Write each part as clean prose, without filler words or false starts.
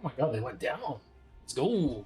Oh my god, they went down. Let's go.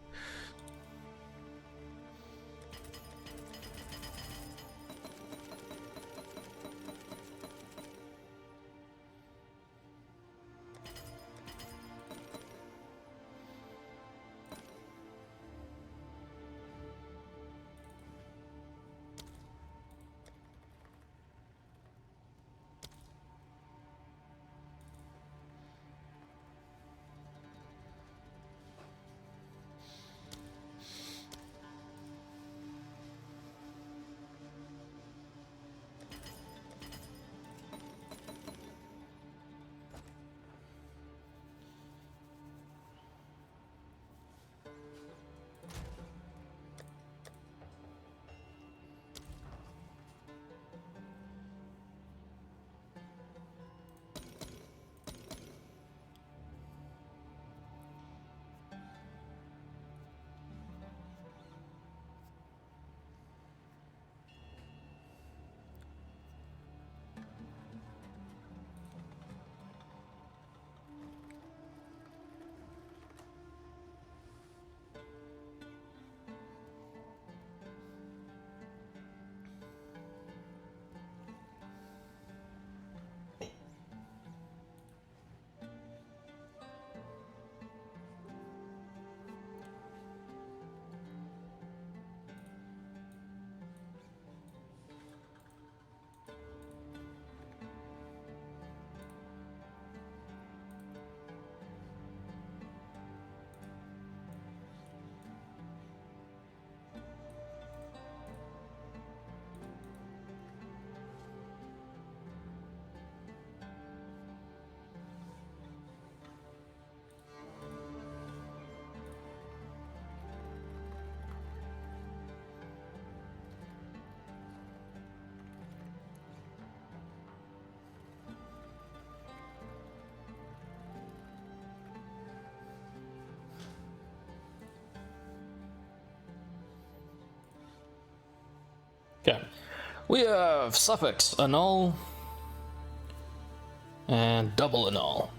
Okay. We have suffix annul and double annul.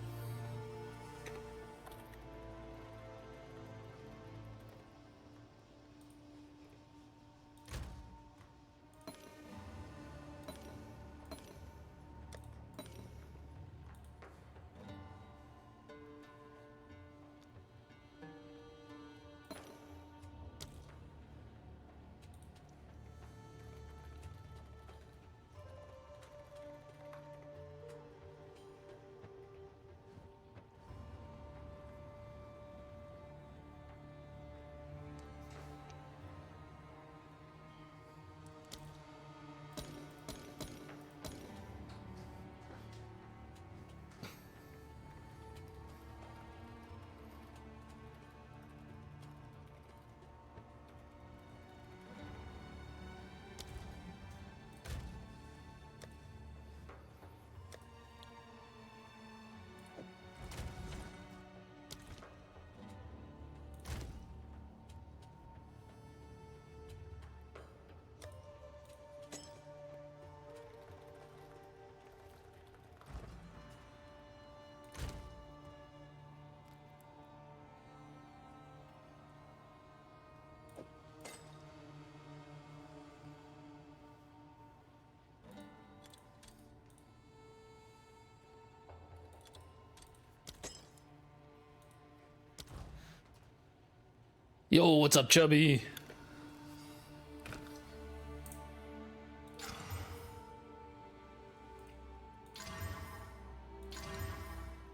Yo, what's up, Chubby?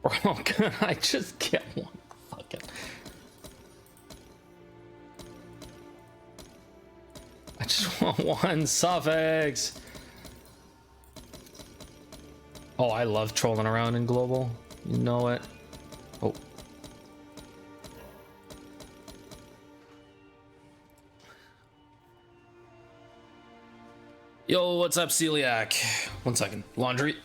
Bro, can I just get one fucking... I just want one suffix. Oh, I love trolling around in global. You know it. Oh. Yo, what's up, Celiac? 1 second. Laundry.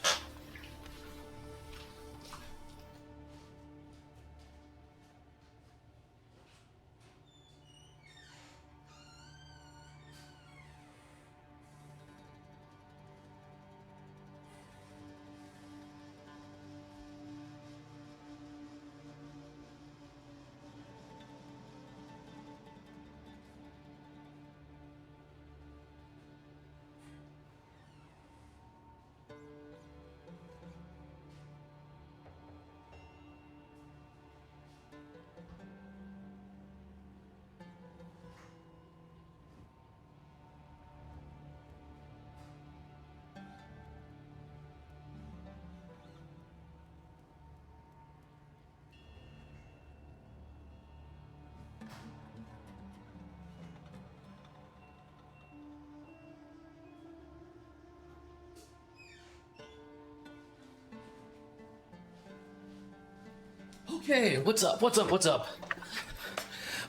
Okay, what's up? What's up? What's up?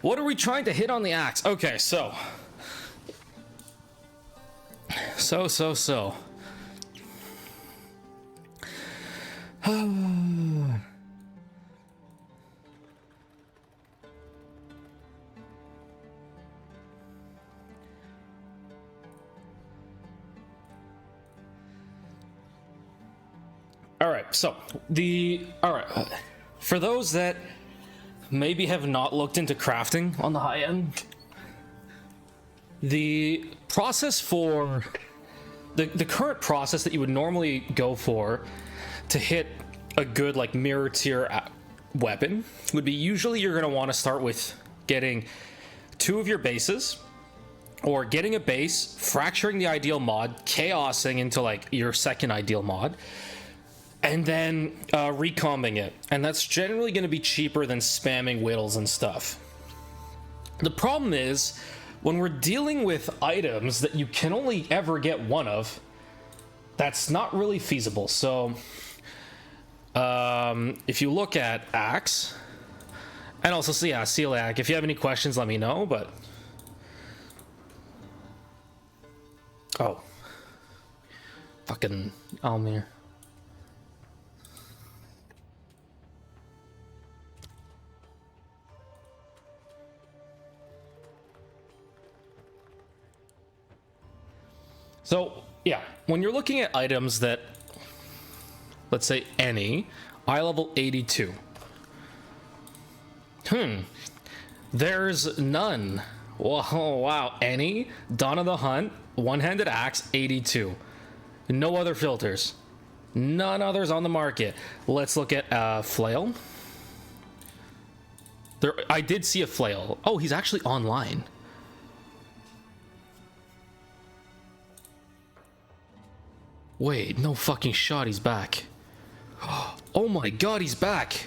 What are we trying to hit on the axe? Okay, so. Alright, so for those that maybe have not looked into crafting on the high end, the process for the current process that you would normally go for to hit a good like mirror tier weapon would be usually you're going to want to start with getting 2 of your bases, or getting a base, fracturing the ideal mod, chaosing into like your second ideal mod, and then recombing it. And that's generally going to be cheaper than spamming whittles and stuff. The problem is, when we're dealing with items that you can only ever get one of, that's not really feasible. So, if you look at Axe, and also, so yeah, Celiac, if you have any questions, let me know, but... Oh. Fucking Almir. So yeah, when you're looking at items that, let's say any, eye level 82. There's none. Whoa, wow. Any, Dawn of the Hunt, one-handed axe, 82. No other filters. None others on the market. Let's look at flail. There, I did see a flail. Oh, he's actually online. Wait, no fucking shot, he's back. Oh my god, he's back.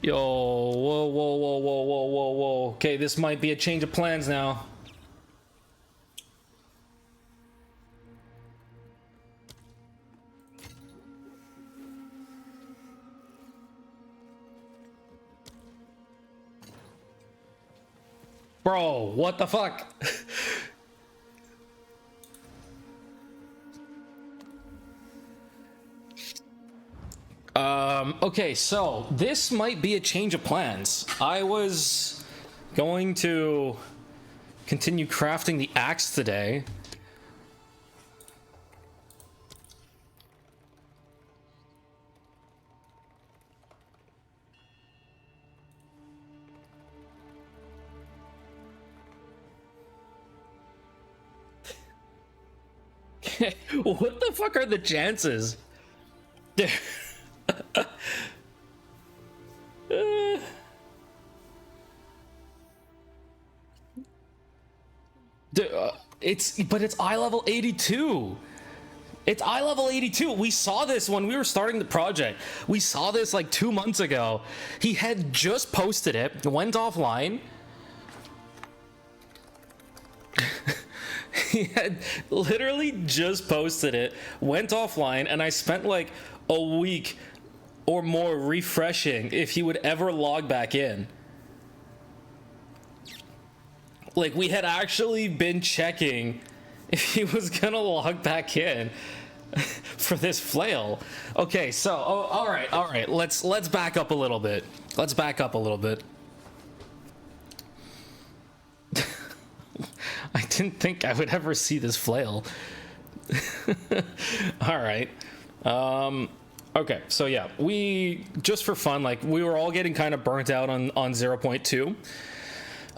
Yo, whoa, whoa, whoa, whoa, whoa, whoa, whoa. Okay, this might be a change of plans now. Bro, what the fuck? Okay, so this might be a change of plans. I was going to continue crafting the axe today. What the fuck are the chances? It's eye level 82. It's eye level 82. We saw this when we were starting the project. We saw this like 2 months ago. He had just posted it, went offline. He had literally just posted it, went offline, and I spent like a week or more refreshing if he would ever log back in. Like, we had actually been checking if he was gonna log back in for this flail. Okay, so all right. Let's back up a little bit. Let's back up a little bit. I didn't think I would ever see this flail. All right. Okay, so yeah, we just for fun, like we were all getting kind of burnt out on 0.2.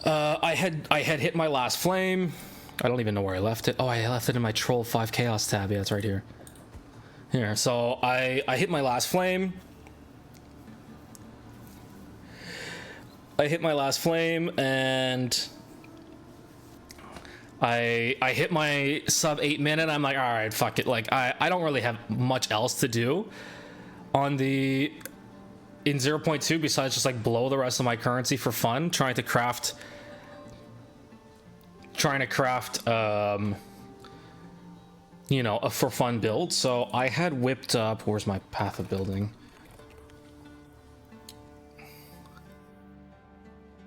I had hit my last flame. I don't even know where I left it. Oh, I left it in my Troll 5 Chaos tab. Yeah, it's right here. Here, so I hit my last flame. I hit my last flame and I hit my sub 8 minute. I'm like, all right, fuck it. Like I don't really have much else to do on the in 0.2 besides just like blow the rest of my currency for fun, trying to craft you know, a for fun build. So I had whipped up, where's my path of building?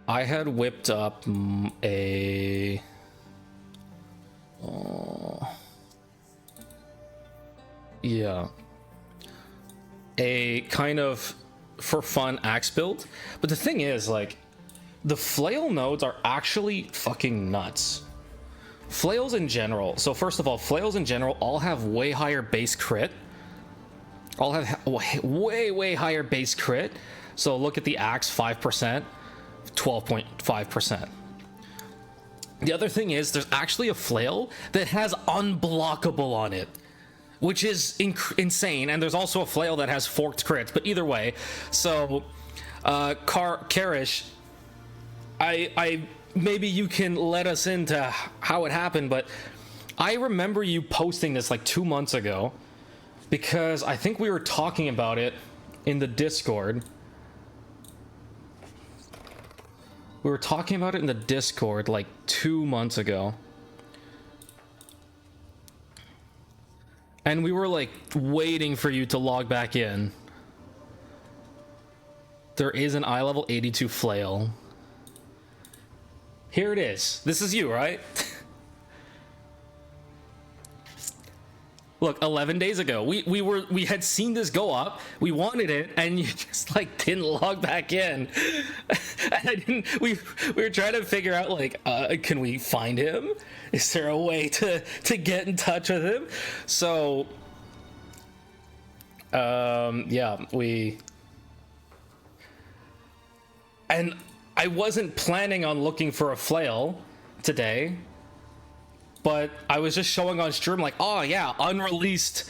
I had whipped up a yeah, a kind of for fun axe build. But the thing is, like, the flail nodes are actually fucking nuts. Flails in general, so first of all, flails in general all have way higher base crit. All have way higher base crit. So look at the axe, 5%, 12.5%. The other thing is, there's actually a flail that has unblockable on it, which is insane. And there's also a flail that has forked crits, but either way. So, Karish, I maybe you can let us into how it happened, but I remember you posting this like 2 months ago because I think we were talking about it in the Discord. We were talking about it in the Discord like 2 months ago. And we were like waiting for you to log back in. There is an eye level 82 flail. Here it is. This is you, right? Look, 11 days ago, we had seen this go up. We wanted it, and you just like didn't log back in. And I didn't. We were trying to figure out like, can we find him? Is there a way to get in touch with him? So, yeah, and I wasn't planning on looking for a flail today. But I was just showing on stream like, oh yeah, unreleased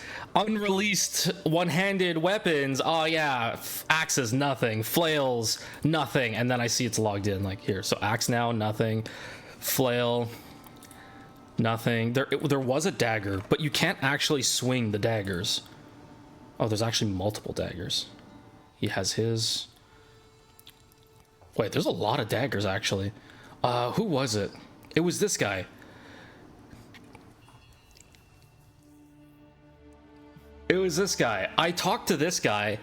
one-handed weapons. Oh yeah, axes, nothing. Flails, nothing. And then I see it's logged in like here. So axe now, nothing. Flail, nothing. There was a dagger, but you can't actually swing the daggers. Oh, there's actually multiple daggers. He has his. Wait, there's a lot of daggers actually. Who was it? It was this guy. It was this guy. I talked to this guy,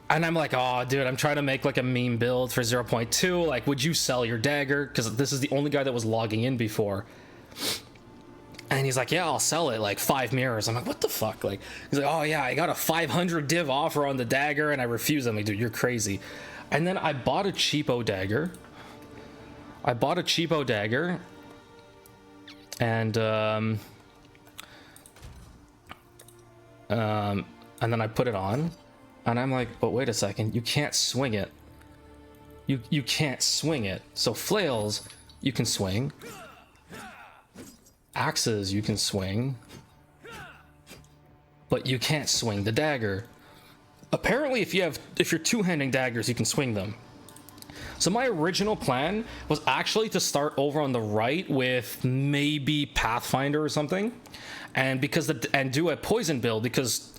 and I'm like, oh, dude, I'm trying to make like a meme build for 0.2. Like, would you sell your dagger? Because this is the only guy that was logging in before. And he's like, yeah, I'll sell it. Like 5 mirrors. I'm like, what the fuck? Like, he's like, oh yeah, I got a 500 div offer on the dagger, and I refuse. I'm like, dude, you're crazy. And then I bought a cheapo dagger. And then I put it on, and I'm like, but wait a second, you can't swing it. You can't swing it. So flails, you can swing. Axes, you can swing. But you can't swing the dagger. Apparently, if you're two-handing daggers, you can swing them. So my original plan was actually to start over on the right with maybe Pathfinder or something, and do a poison build because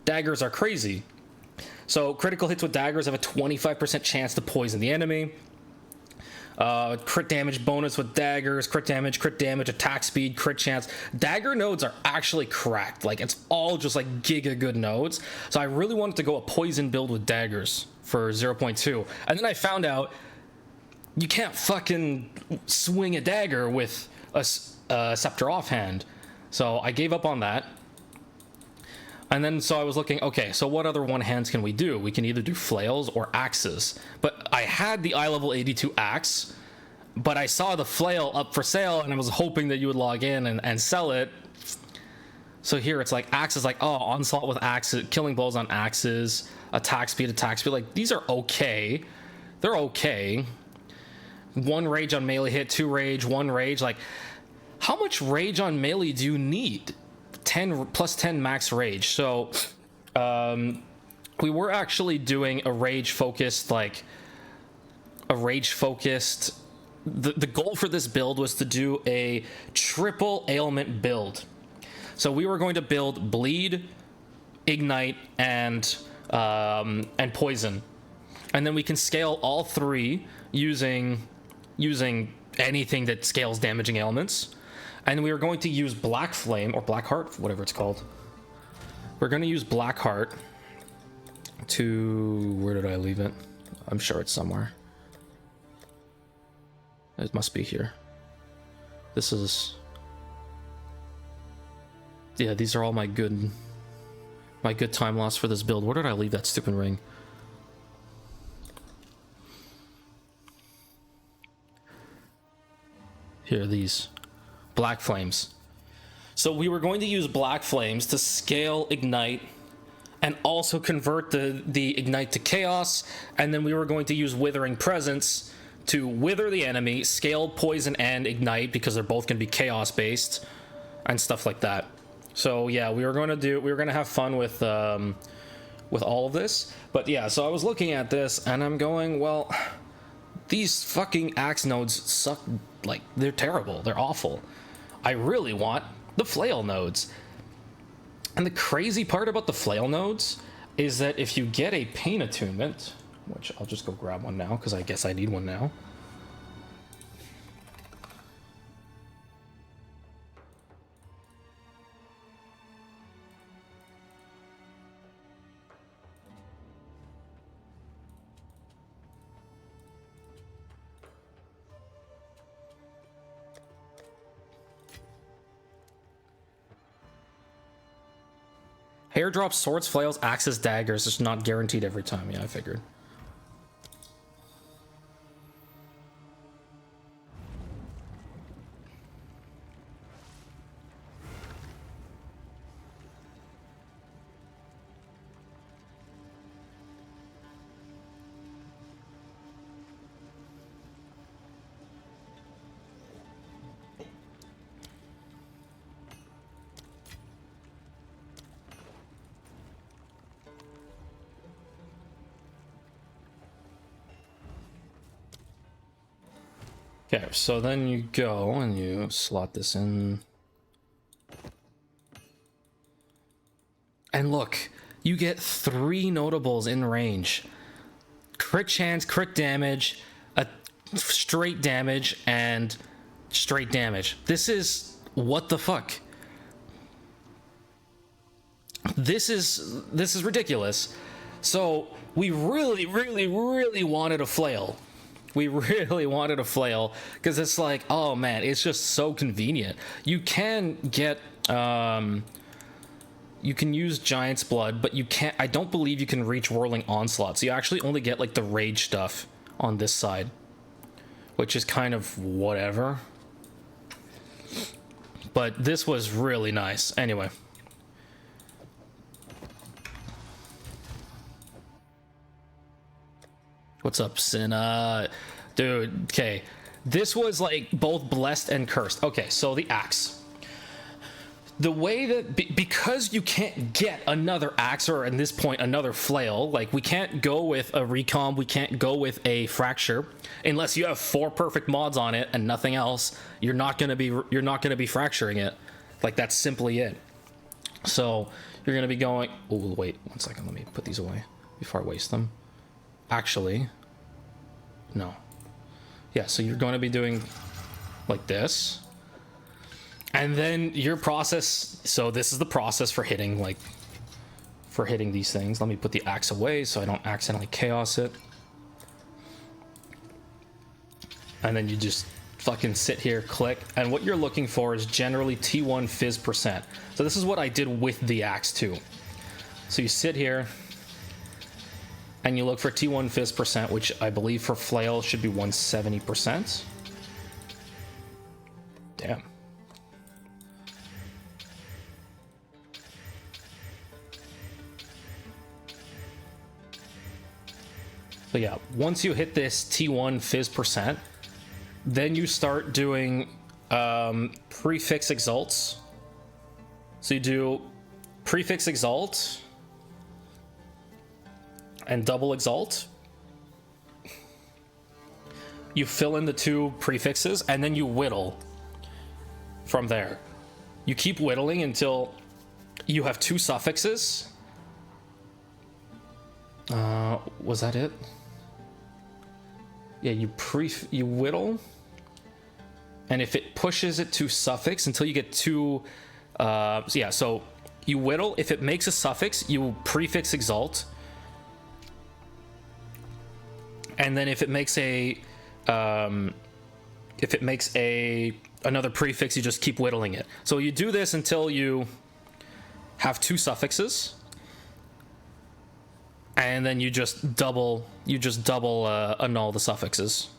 daggers are crazy. So critical hits with daggers have a 25% chance to poison the enemy. Crit damage bonus with daggers, crit damage, attack speed, crit chance. Dagger nodes are actually cracked. Like, it's all just like giga good nodes. So I really wanted to go a poison build with daggers for 0.2. And then I found out you can't fucking swing a dagger with a scepter offhand. So I gave up on that. And then so I was looking, okay, so what other one hands can we do? We can either do flails or axes. But I had the eye level 82 axe, but I saw the flail up for sale, and I was hoping that you would log in and sell it. So here it's like axes, like, oh, onslaught with axes, killing blows on axes, attack speed. Like, these are okay. They're okay. 1 rage on melee hit, 2 rage, 1 rage. Like, how much rage on melee do you need? 10 plus 10 max rage. So we were actually doing a rage focused the goal for this build was to do a triple ailment build. So we were going to build bleed, ignite, and poison, and then we can scale all 3 using anything that scales damaging ailments. And we are going to use Black Flame, or Black Heart, whatever it's called. We're going to use Black Heart to... Where did I leave it? I'm sure it's somewhere. It must be here. This is... Yeah, these are all my good time loss for this build. Where did I leave that stupid ring? Here, these. Black Flames. So we were going to use Black Flames to scale Ignite and also convert the Ignite to Chaos, and then we were going to use Withering Presence to wither the enemy, scale Poison and Ignite because they're both going to be Chaos based and stuff like that. So yeah, we were going to have fun with all of this. But yeah, so I was looking at this and I'm going, well, these fucking axe nodes suck. Like, they're terrible. They're awful. I really want the flail nodes. And the crazy part about the flail nodes is that if you get a pain attunement, which I'll just go grab one now because I guess I need one now. Hair drops, swords, flails, axes, daggers. It's not guaranteed every time. Yeah, I figured. Okay, so then you go and you slot this in. And look, you get 3 notables in range. Crit chance, crit damage, a straight damage, and straight damage. This is... what the fuck? This is ridiculous. So, we really, really, really wanted a flail. We really wanted a flail because it's like, oh man, it's just so convenient. You can get, you can use Giant's Blood, but you can't, I don't believe you can reach Whirling Onslaught. So you actually only get like the rage stuff on this side, which is kind of whatever. But this was really nice. Anyway. What's up, Cinna? Dude, okay. This was like both blessed and cursed. Okay, so the axe. The way that... because you can't get another axe, or at this point another flail, like we can't go with a recomb, we can't go with a fracture, unless you have 4 perfect mods on it and nothing else. You're not gonna be fracturing it. Like, that's simply it. So you're gonna be going... oh, wait, 1 second, let me put these away before I waste them. Actually, no. Yeah, so you're going to be doing like this. And then your process, so this is the process for hitting, like, for hitting these things. Let me put the axe away so I don't accidentally chaos it. And then you just fucking sit here, click, and what you're looking for is generally T1 fizz %. So this is what I did with the axe too. So you sit here, and you look for T1 fizz %, which I believe for flail should be 170%. Damn. So yeah, once you hit this T1 fizz %, then you start doing prefix exalts. So you do prefix exalt and double exalt. You fill in the 2 prefixes and then you whittle from there. You keep whittling until you have 2 suffixes. Was that it? Yeah, you whittle, and if it pushes it to suffix until you get 2, so you whittle. If it makes a suffix, you prefix exalt. And then if it makes another prefix, you just keep whittling it. So you do this until you have 2 suffixes, and then you just double annul the suffixes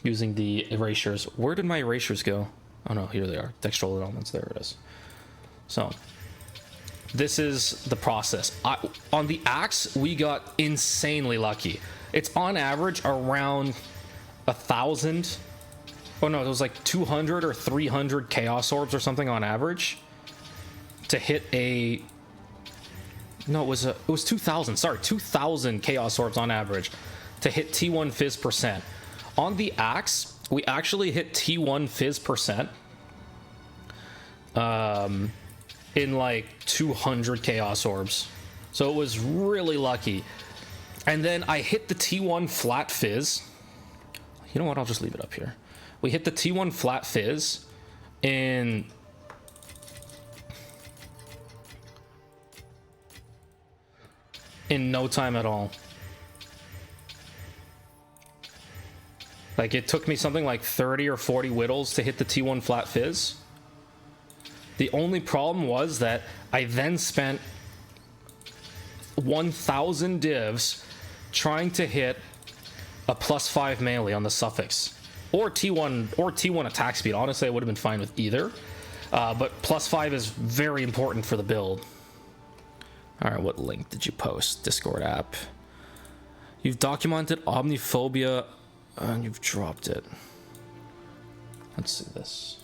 using the erasures. Where did my erasures go? Oh no, here they are. Textual elements. There it is. So this is the process. On the axe, we got insanely lucky. It's on average around 1,000. Oh no, it was like 200 or 300 chaos orbs or something on average to hit a... no, it was 2,000. Sorry, 2,000 chaos orbs on average to hit T1 fizz %. On the axe, we actually hit T1 fizz %. In like 200 chaos orbs, so it was really lucky. And then I hit the T1 flat fizz. You know what, I'll just leave it up here. We hit the T1 flat fizz in no time at all. Like, it took me something like 30 or 40 whittles to hit the T1 flat fizz. The only problem was that I then spent 1,000 divs trying to hit a +5 melee on the suffix, or T1 attack speed. Honestly, I would have been fine with either, but +5 is very important for the build. All right, what link did you post? Discord app. You've documented omniphobia and you've dropped it. Let's see this.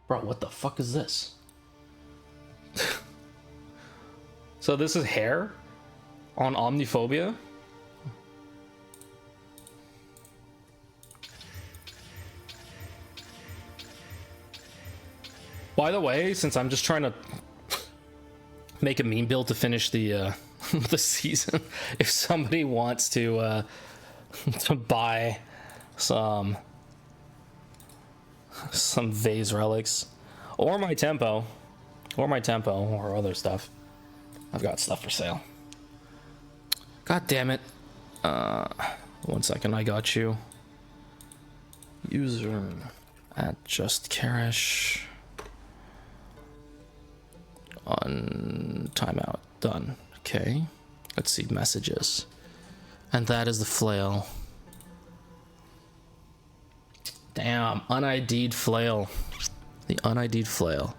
Bro, what the fuck is this? So this is hair on omniphobia? By the way, since I'm just trying to make a meme build to finish the the season, if somebody wants to buy some vase relics or my tempo or other stuff, I've got stuff for sale. God damn it. 1 second, I got you. User at just Karish. On timeout. Done. Okay. Let's see messages. And that is the flail. Damn, un-ID'd flail. The un-ID'd flail.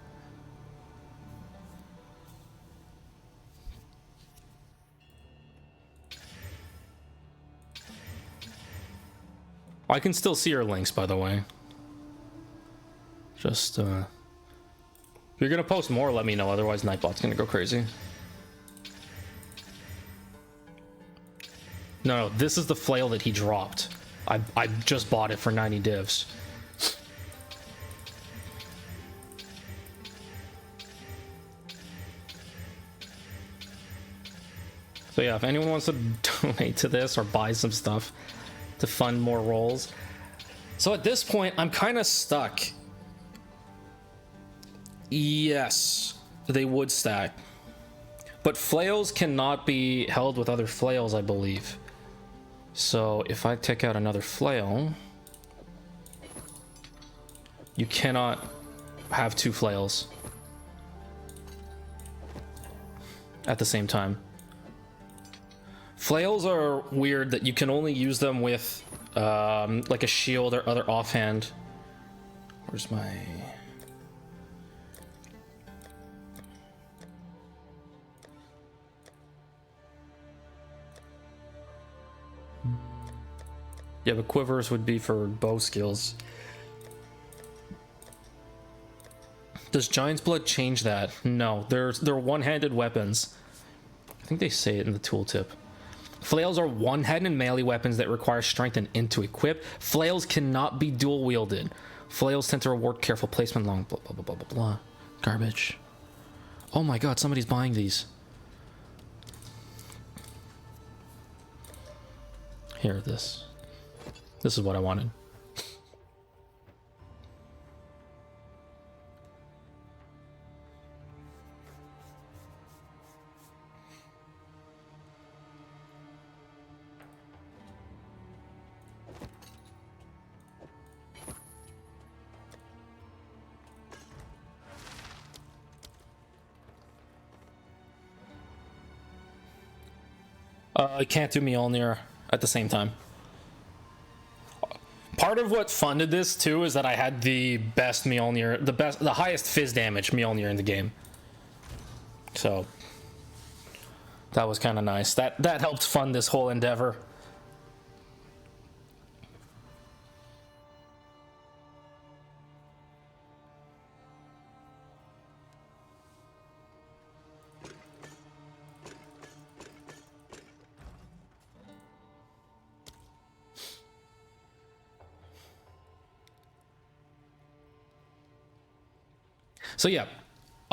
I can still see your links, by the way. Just, if you're gonna post more, let me know, otherwise Nightbot's gonna go crazy. No, this is the flail that he dropped. I just bought it for 90 divs. So yeah, if anyone wants to donate to this or buy some stuff to fund more rolls. So at this point, I'm kind of stuck. Yes, they would stack. But flails cannot be held with other flails, I believe. So if I take out another flail, you cannot have two flails at the same time. Flails are weird that you can only use them with like a shield or other offhand. Where's my... Yeah, but quivers would be for bow skills. Does Giant's Blood change that? No, they're one-handed weapons. I think they say it in the tooltip. Flails are one-handed melee weapons that require strength and int to equip. Flails cannot be dual-wielded. Flails tend to reward careful placement, long blah blah blah blah blah blah. Garbage. Oh my god, somebody's buying these. Here, this. This is what I wanted. I can't do Mjolnir at the same time. Part of what funded this too is that I had the best Mjolnir, the highest phys damage Mjolnir in the game. So that was kind of nice. That helped fund this whole endeavor. So yeah,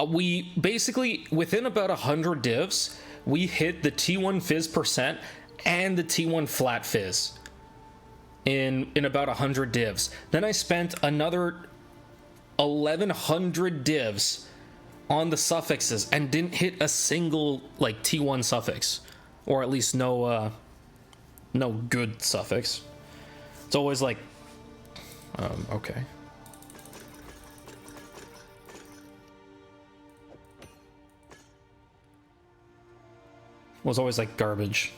we basically, within about 100 divs, we hit the T1 fizz percent and the T1 flat fizz in about 100 divs. Then I spent another 1,100 divs on the suffixes and didn't hit a single like T1 suffix, or at least no good suffix. It's always like, okay. was always like garbage.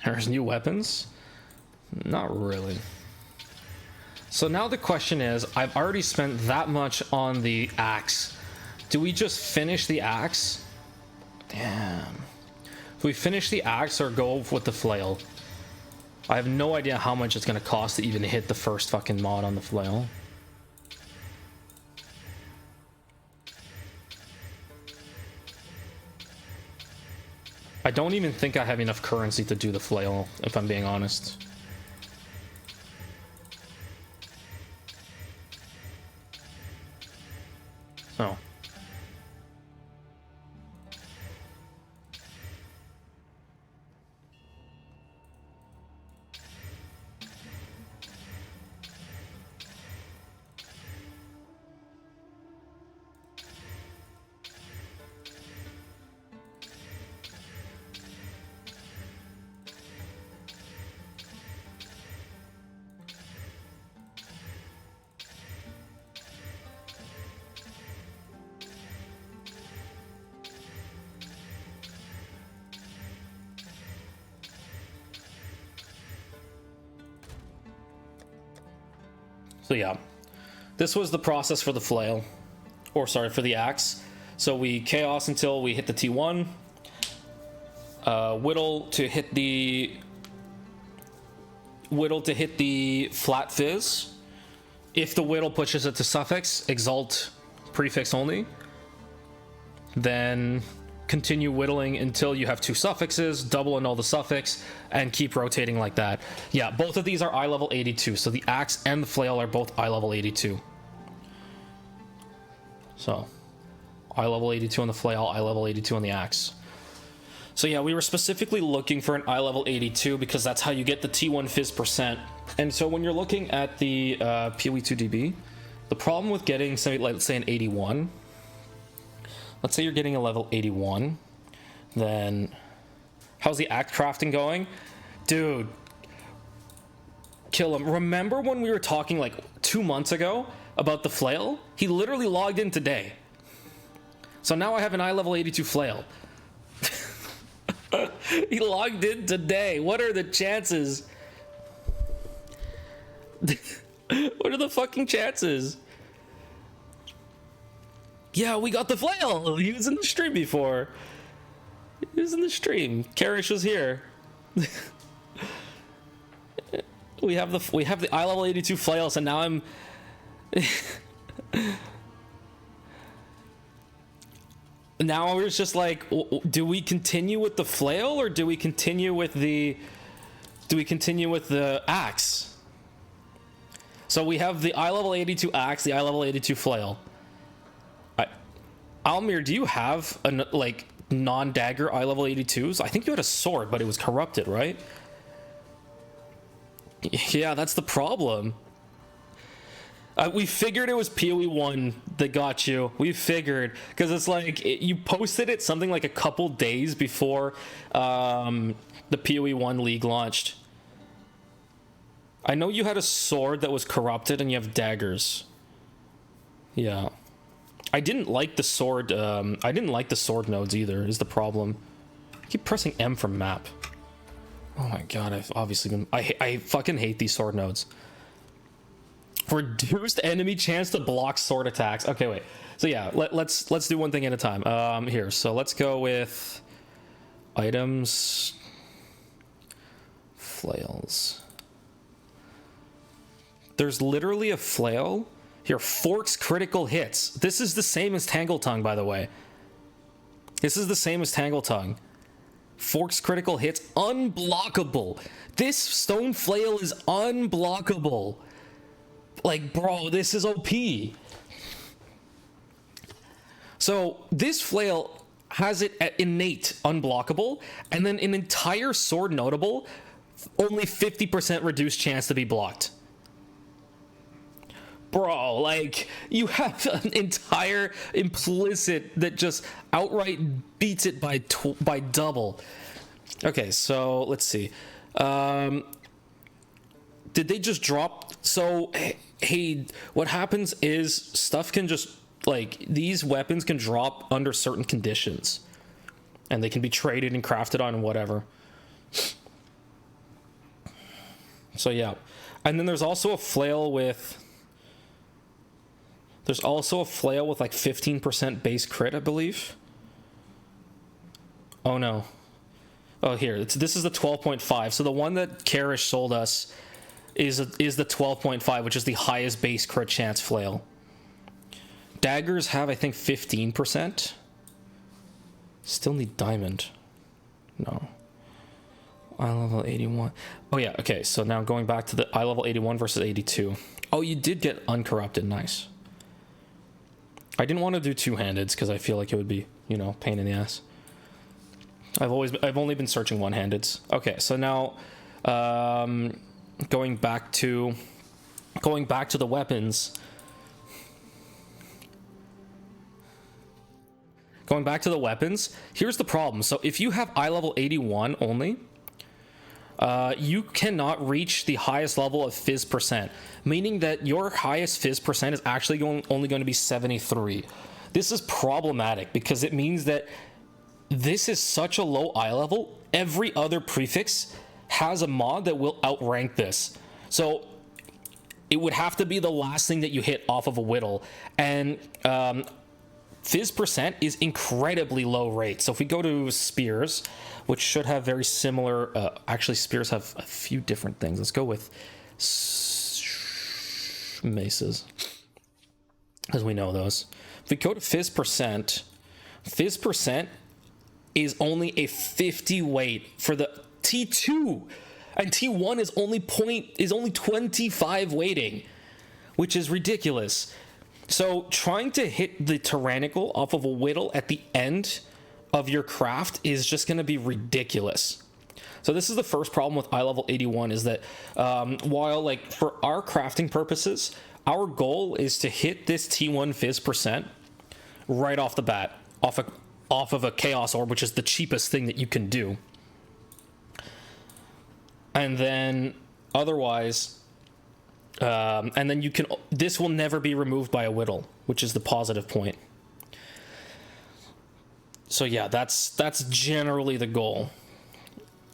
There's new weapons? Not really. So now the question is, I've already spent that much on the axe. Do we just finish the axe? Damn. Do we finish the axe or go with the flail? I have no idea how much it's gonna cost to even hit the first fucking mod on the flail. I don't even think I have enough currency to do the flail, if I'm being honest. So. So yeah, this was the process for the flail, or sorry, for the axe. So we chaos until we hit the T1, whittle to hit the flat phys. If the whittle pushes it to suffix, exalt prefix only. Then continue whittling until you have 2 suffixes, double annul the suffix, and keep rotating like that. Yeah, both of these are eye level 82, so the axe and the flail are both eye level 82. So, eye level 82 on the flail, eye level 82 on the axe. So yeah, we were specifically looking for an eye level 82 because that's how you get the T1 phys percent. And so when you're looking at the PoE 2DB, the problem with getting, say, let's say an 81, let's say you're getting a level 81, then how's the act crafting going? Dude, kill him. Remember when we were talking like 2 months ago about the flail? He literally logged in today. So now I have an eye level 82 flail. He logged in today. What are the chances? What are the fucking chances? Yeah, we got the flail. He was in the stream before. He was in the stream. Karish was here. we have the eye level 82 flail, so now I'm now we're just like, do we continue with the flail or do we continue with the axe? So we have the eye level 82 axe, the eye level 82 flail. Almir, do you have like non-dagger eye level 82s? I think you had a sword, but it was corrupted, right? Yeah, that's the problem. We figured it was PoE 1 that got you. We figured, because it's like you posted it something like a couple days before the PoE 1 league launched. I know you had a sword that was corrupted and you have daggers. Yeah. I didn't like the sword. I didn't like the sword nodes either, is the problem. I keep pressing M for map. Oh my god, I've obviously been... I fucking hate these sword nodes. Reduced enemy chance to block sword attacks. Okay, wait. So yeah, let's do one thing at a time. Here, so let's go with items, flails. There's literally a flail here. Forks critical hits. This is the same as Tangle Tongue, by the way. This is the same as Tangle Tongue. Forks critical hits, unblockable. This stone flail is unblockable. Like, bro, this is OP. So this flail has it at innate unblockable, and then an entire sword notable, only 50% reduced chance to be blocked. Bro, like, you have an entire implicit that just outright beats it by double. Okay, so let's see. Did they just drop? So, hey, what happens is stuff can just, like, these weapons can drop under certain conditions. And they can be traded and crafted on and whatever. So, yeah. And then there's also a flail with... There's also a flail with, like, 15% base crit, I believe. Oh, no. Oh, here. This is the 12.5. So the one that Karish sold us is the 12.5, which is the highest base crit chance flail. Daggers have, I think, 15%. Still need diamond. No. Eye level 81. Oh, yeah. Okay, so now going back to the eye level 81 versus 82. Oh, you did get uncorrupted. Nice. I didn't want to do two-handeds because I feel like it would be, you know, pain in the ass. I've only been searching one-handeds. Okay, so now going back to the weapons. Going back to the weapons, here's the problem. So if you have eye level 81 only, you cannot reach the highest level of phys percent, meaning that your highest phys percent is actually only going to be 73. This is problematic because it means that this is such a low eye level. Every other prefix has a mod that will outrank this. So it would have to be the last thing that you hit off of a whittle. And phys percent is incredibly low rate. So if we go to spears, which should have very similar... actually, spears have a few different things. Let's go with maces, because we know those. If we go to phys percent is only a 50 weight for the T2, and T1 is only 25 weighting, which is ridiculous. So trying to hit the tyrannical off of a whittle at the end of your craft is just going to be ridiculous. So this is the first problem with eye level 81, is that while, like, for our crafting purposes, our goal is to hit this T1 phys percent right off the bat, off of a chaos orb, which is the cheapest thing that you can do. And then otherwise, and then this will never be removed by a whittle, which is the positive point. So yeah, that's generally the goal.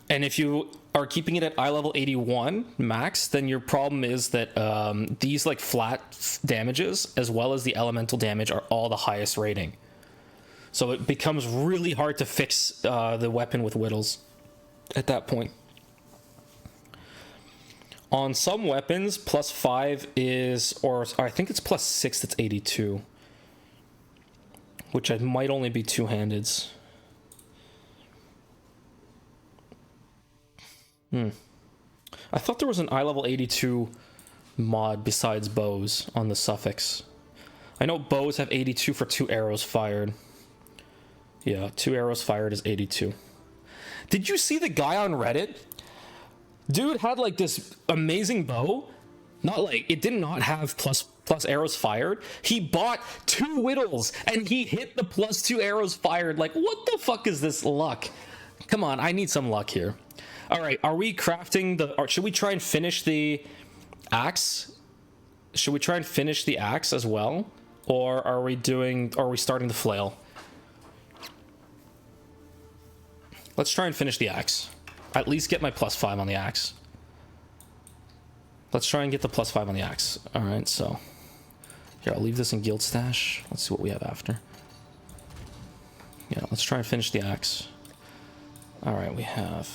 And if you are keeping it at eye level 81 max, then your problem is that these, like, flat damages as well as the elemental damage are all the highest rating. So it becomes really hard to fix the weapon with whittles at that point. On some weapons, +5 is, or I think it's +6 that's 82. Which might only be two-handeds. I thought there was an eye level 82 mod besides bows on the suffix. I know bows have 82 for 2 arrows fired. Yeah, 2 arrows fired is 82. Did you see the guy on Reddit? Dude had, like, this amazing bow. Not like, it did not have plus arrows fired. He bought 2 whittles and he hit the +2 arrows fired. Like, what the fuck is this luck? Come on, I need some luck here. All right, are we crafting or should we try and finish the axe? Should we try and finish the axe as well? Or are we starting the flail? Let's try and finish the axe. At least get my +5 on the axe. Let's try and get the +5 on the axe. All right, so here, I'll leave this in guild stash. Let's see what we have after. Yeah, let's try and finish the axe. All right, we have...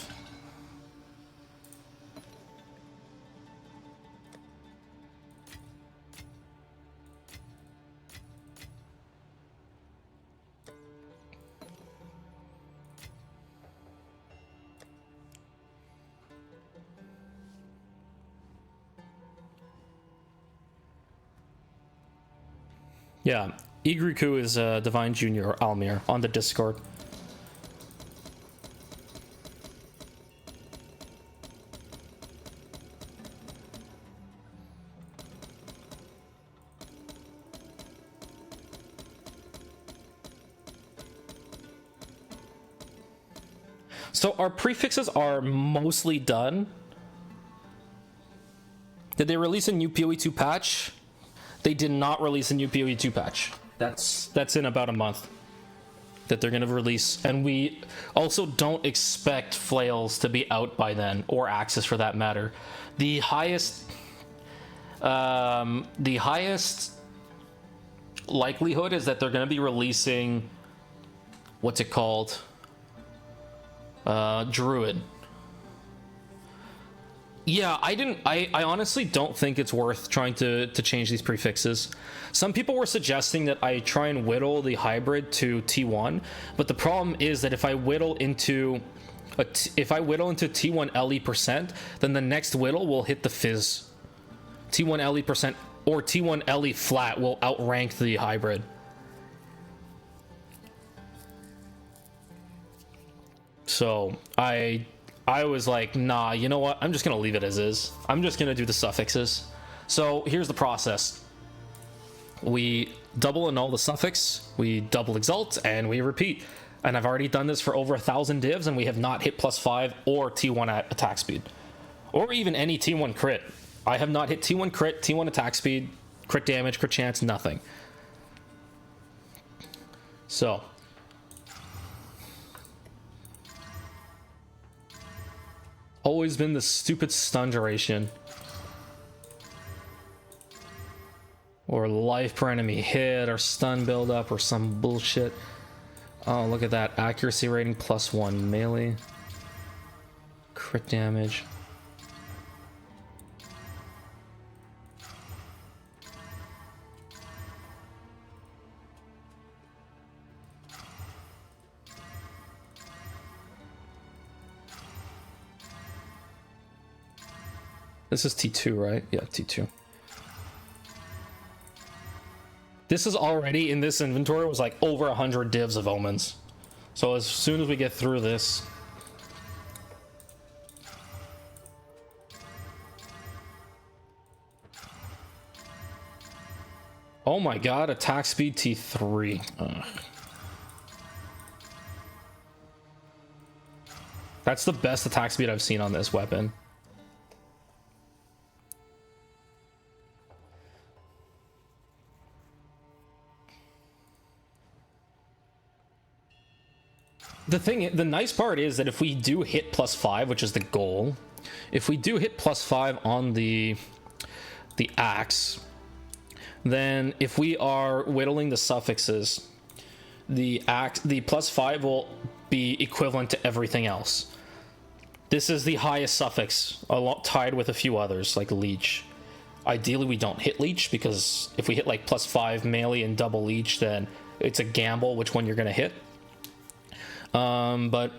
Yeah, Igriku is Divine Junior or Almir on the Discord. So our prefixes are mostly done. Did they release a new PoE2 patch? They did not release a new PoE2 patch. That's in about a month that they're going to release, and we also don't expect flails to be out by then, or axes for that matter. The highest likelihood is that they're going to be releasing, what's it called, Druid. Yeah, I honestly don't think it's worth trying to change these prefixes. Some people were suggesting that I try and whittle the hybrid to T1, but the problem is that if I whittle into T1 LE%, then the next whittle will hit the phys. T1 LE% or T1 LE flat will outrank the hybrid. So I was like, nah, you know what? I'm just gonna leave it as is. I'm just gonna do the suffixes. So here's the process. We double annul the suffix, we double exalt, and we repeat. And I've already done this for over 1,000 divs, and we have not hit +5 or T1 at attack speed, or even any T1 crit. I have not hit T1 crit, T1 attack speed, crit damage, crit chance, nothing. So always been the stupid stun duration. Or life per enemy hit, or stun buildup, or some bullshit. Oh, look at that. Accuracy rating +1 melee. Crit damage. This is T2, right? Yeah, T2. This is already, in this inventory, was like over 100 divs of omens. So as soon as we get through this... Oh my god, attack speed T3. Ugh. That's the best attack speed I've seen on this weapon. The nice part is that if we do hit +5, which is the goal, if we do hit +5 on the axe, then if we are whittling the suffixes, the +5 will be equivalent to everything else. This is the highest suffix, tied with a few others like leech. Ideally we don't hit leech, because if we hit like +5 melee and double leech, then it's a gamble which one you're going to hit. But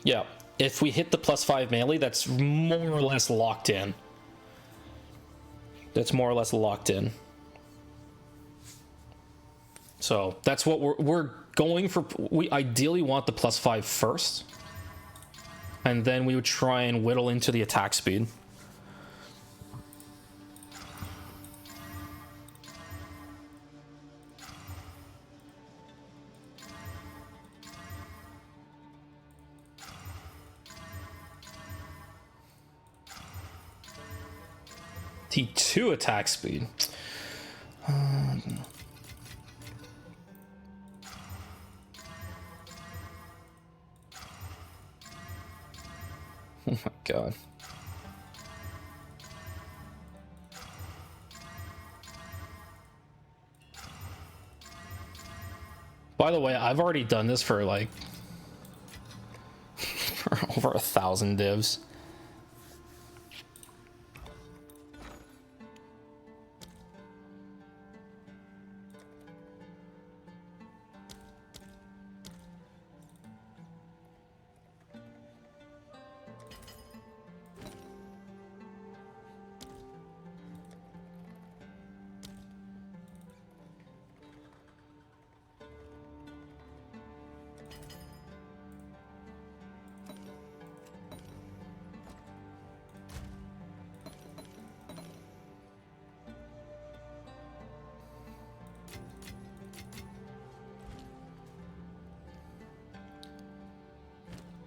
yeah, if we hit the +5 melee, that's more or less locked in. That's more or less locked in. So that's what we're going for. We ideally want the +5 first, and then we would try and whittle into the attack speed. T2 attack speed. Oh my god. By the way, I've already done this for like for over 1,000 divs.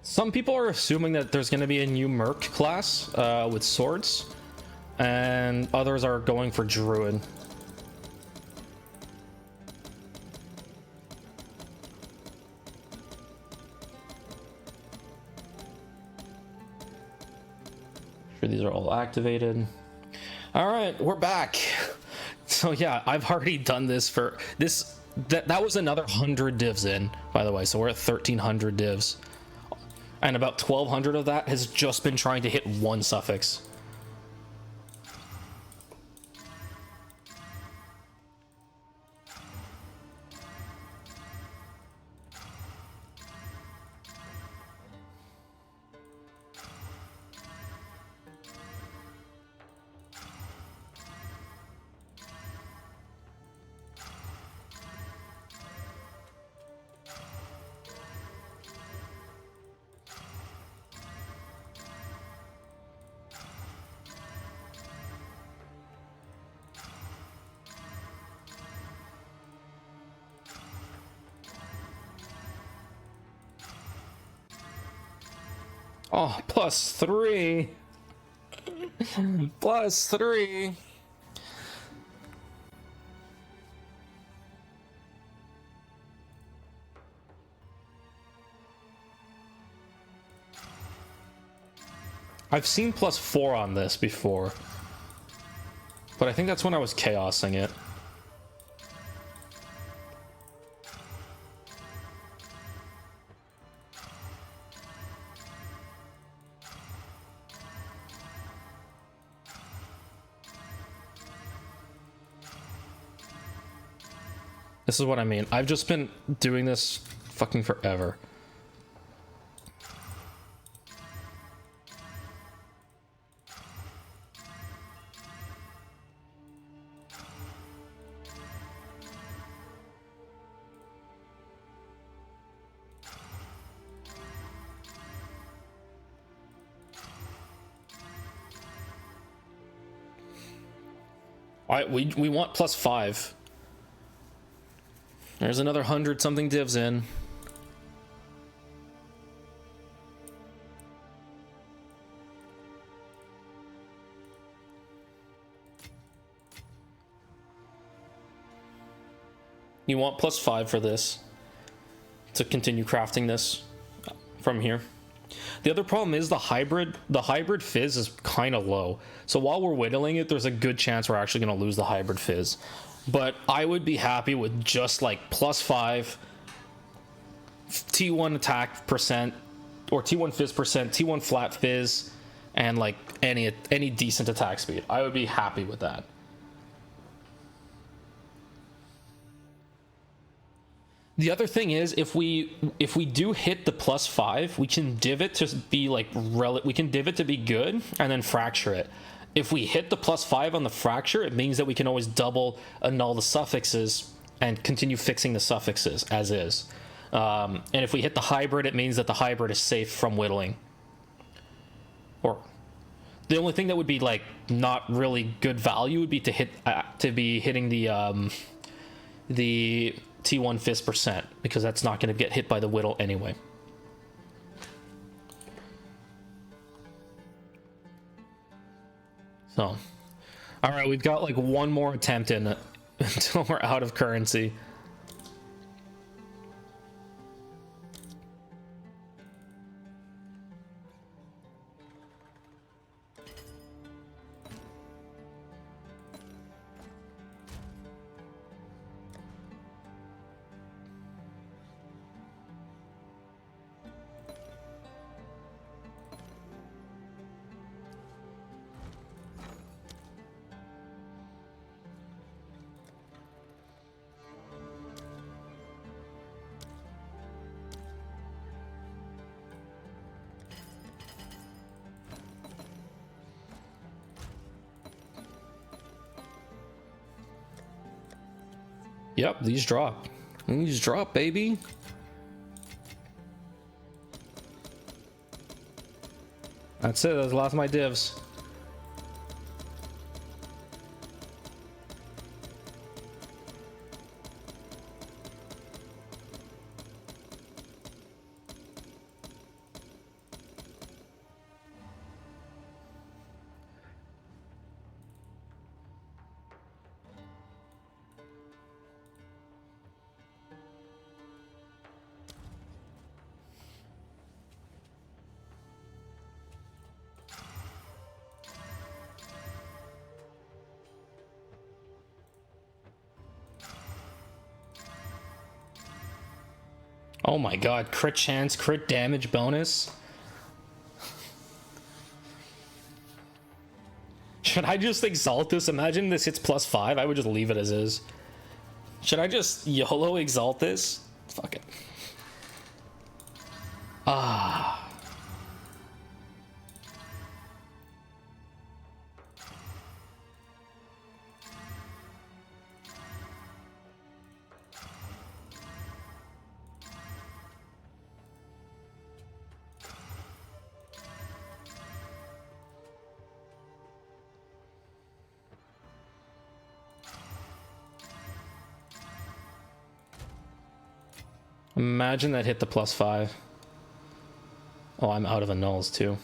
Some people are assuming that there's going to be a new merc class with swords, and others are going for druid. Sure, these are all activated. All right, we're back. So yeah, I've already done this for this. That was another 100 divs in, by the way. So we're at 1,300 divs, and about 1,200 of that has just been trying to hit one suffix. Oh, +3. +3. I've seen +4 on this before, but I think that's when I was chaosing it. This is what I mean. I've just been doing this fucking forever. All right, we want +5. There's another 100 something divs in. You want +5 for this to continue crafting this from here. The other problem is the hybrid fizz is kind of low. So while we're whittling it, there's a good chance we're actually going to lose the hybrid fizz. But I would be happy with just like +5 T1 attack percent or T1 fizz percent, T1 flat fizz, and like any decent attack speed. I would be happy with that. The other thing is, if we do hit the +5, we can div it to be like we can div it to be good and then fracture it. If we hit the +5 on the fracture, it means that we can always double annul the suffixes and continue fixing the suffixes as is. And if we hit the hybrid, it means that the hybrid is safe from whittling. Or the only thing that would be like not really good value would be to be hitting the T1 fizz percent, because that's not going to get hit by the whittle anyway. So, all right, we've got like one more attempt in it until we're out of currency. Yep, these drop. These drop, baby. That's it. That's the last of my divs. Oh my god, crit chance, crit damage bonus. Should I just exalt this? Imagine this hits +5. I would just leave it as is. Should I just YOLO exalt this? Fuck it. Ah. Imagine that hit the +5. Oh, I'm out of annuls too.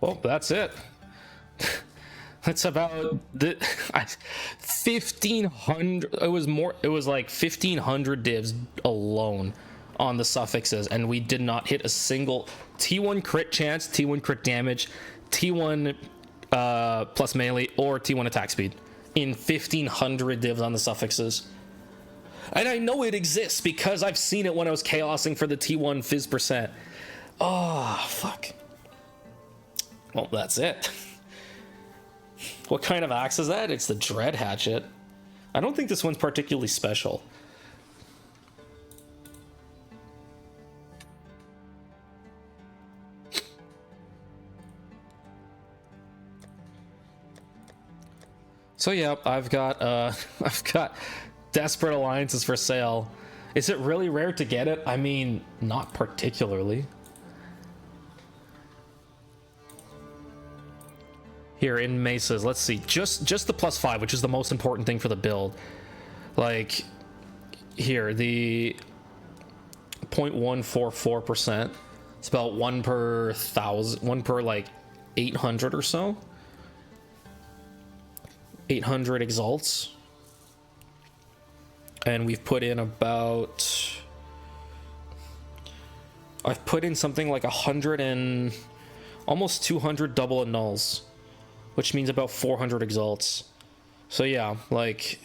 Well, that's it. That's about the 1,500. It was more. It was like 1,500 divs alone on the suffixes, and we did not hit a single T1 crit chance, T1 crit damage, T1 plus melee, or T1 attack speed in 1,500 divs on the suffixes. And I know it exists because I've seen it when I was chaosing for the T1 phys percent. Oh, fuck. Well, that's it. What kind of axe is that? It's the Dread Hatchet. I don't think this one's particularly special. So yeah, I've got Desperate Alliances for sale. Is it really rare to get it? I mean, not particularly. Here in Mesas, let's see. Just the +5, which is the most important thing for the build. Like here, the 0.144%. It's about 1 per 1,000, 1 per like 800 or so. 800 exalts. And we've put in about, I've put in something like 100 and almost 200 double annuls, which means about 400 exalts. So yeah, like,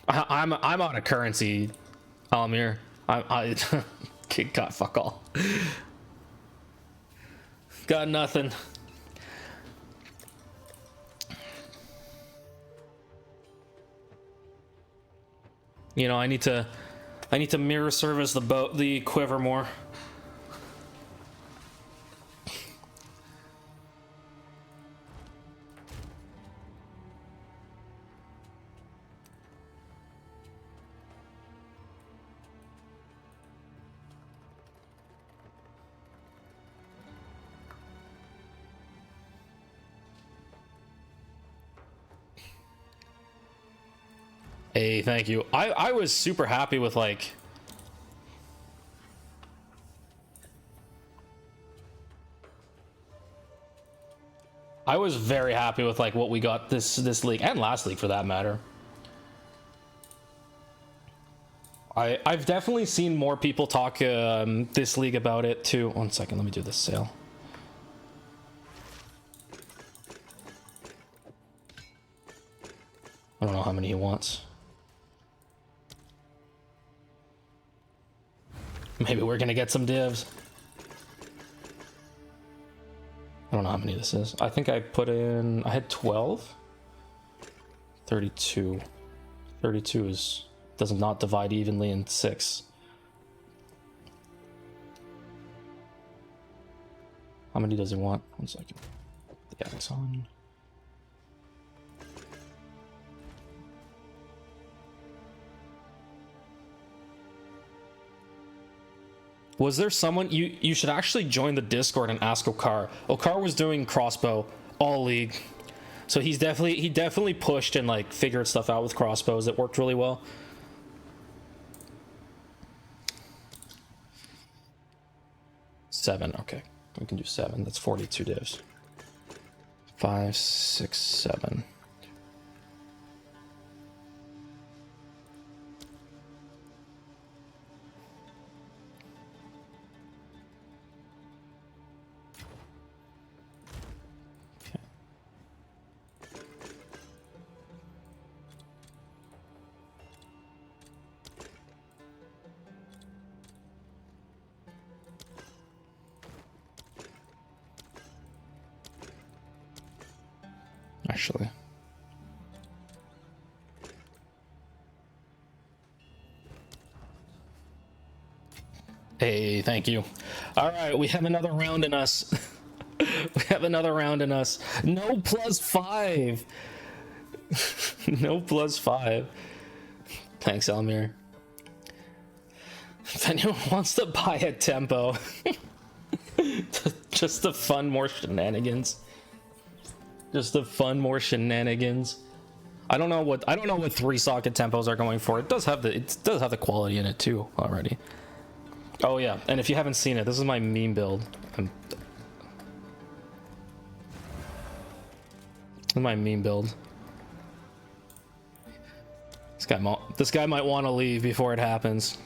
I'm out of currency, Almir. I got fuck all. Got nothing. You know, I need to mirror service the quiver more. Hey, thank you. I was super happy with like, I was very happy with like what we got this league and last league for that matter. I've definitely seen more people talk this league about it too. 1 second, let me do this sale. I don't know how many he wants. Maybe we're gonna get some divs. I don't know how many this is. I think I put in, I had 12. 32. 32 does not divide evenly in 6. How many does he want? 1 second. The X on. Was there someone you should actually join the Discord and ask Okar. Okar was doing crossbow all league. So he definitely pushed and like figured stuff out with crossbows. It worked really well. Seven, okay. We can do 7. That's 42 divs. 5, 6, 7. Actually. Hey, thank you. All right, we have another round in us. We have another round in us. No +5. No +5. Thanks, Elmir. If anyone wants to buy a tempo, just to fund more shenanigans. Just to fund more shenanigans. I don't know what 3-socket tempos are going for. It does have the quality in it too already. Oh yeah, and if you haven't seen it, this is my meme build. My meme build. This guy might want to leave before it happens.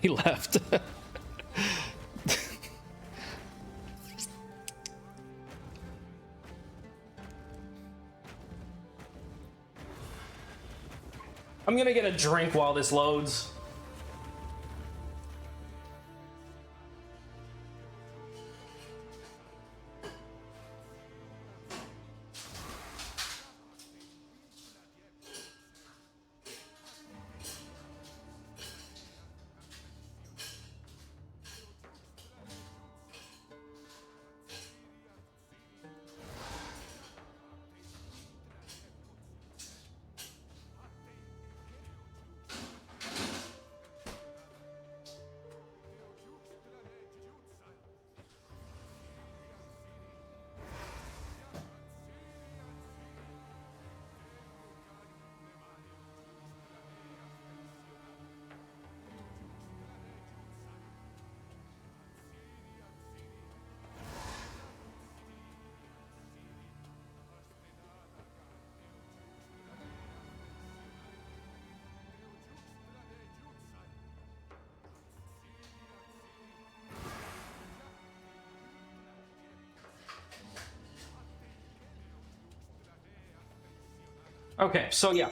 He left. I'm gonna get a drink while this loads. Okay, so yeah.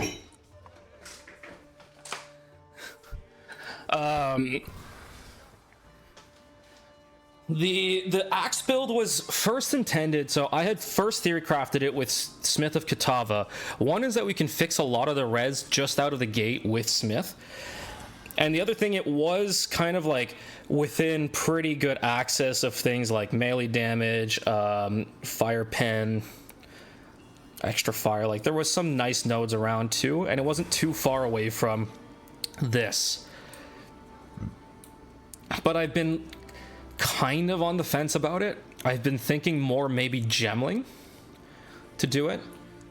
The axe build was first intended, so I had first theory crafted it with Smith of Katava. One is that we can fix a lot of the res just out of the gate with Smith. And the other thing, it was kind of like within pretty good access of things like melee damage, fire pen, extra fire. Like there was some nice nodes around too, and it wasn't too far away from this. But I've been kind of on the fence about it. I've been thinking more maybe gemling to do it,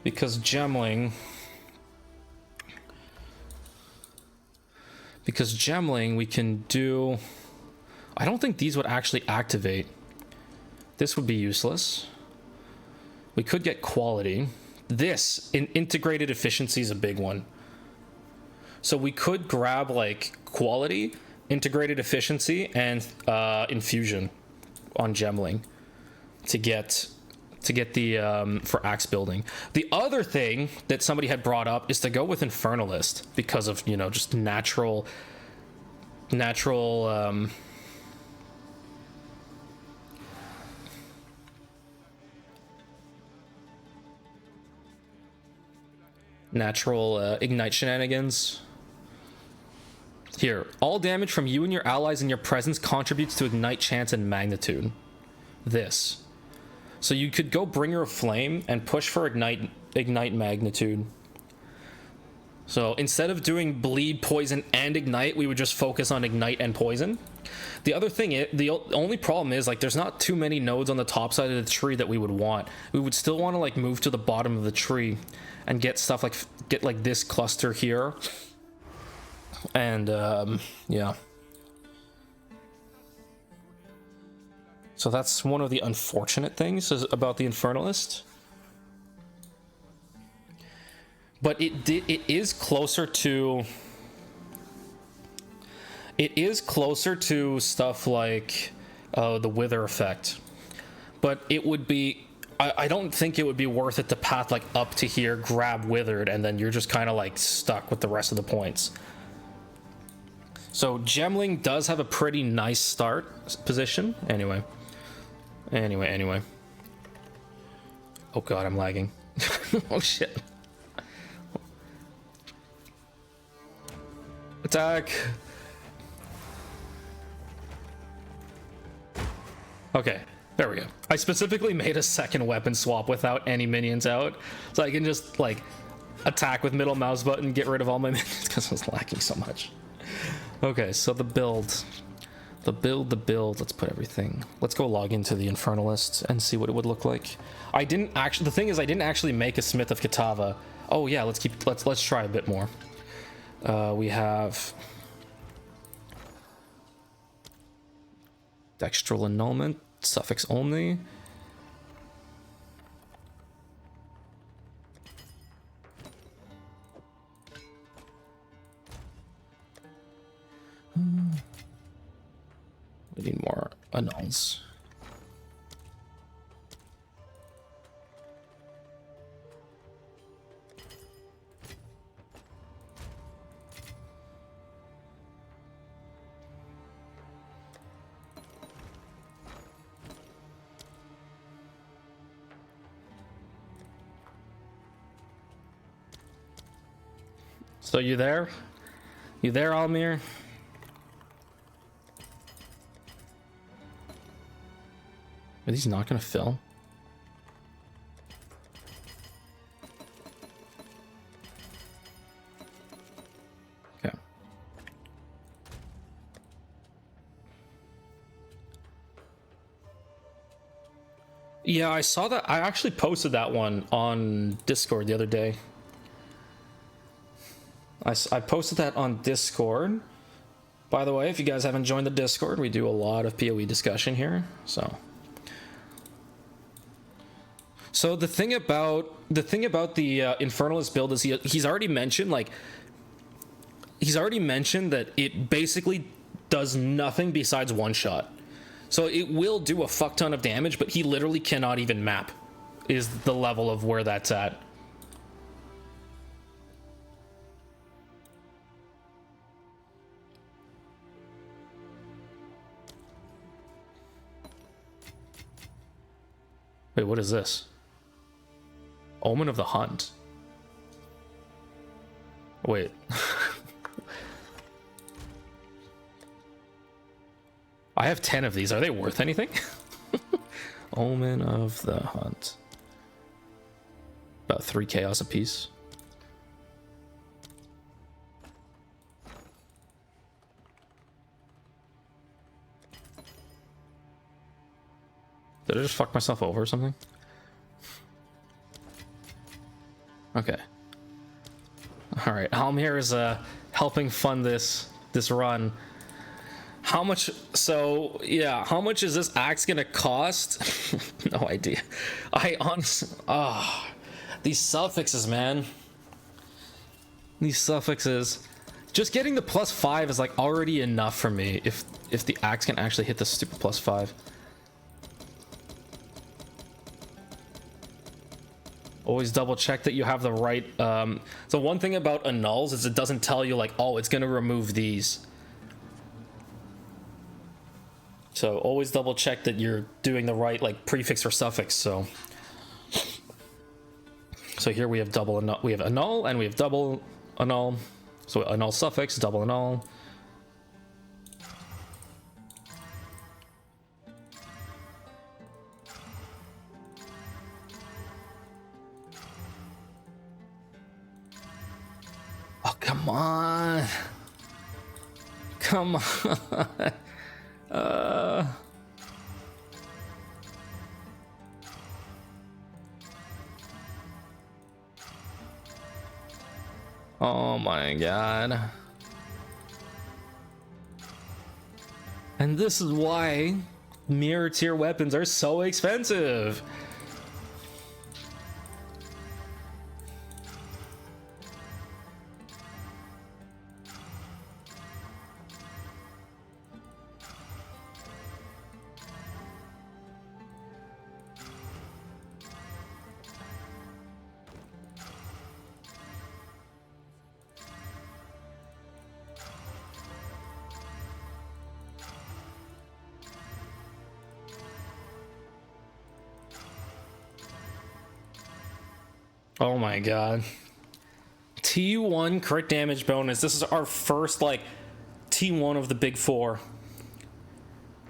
because gemling we can do. I don't think these would actually activate. This would be useless. We could get quality. This in integrated efficiency is a big one. So we could grab like quality, integrated efficiency, and infusion on gemling to get the for axe building. The other thing that somebody had brought up is to go with Infernalist because of, you know, just natural ignite shenanigans. Here, all damage from you and your allies in your presence contributes to ignite chance and magnitude. This. So you could go Bringer of Flame and push for ignite magnitude. So instead of doing bleed, poison, and ignite, we would just focus on ignite and poison. The other thing is, the only problem is, like, there's not too many nodes on the top side of the tree that we would want. We would still want to, like, move to the bottom of the tree and get stuff like, get like this cluster here. And, yeah. So that's one of the unfortunate things about the Infernalist. But it is closer to stuff like the Wither effect. But it would be, I don't think it would be worth it to path like up to here, grab Withered, and then you're just kind of like stuck with the rest of the points. So Gemling does have a pretty nice start position. Anyway. Oh god, I'm lagging. Oh shit. Attack. Okay, there we go. I specifically made a second weapon swap without any minions out, so I can just like attack with middle mouse button, get rid of all my minions because I was lacking so much. Okay, so the build. Let's put everything. Let's go log into the Infernalist and see what it would look like. The thing is, I didn't actually make a Smith of Kitava. Oh yeah, let's try a bit more. We have Dextral Annulment, suffix only. We need more annuls. So you there? You there, Almir? Are these not gonna fill? Okay. Yeah, I saw that. I actually posted that one on Discord the other day. I posted that on Discord. By the way, if you guys haven't joined the Discord, we do a lot of PoE discussion here. So the thing about the Infernalist build is he's already mentioned that it basically does nothing besides one shot. So it will do a fuck ton of damage, but he literally cannot even map, is the level of where that's at. Wait, what is this? Omen of the Hunt. Wait. I have 10 of these. Are they worth anything? Omen of the Hunt. About 3 chaos apiece. Did I just fuck myself over or something? Okay. Alright, Almir is helping fund this run. How much, so yeah, how much is this axe gonna cost? No idea. I honestly, these suffixes, man. These suffixes. Just getting the +5 is like already enough for me if the axe can actually hit the stupid +5. Always double check that you have the right, so one thing about annuls is it doesn't tell you like, oh, it's gonna remove these. So always double check that you're doing the right like prefix or suffix. So here we have double annul, we have annul and we have double annul. So annul suffix, double annul. Oh, come on. Come on. Oh my god. And this is why mirror tier weapons are so expensive. Oh my god. T1 crit damage bonus. This is our first like T1 of the big four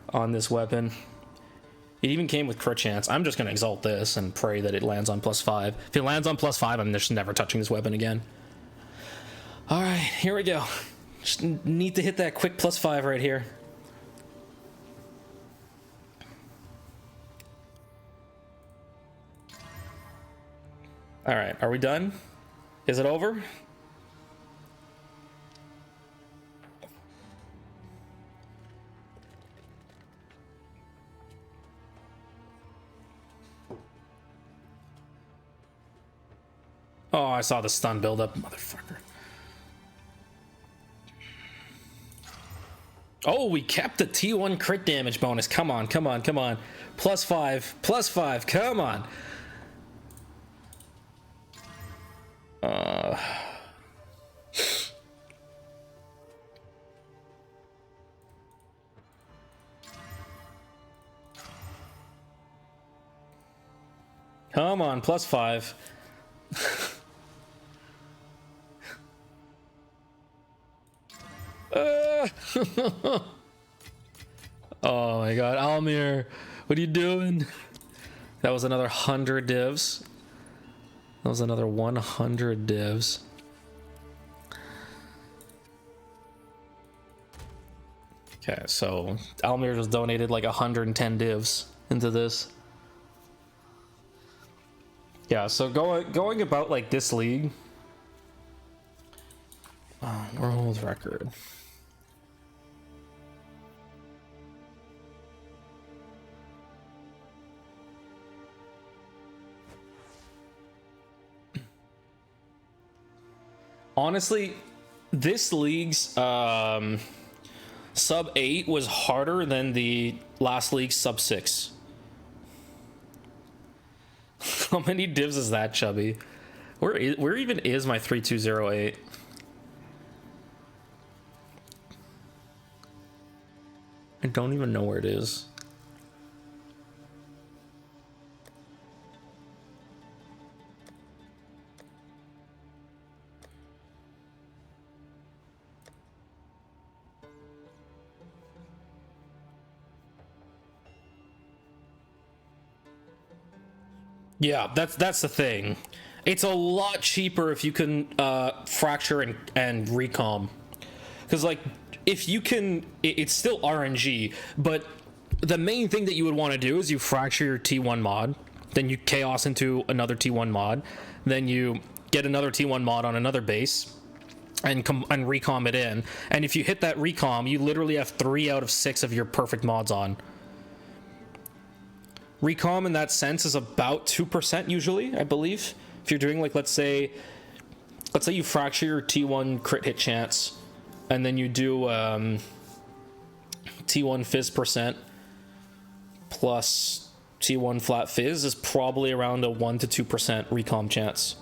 on this weapon. It even came with crit chance. I'm just gonna exalt this and pray that it lands on +5. If it lands on +5, I'm just never touching this weapon again. Alright, here we go. Just need to hit that quick +5 right here. All right, are we done? Is it over? Oh, I saw the stun buildup, motherfucker. Oh, we kept the T1 crit damage bonus. Come on, come on, come on. +5, +5, come on. Come on, +5. Oh my god, Almir, what are you doing? That was another 100 divs. That was another 100 divs. Okay, so Almir just donated like 110 divs into this. Yeah, so going about like this league. World record. Honestly, this league's sub 8 was harder than the last league's sub 6. How many divs is that, Chubby? Where even is my 3208? I don't even know where it is. Yeah, that's the thing. It's a lot cheaper if you can fracture and recom. Because like if you can, it's still RNG, but the main thing that you would want to do is you fracture your T1 mod, then you chaos into another T1 mod, then you get another T1 mod on another base, and recom it in. And if you hit that recom, you literally have 3 out of 6 of your perfect mods on. Recom in that sense is about 2% usually, I believe. If you're doing, like, let's say you fracture your T1 crit hit chance, and then you do T1 phys percent plus T1 flat phys is probably around a 1 to 2% recom chance,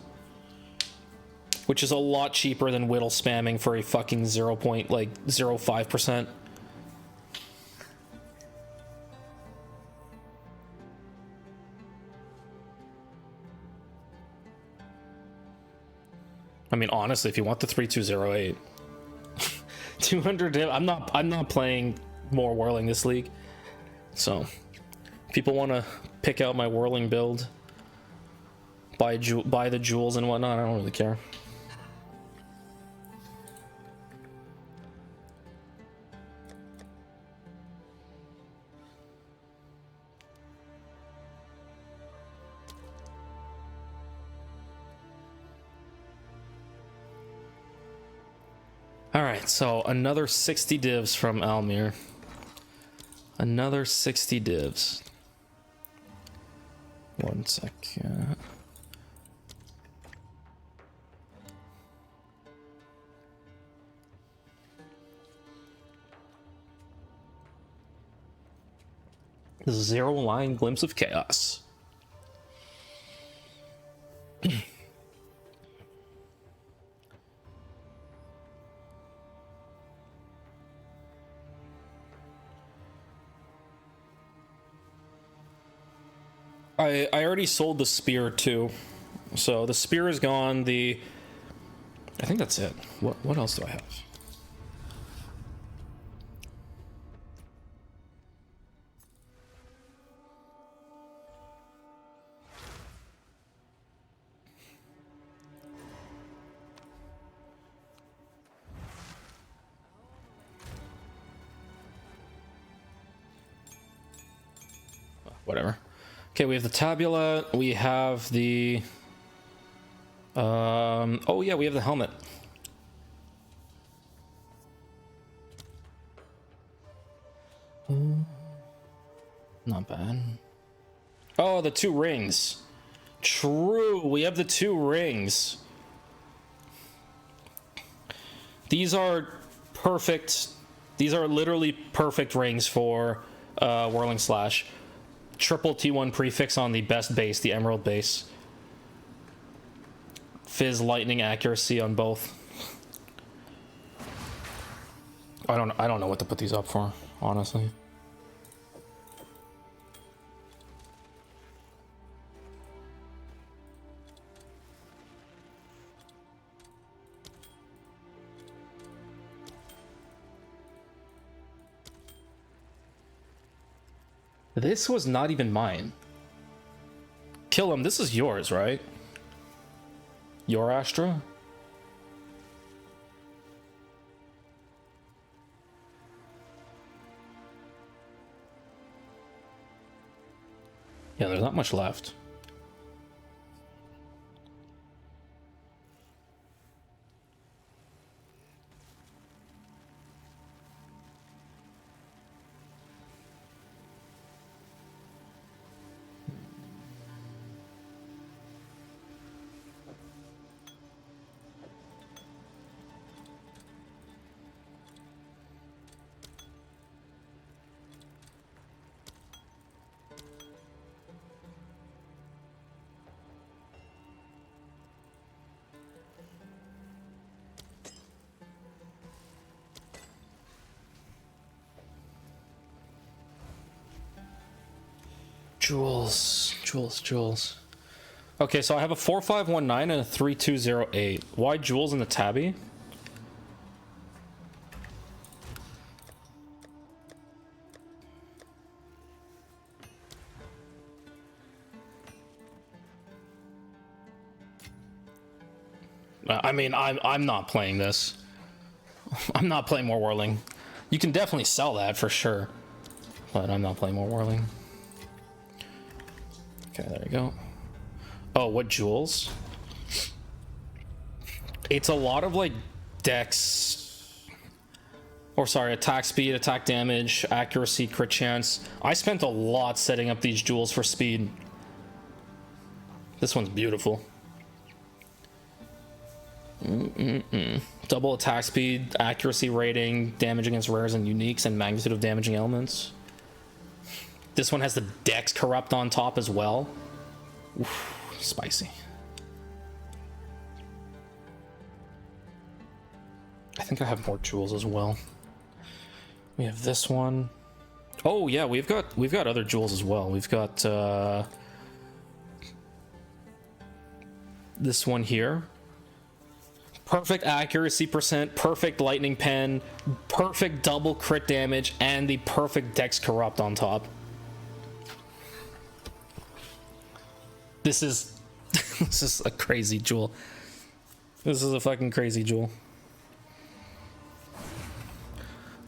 which is a lot cheaper than whittle spamming for a fucking 0.05%. I mean, honestly, if you want the 3208, 200, I'm not playing more whirling this league. So, if people want to pick out my whirling build, buy the jewels and whatnot, I don't really care. Alright, so another 60 divs from Almir. Another 60 divs. One second. Zero line glimpse of chaos. I already sold the spear too, so the spear is gone. I think that's it. What else do I have? Whatever. Okay, we have the tabula, we have the oh yeah, we have the helmet. Not bad. Oh, the 2 rings. True, we have the 2 rings. These are perfect. These are literally perfect rings for Whirling Slash. Triple T1 prefix on the best base, the Emerald base. Phys lightning accuracy on both. I don't know what to put these up for, honestly. This was not even mine. Kill him. This is yours, right? Your Astra? Yeah, there's not much left. Jewels. Okay, so I have a 4519 and a 3208. Why jewels in the tabby? I mean, I'm not playing this. I'm not playing more whirling. You can definitely sell that for sure, but I'm not playing more Whirling. Okay, there you go. Oh, what jewels? It's a lot of like dex, or sorry, attack speed, attack damage, accuracy, crit chance. I spent a lot setting up these jewels for speed. This one's beautiful. Double attack speed, accuracy rating, damage against rares and uniques, and magnitude of damaging elements. This one has the dex corrupt on top as well. Oof, spicy. I think I have more jewels as well. We have this one. Oh yeah, we've got other jewels as well. We've got this one here. Perfect accuracy percent, perfect lightning pen, perfect double crit damage, and the perfect dex corrupt on top. This is this is a crazy jewel. This is a fucking crazy jewel.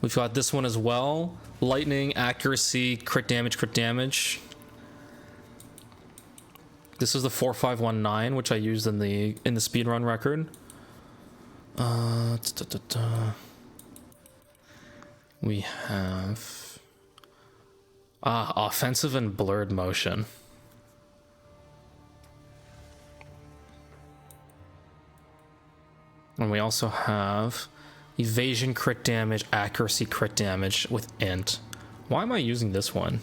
We've got this one as well. Lightning, accuracy, crit damage, crit damage. This is the 4519, which I used in the speedrun record. We have offensive and blurred motion. And we also have evasion, crit damage, accuracy, crit damage with int. Why am I using this one?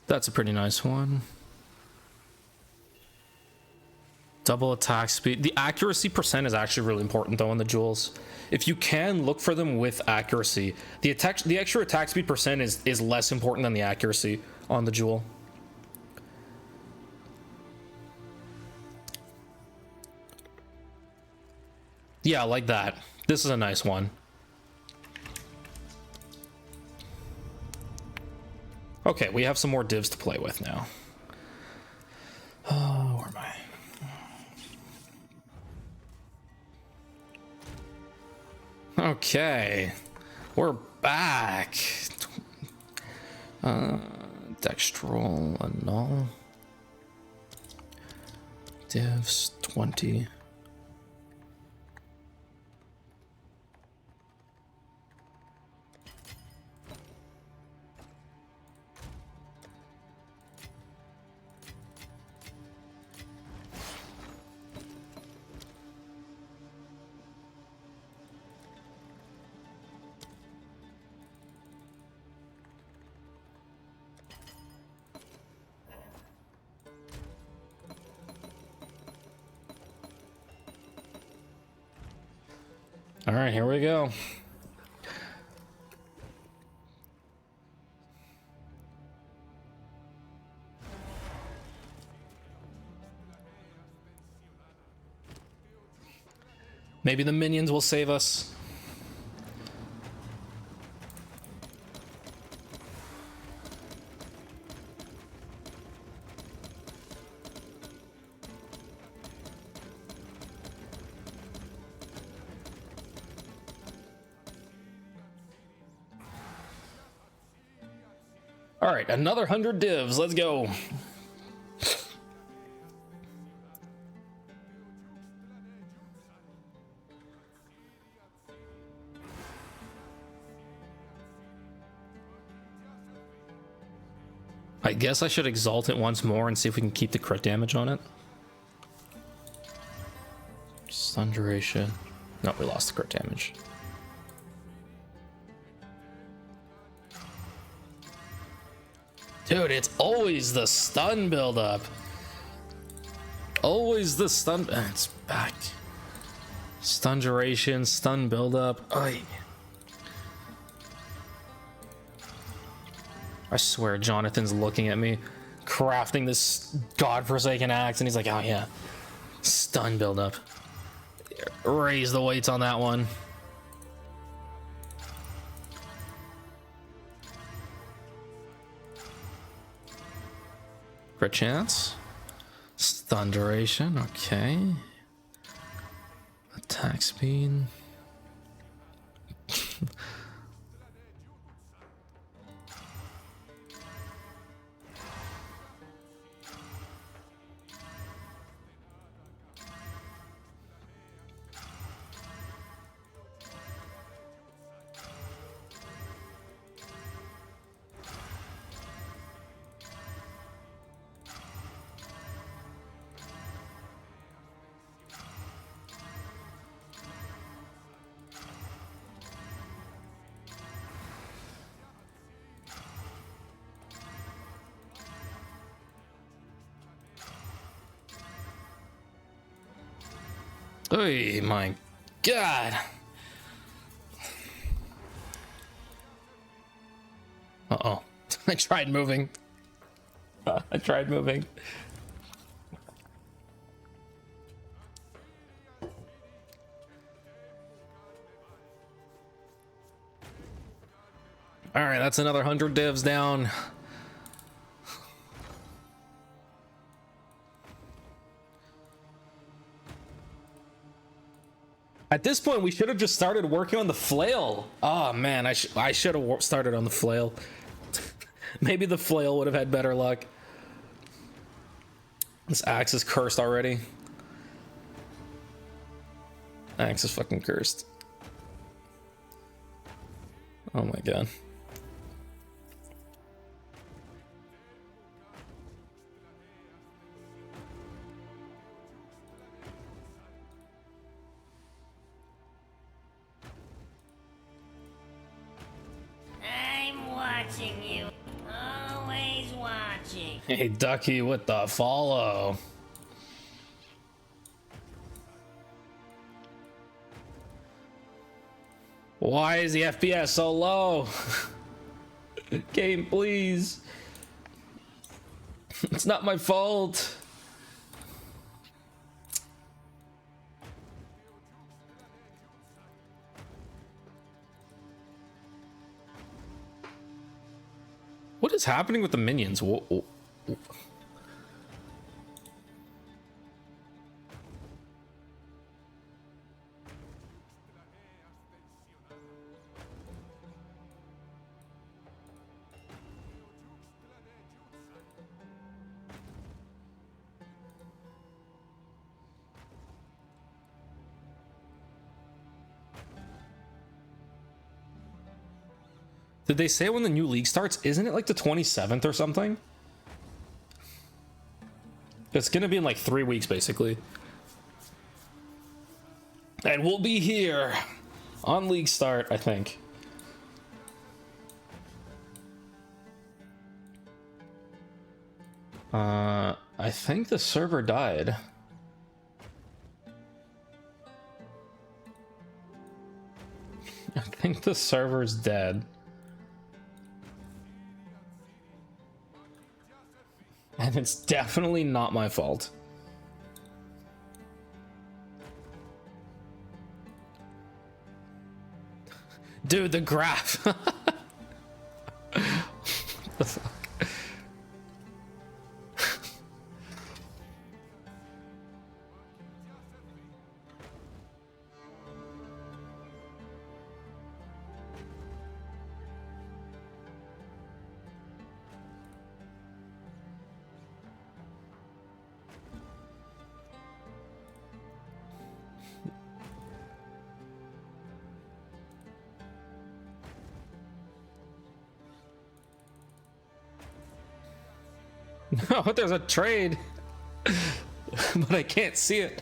That's a pretty nice one. Double attack speed. The accuracy percent is actually really important though in the jewels. If you can, look for them with accuracy. The extra attack speed percent is less important than the accuracy on the jewel. Yeah, like that. This is a nice one. Okay, we have some more divs to play with now. Oh, where am I? Okay, we're back. Dextral annul. Divs 20. All right, here we go. Maybe the minions will save us. All right, another 100 divs. Let's go. I guess I should exalt it once more and see if we can keep the crit damage on it. Stun duration. No, we lost the crit damage. Dude, it's always the stun buildup. Always the stun. It's back. Stun duration, stun buildup. Ay. I swear Jonathan's looking at me, crafting this godforsaken axe, and he's like, oh yeah, stun buildup. Raise the weights on that one. Crit chance. Stun duration, okay. Attack speed. Oh my god. Uh-oh. I tried moving. I tried moving. All right, that's another 100 divs down. At this point, we should have just started working on the flail. Oh man, I should have started on the flail. Maybe the flail would have had better luck. This axe is cursed already. Axe is fucking cursed. Oh my god. Hey, Ducky with the follow. Why is the FPS so low? Game, please. It's not my fault. What is happening with the minions? Whoa. Did they say when the new league starts? Isn't it like the 27th or something? It's gonna be in like 3 weeks, basically. And we'll be here on league start, I think. I think the server died. I think the server's dead. And it's definitely not my fault. Dude, the graph. The fuck? No, there's a trade, but I can't see it.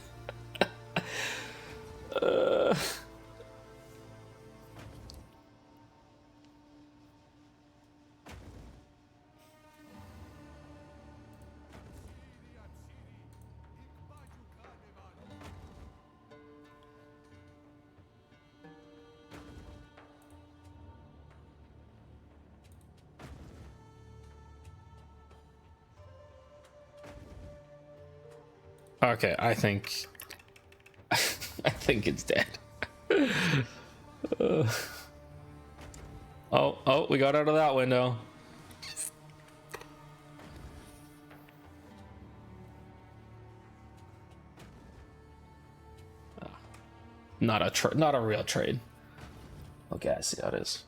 Okay, I think I think it's dead. Oh, we got out of that window. Not a real trade. Okay, I see how it is.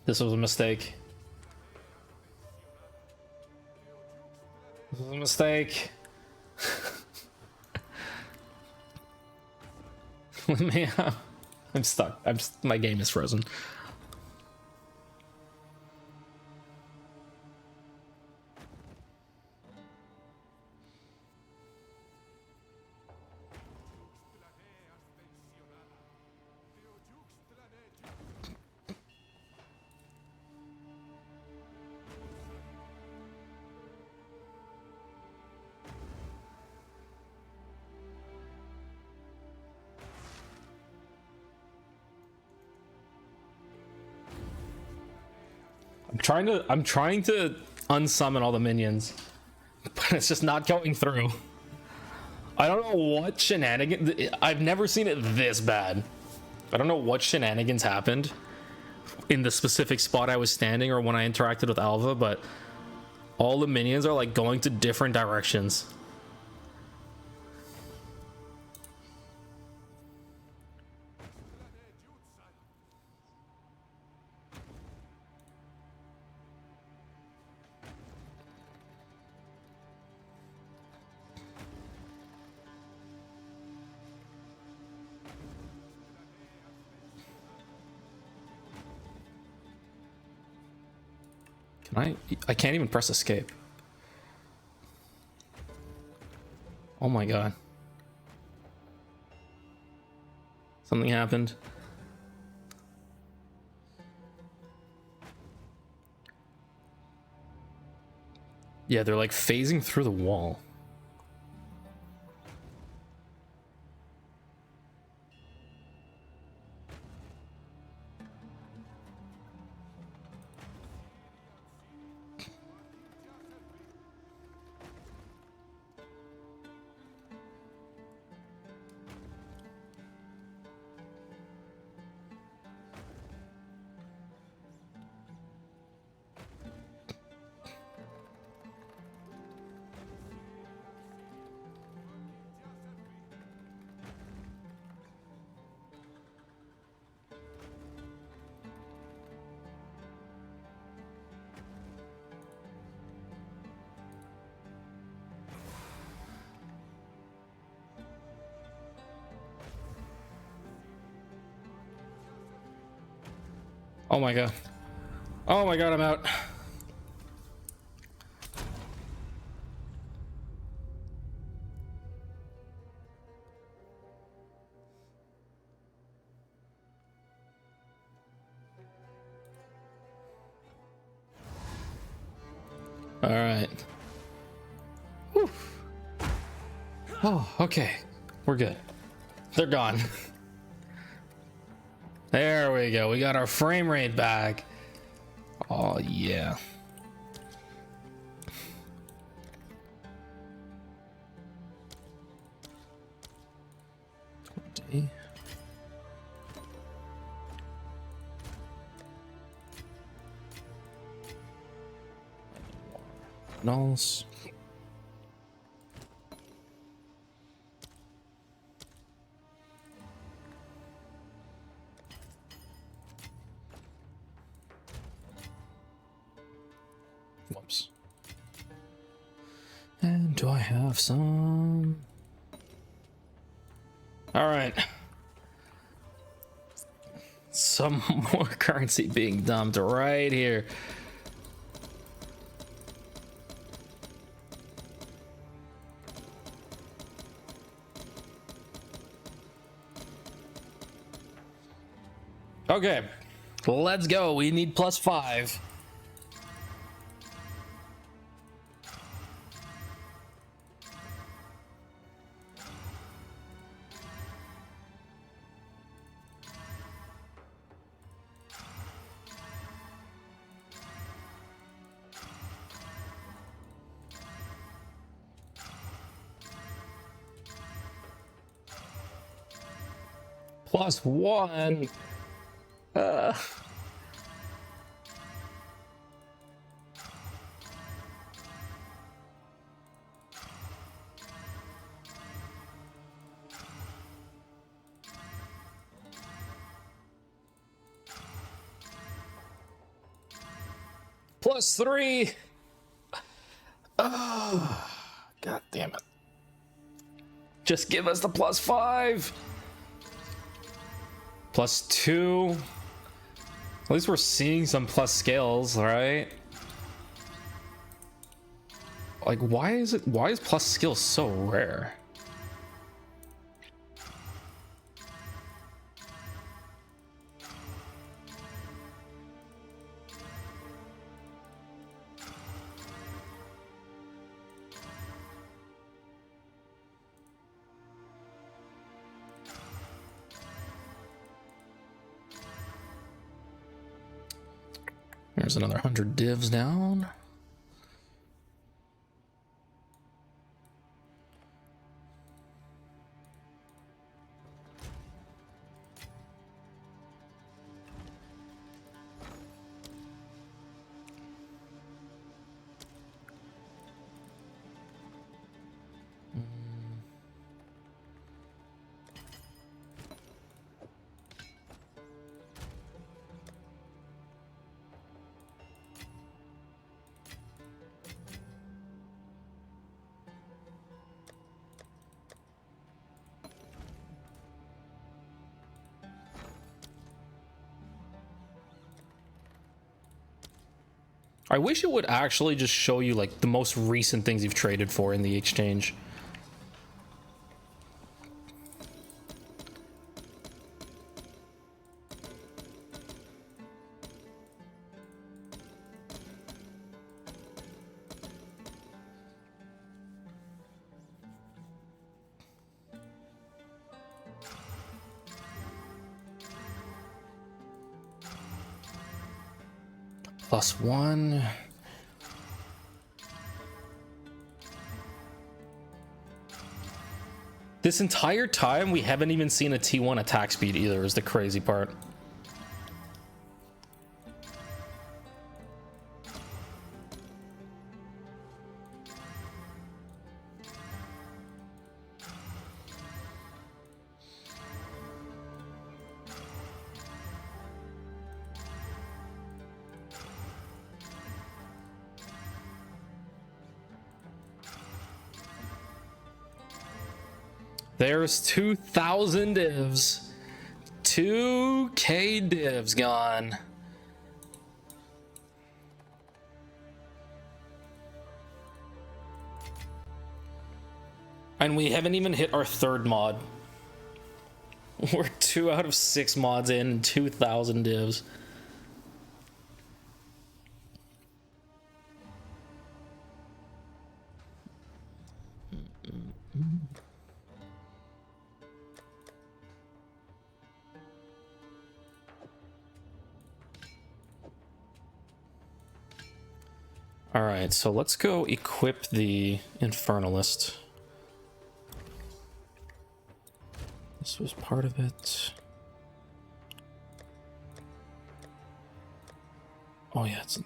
This was a mistake. This was a mistake. Man, I'm stuck. My game is frozen. I'm trying to unsummon all the minions, but it's just not going through. I don't know what shenanigans. I've never seen it this bad. I don't know what shenanigans happened in the specific spot I was standing or when I interacted with Alva, but all the minions are like going to different directions. I can't even press escape. Oh my god. Something happened. Yeah, they're like phasing through the wall. Oh my god. Oh my god, I'm out. All right. Whew. Oh, okay. We're good. They're gone. There we go. We got our frame rate back. Oh, yeah. Nulls. Whoops. And do I have some? All right. Some more currency being dumped right here. Okay, let's go. We need +5. +1. +3. Oh, God damn it. Just give us the +5. +2. At least we're seeing some plus scales, right? Like, why is plus skill so rare? There's another 100 divs down. I wish it would actually just show you like the most recent things you've traded for in the exchange. +1. This entire time we haven't even seen a T1 attack speed either, is the crazy part. There's 2,000 divs. 2K divs gone. And we haven't even hit our third mod. We're 2 out of 6 mods in, 2,000 divs. All right, so let's go equip the Infernalist. This was part of it. Oh yeah, it's in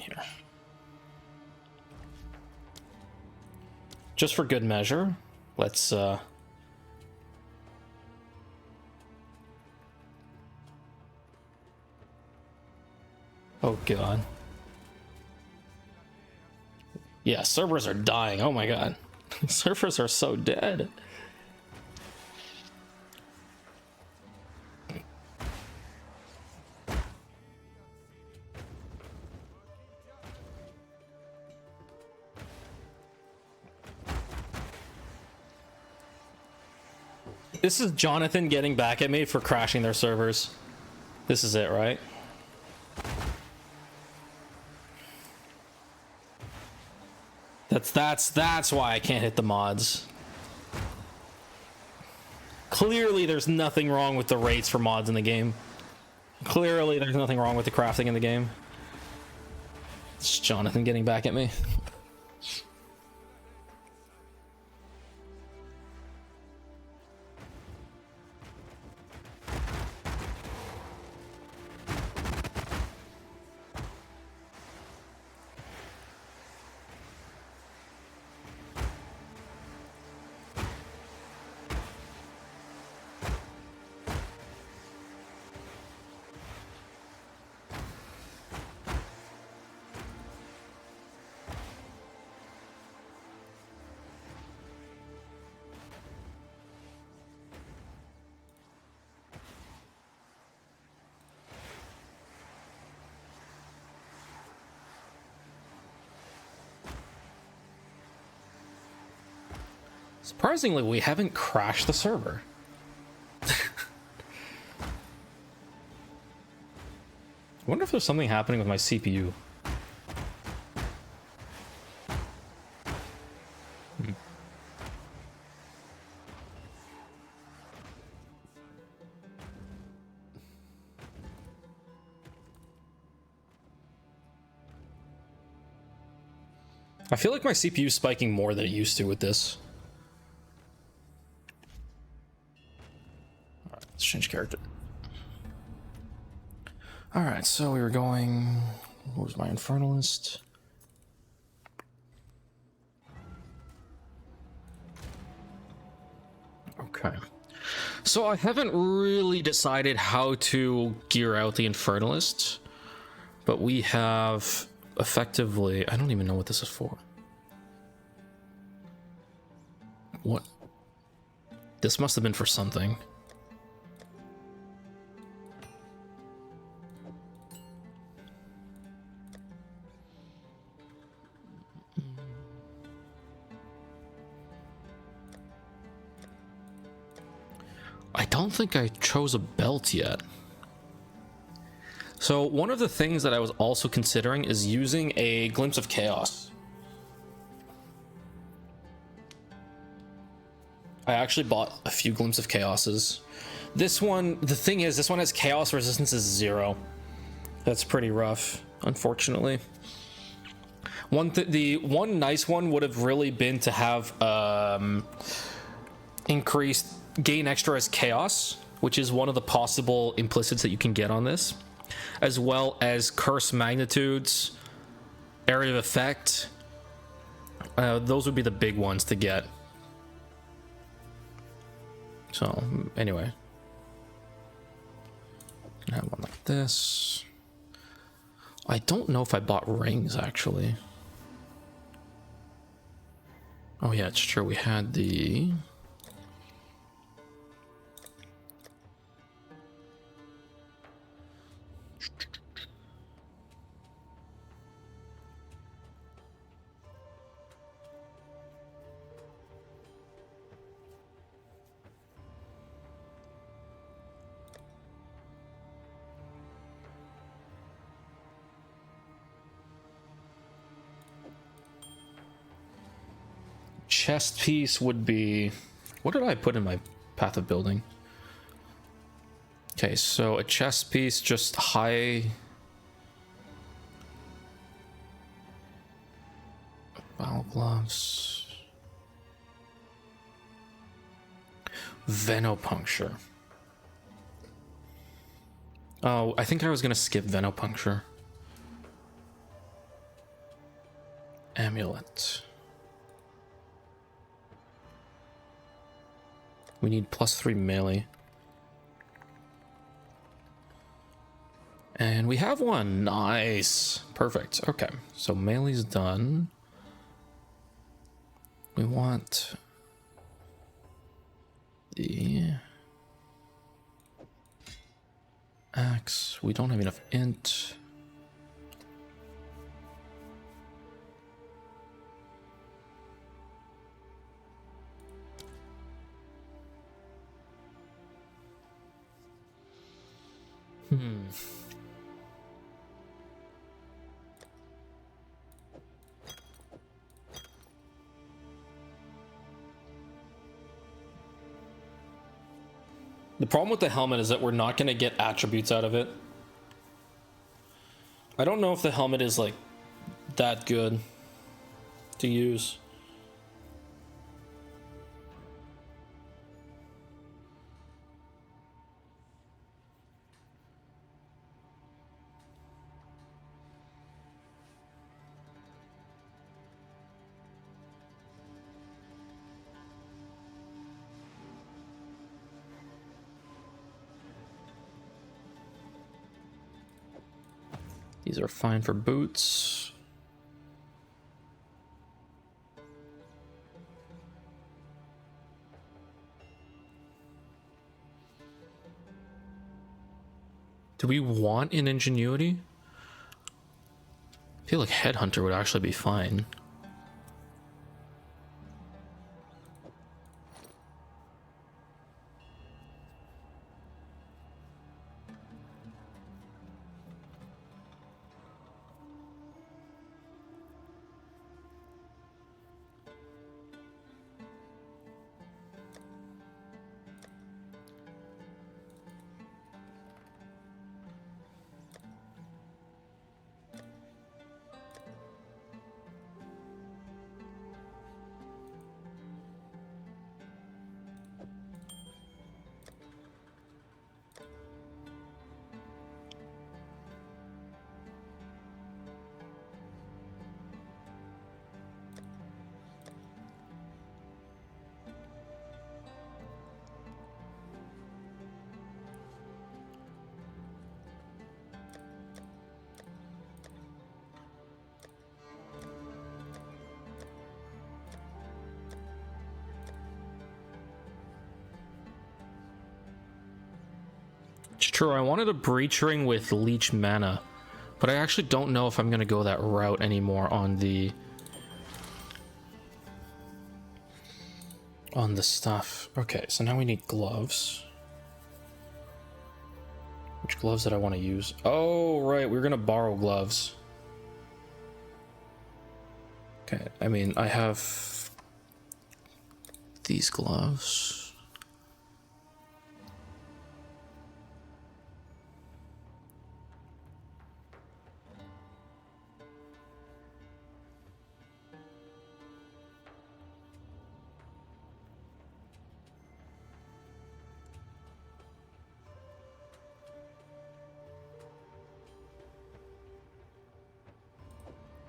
here. Just for good measure, let's oh god. Yeah, servers are dying. Oh my god. Servers are so dead. This is Jonathan getting back at me for crashing their servers. This is it, right? That's why I can't hit the mods. Clearly there's nothing wrong with the rates for mods in the game. Clearly there's nothing wrong with the crafting in the game. It's Jonathan getting back at me. Surprisingly, we haven't crashed the server. I wonder if there's something happening with my CPU. I feel like my CPU is spiking more than it used to with this. Alright, let's change character. Alright, so we were going... What was my Infernalist? Okay. So I haven't really decided how to gear out the Infernalist, but we have effectively... I don't even know what this is for. What? This must have been for something. I don't think I chose a belt yet. So one of the things that I was also considering is using a Glimpse of Chaos. I actually bought a few Glimpse of Chaoses. This one, the thing is, this one has Chaos resistance is 0. That's pretty rough, unfortunately. The one nice one would have really been to have increased gain extra as Chaos, which is one of the possible implicits that you can get on this, as well as Curse Magnitudes, Area of Effect. Those would be the big ones to get. So, anyway. I have one like this. I don't know if I bought rings, actually. Oh yeah, it's true. We had the... chest piece would be... What did I put in my path of building? Okay, so a chest piece, just high... Battle gloves... Venopuncture. Oh, I think I was gonna skip Venopuncture. Amulet. We need +3 melee. And we have one. Nice. Perfect. Okay. So melee's done. We want the axe. We don't have enough int. The problem with the helmet is that we're not going to get attributes out of it. I don't know if the helmet is like that good to use. These are fine for boots. Do we want an ingenuity? I feel like headhunter would actually be fine. It's true, I wanted a breach ring with leech mana, but I actually don't know if I'm gonna go that route anymore on the stuff. Okay, so now we need gloves. Which gloves did I want to use? Oh, right, we're gonna borrow gloves. Okay, I mean, I have these gloves.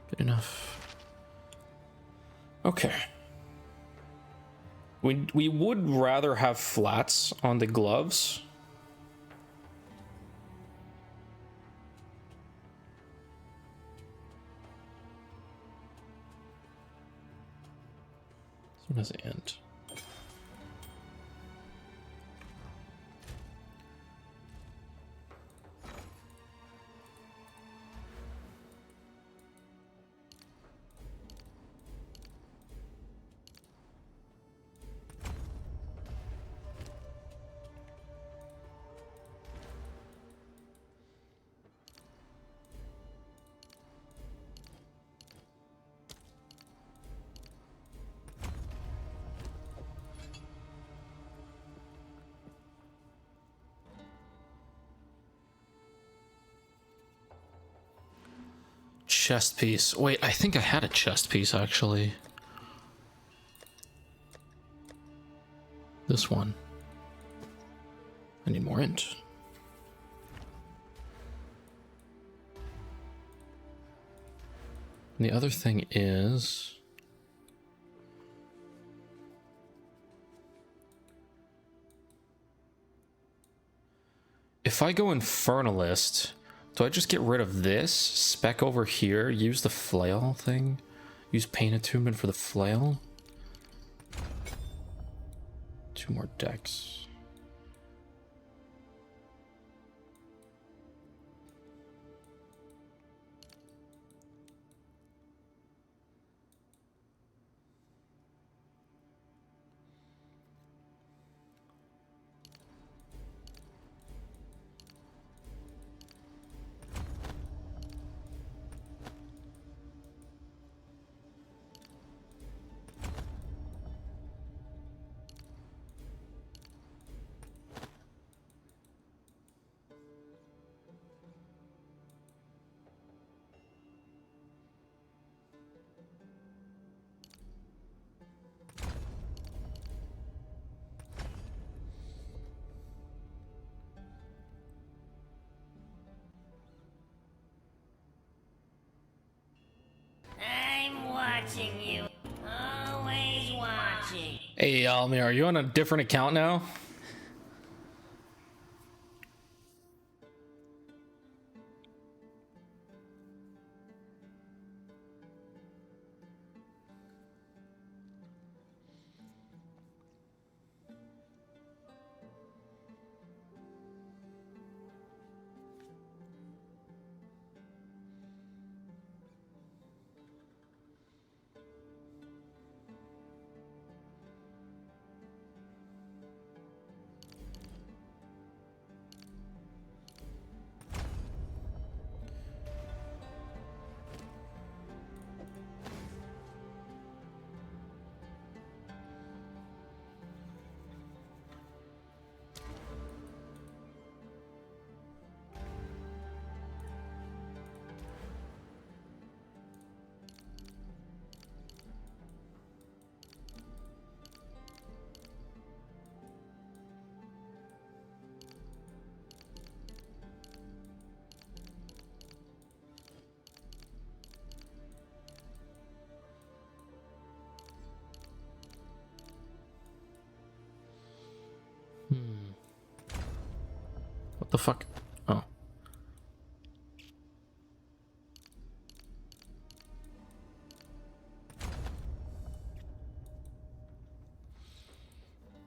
Good enough. Okay. We would rather have flats on the gloves. This one has an int. Chest piece. Wait, I think I had a chest piece actually. This one. I need more int. And the other thing is... if I go Infernalist, do I just get rid of this? Spec over here, use the flail thing? Use Pain Attunement for the flail? 2 more decks. Watching you. Always watching. Hey, Almir, are you on a different account now? What the fuck? Oh.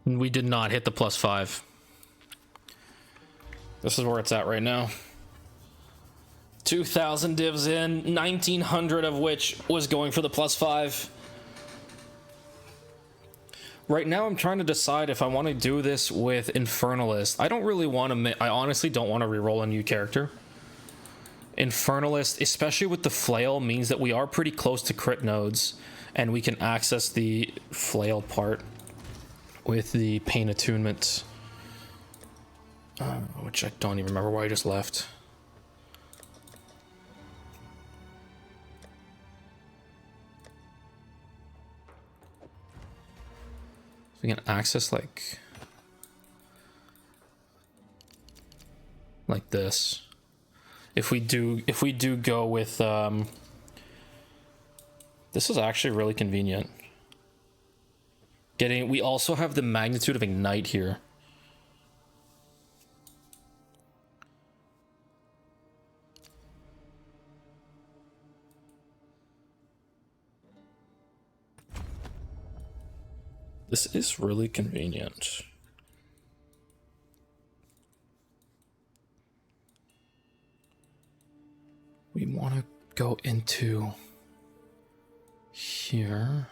We did not hit the +5. This is where it's at right now. 2,000 divs in, 1,900 of which was going for the +5. Right now, I'm trying to decide if I want to do this with Infernalist. I don't really want to. I honestly don't want to reroll a new character. Infernalist, especially with the flail, means that we are pretty close to crit nodes, and we can access the flail part with the pain attunement, which I don't even remember why I just left. We can access like this. If we do go with this is actually really convenient. We also have the magnitude of ignite here. This is really convenient. We want to go into here.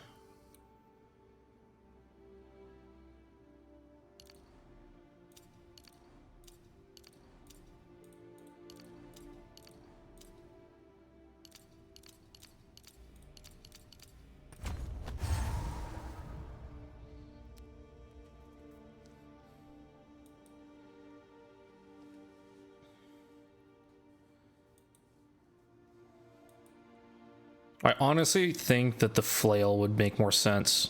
I honestly think that the flail would make more sense.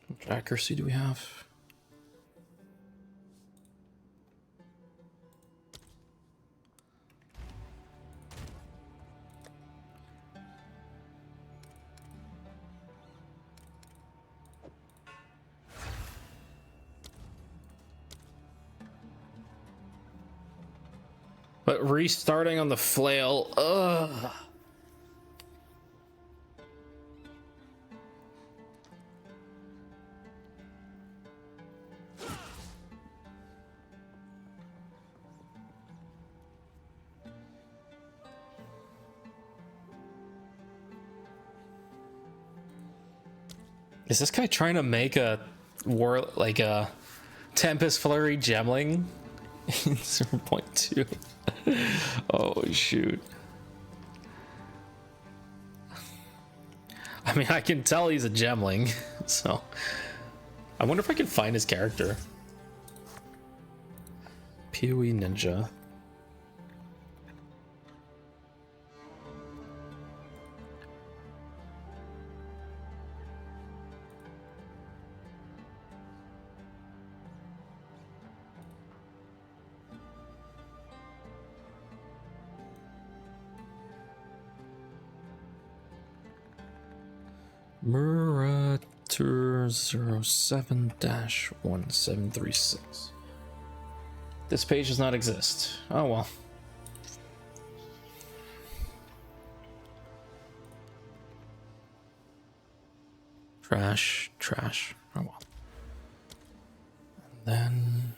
What accuracy do we have? But restarting on the flail, ugh. Is this guy trying to make a like a Tempest Flurry Gemling in 0.2? Oh shoot. I mean, I can tell he's a Gemling, so I wonder if I can find his character. PoE Ninja. Murator 07-1736. This page does not exist. Oh well. Trash. Oh well. And then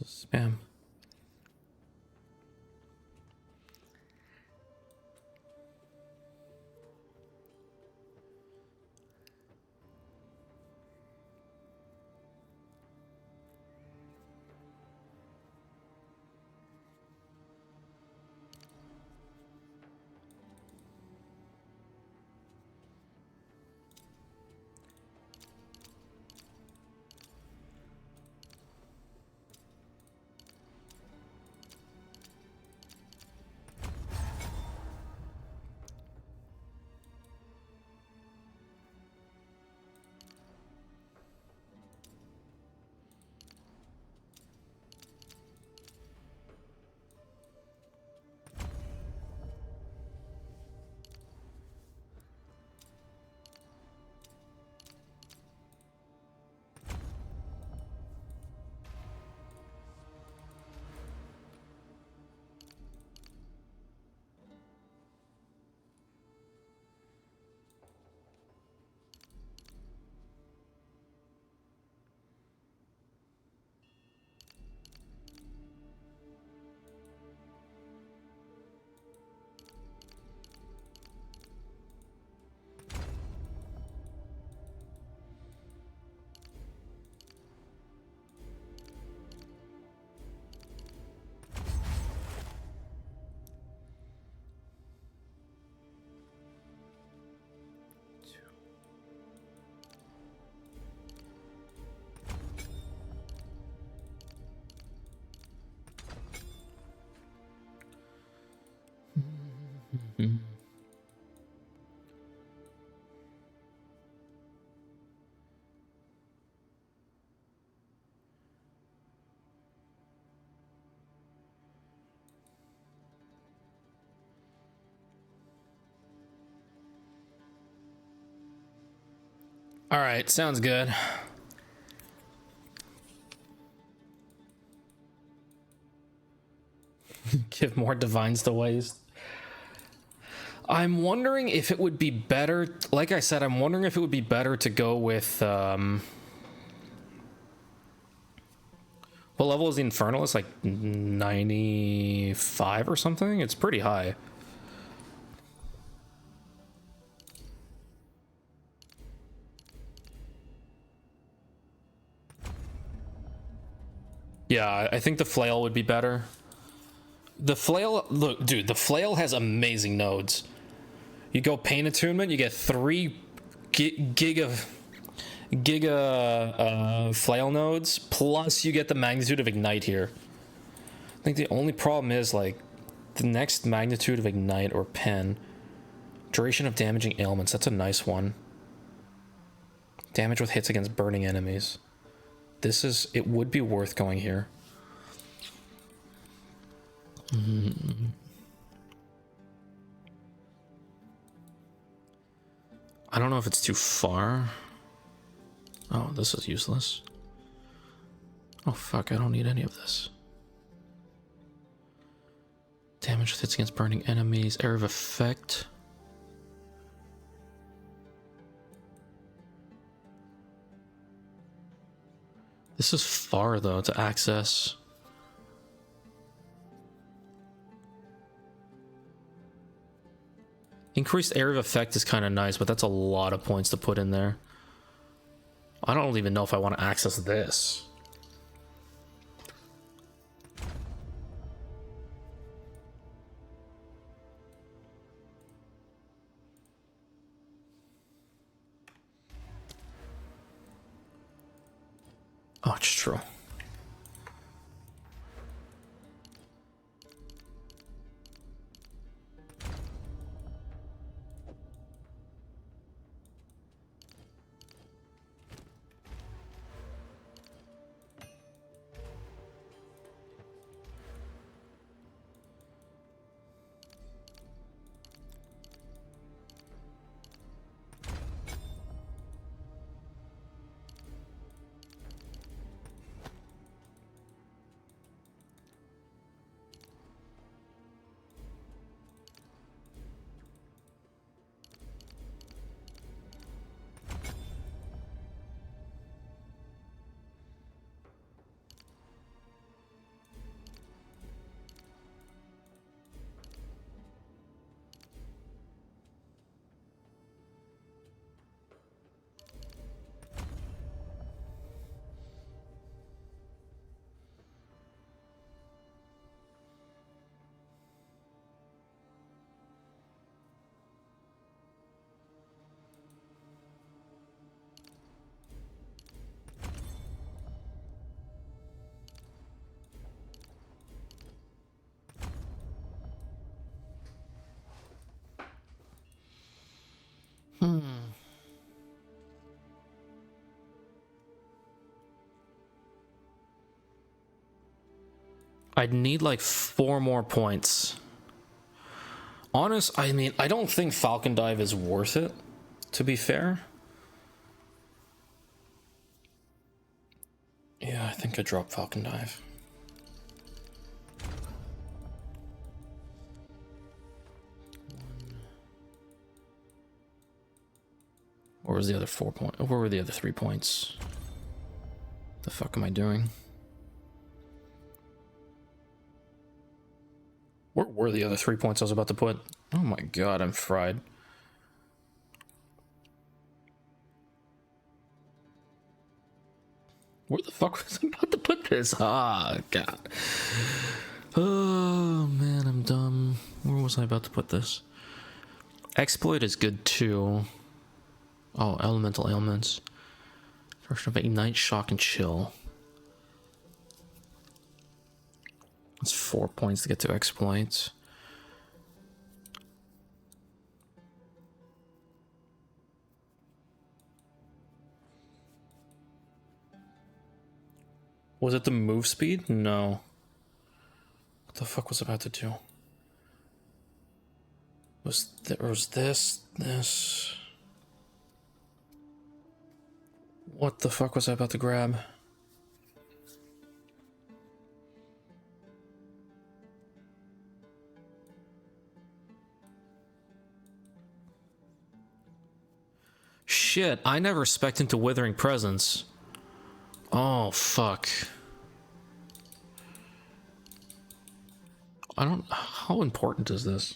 spam. All right, sounds good. Give more divines to waste. I'm wondering if it would be better, like I said, I'm wondering if it would be better to go with, what level is the Infernal? It's like 95 or something? It's pretty high. Yeah, I think the flail would be better. The flail, look, dude, the flail has amazing nodes. You go pain attunement, you get 3 giga flail nodes, plus you get the magnitude of ignite here. I think the only problem is like the next magnitude of ignite or pen, duration of damaging ailments. That's a nice one. Damage with hits against burning enemies. This is, it would be worth going here. I don't know if it's too far. Oh, this is useless. Oh fuck, I don't need any of this. Damage with hits against burning enemies, area of effect. This is far though to access. Increased area of effect is kind of nice, but that's a lot of points to put in there. I don't even know if I want to access this. Oh, it's true. I'd need like 4 more points. I mean, I don't think Falcon Dive is worth it, to be fair. Yeah, I think I dropped Falcon Dive. Where was the other 4 points? Where were the other 3 points? The fuck am I doing? Where were the other 3 points I was about to put? Oh my god, I'm fried. Where the fuck was I about to put this? Ah, god. Oh man, I'm dumb. Where was I about to put this? Exploit is good too. Oh, elemental ailments. Version of Ignite, Shock, and Chill. That's 4 points to get to exploits. Was it the move speed? No. What the fuck was I about to do? Was this? What the fuck was I about to grab? Shit, I never spec'd into Withering Presence. Oh, fuck. I don't... How important is this?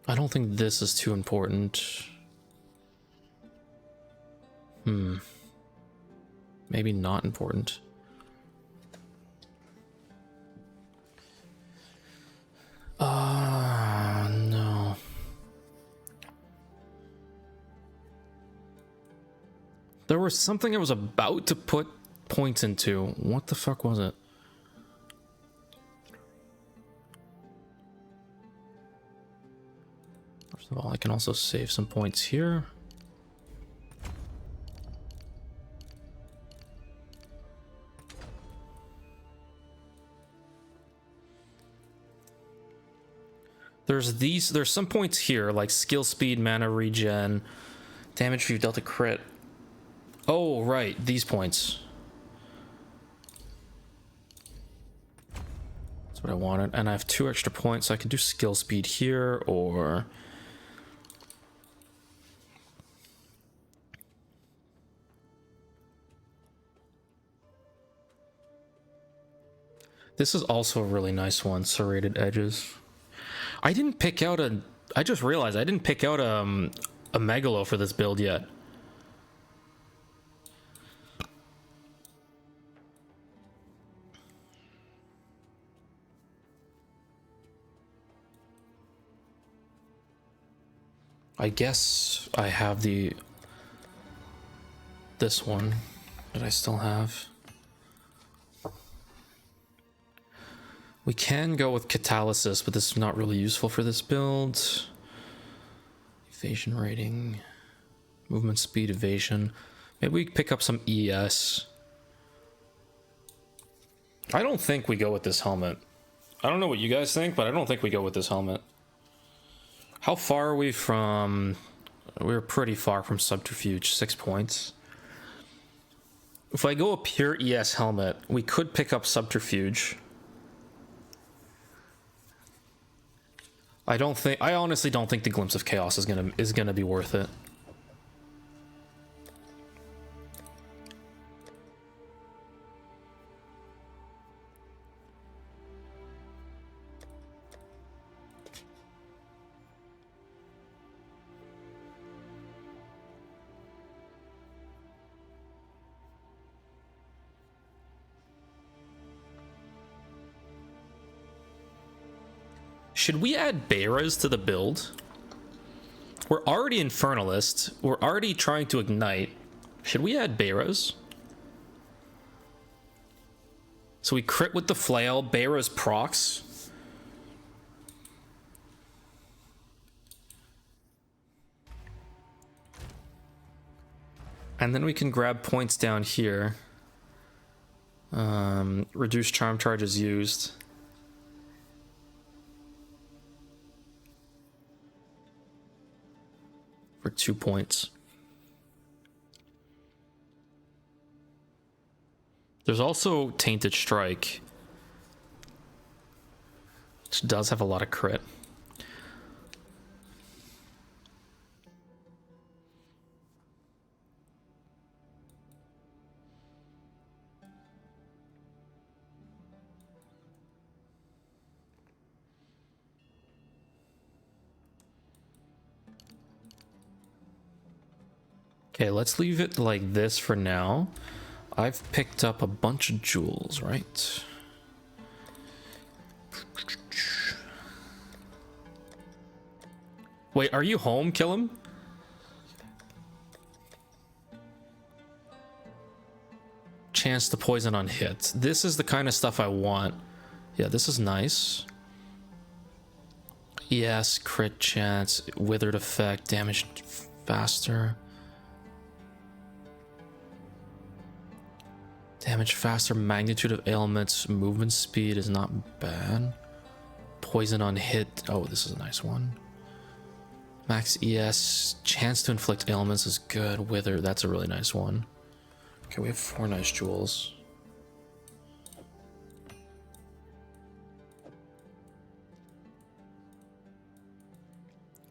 I don't think this is too important. Maybe not important. No. There was something I was about to put points into. What the fuck was it? First of all, I can also save some points here. There's some points here, like skill speed, mana regen, damage if you've dealt a crit. Oh, right, these points. That's what I wanted. And I have 2 extra points, so I can do skill speed here, or... This is also a really nice one, serrated edges. I didn't pick out a... I just realized I didn't pick out a Megalo for this build yet. I guess I have this one that I still have. We can go with Catalysis, but this is not really useful for this build. Evasion rating, movement speed, evasion. Maybe we pick up some ES. I don't think we go with this helmet. I don't know what you guys think, but I don't think we go with this helmet. How far are we from... We're pretty far from Subterfuge, 6 points. If I go a pure ES helmet, we could pick up Subterfuge. I honestly don't think the Glimpse of Chaos is gonna be worth it. Should we add Beras to the build? We're already Infernalist. We're already trying to ignite. Should we add Beras? So we crit with the flail, Beras procs. And then we can grab points down here. Reduce charm charges used. For 2 points. There's also Tainted Strike, which does have a lot of crit. Okay, let's leave it like this for now. I've picked up a bunch of jewels, right? Wait, are you home, Kill him? Chance to poison on hit. This is the kind of stuff I want. Yeah, this is nice. Yes, crit chance, withered effect, damage faster. Damage faster, magnitude of ailments, movement speed is not bad. poison on hit. Oh, this is a nice one. Max ES, chance to inflict ailments is good. Wither, that's a really nice one. Okay, we have 4 nice jewels.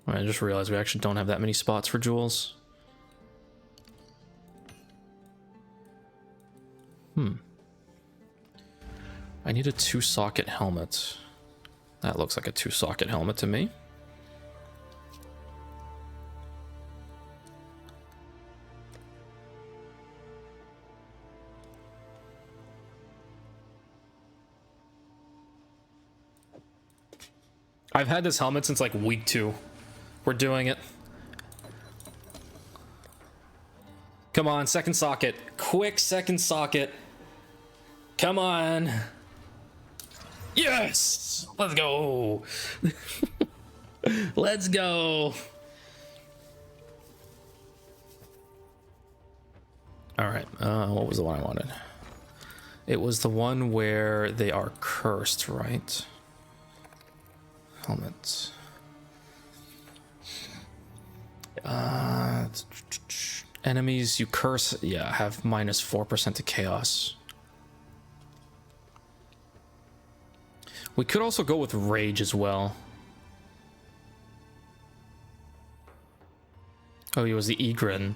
I just realized we actually don't have that many spots for jewels. I need a 2-socket helmet. That looks like a 2-socket helmet to me. I've had this helmet since like week 2. We're doing it. Come on, second socket. Quick second socket. Come on. Yes! Let's go. Let's go. All right. What was the one I wanted? It was the one where they are cursed, right? Helmets. Enemies you curse, yeah, have -4% to chaos. We could also go with rage as well. Oh, it was the Egrin.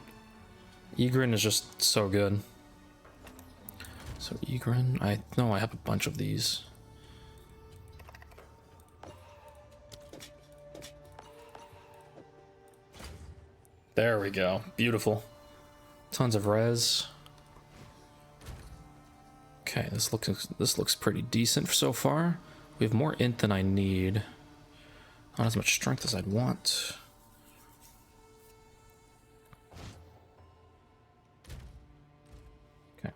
Egrin is just so good. So Egrin, I know I have a bunch of these. There we go. Beautiful. Tons of res. Okay, this looks pretty decent so far. We have more int than I need. Not as much strength as I'd want. Okay.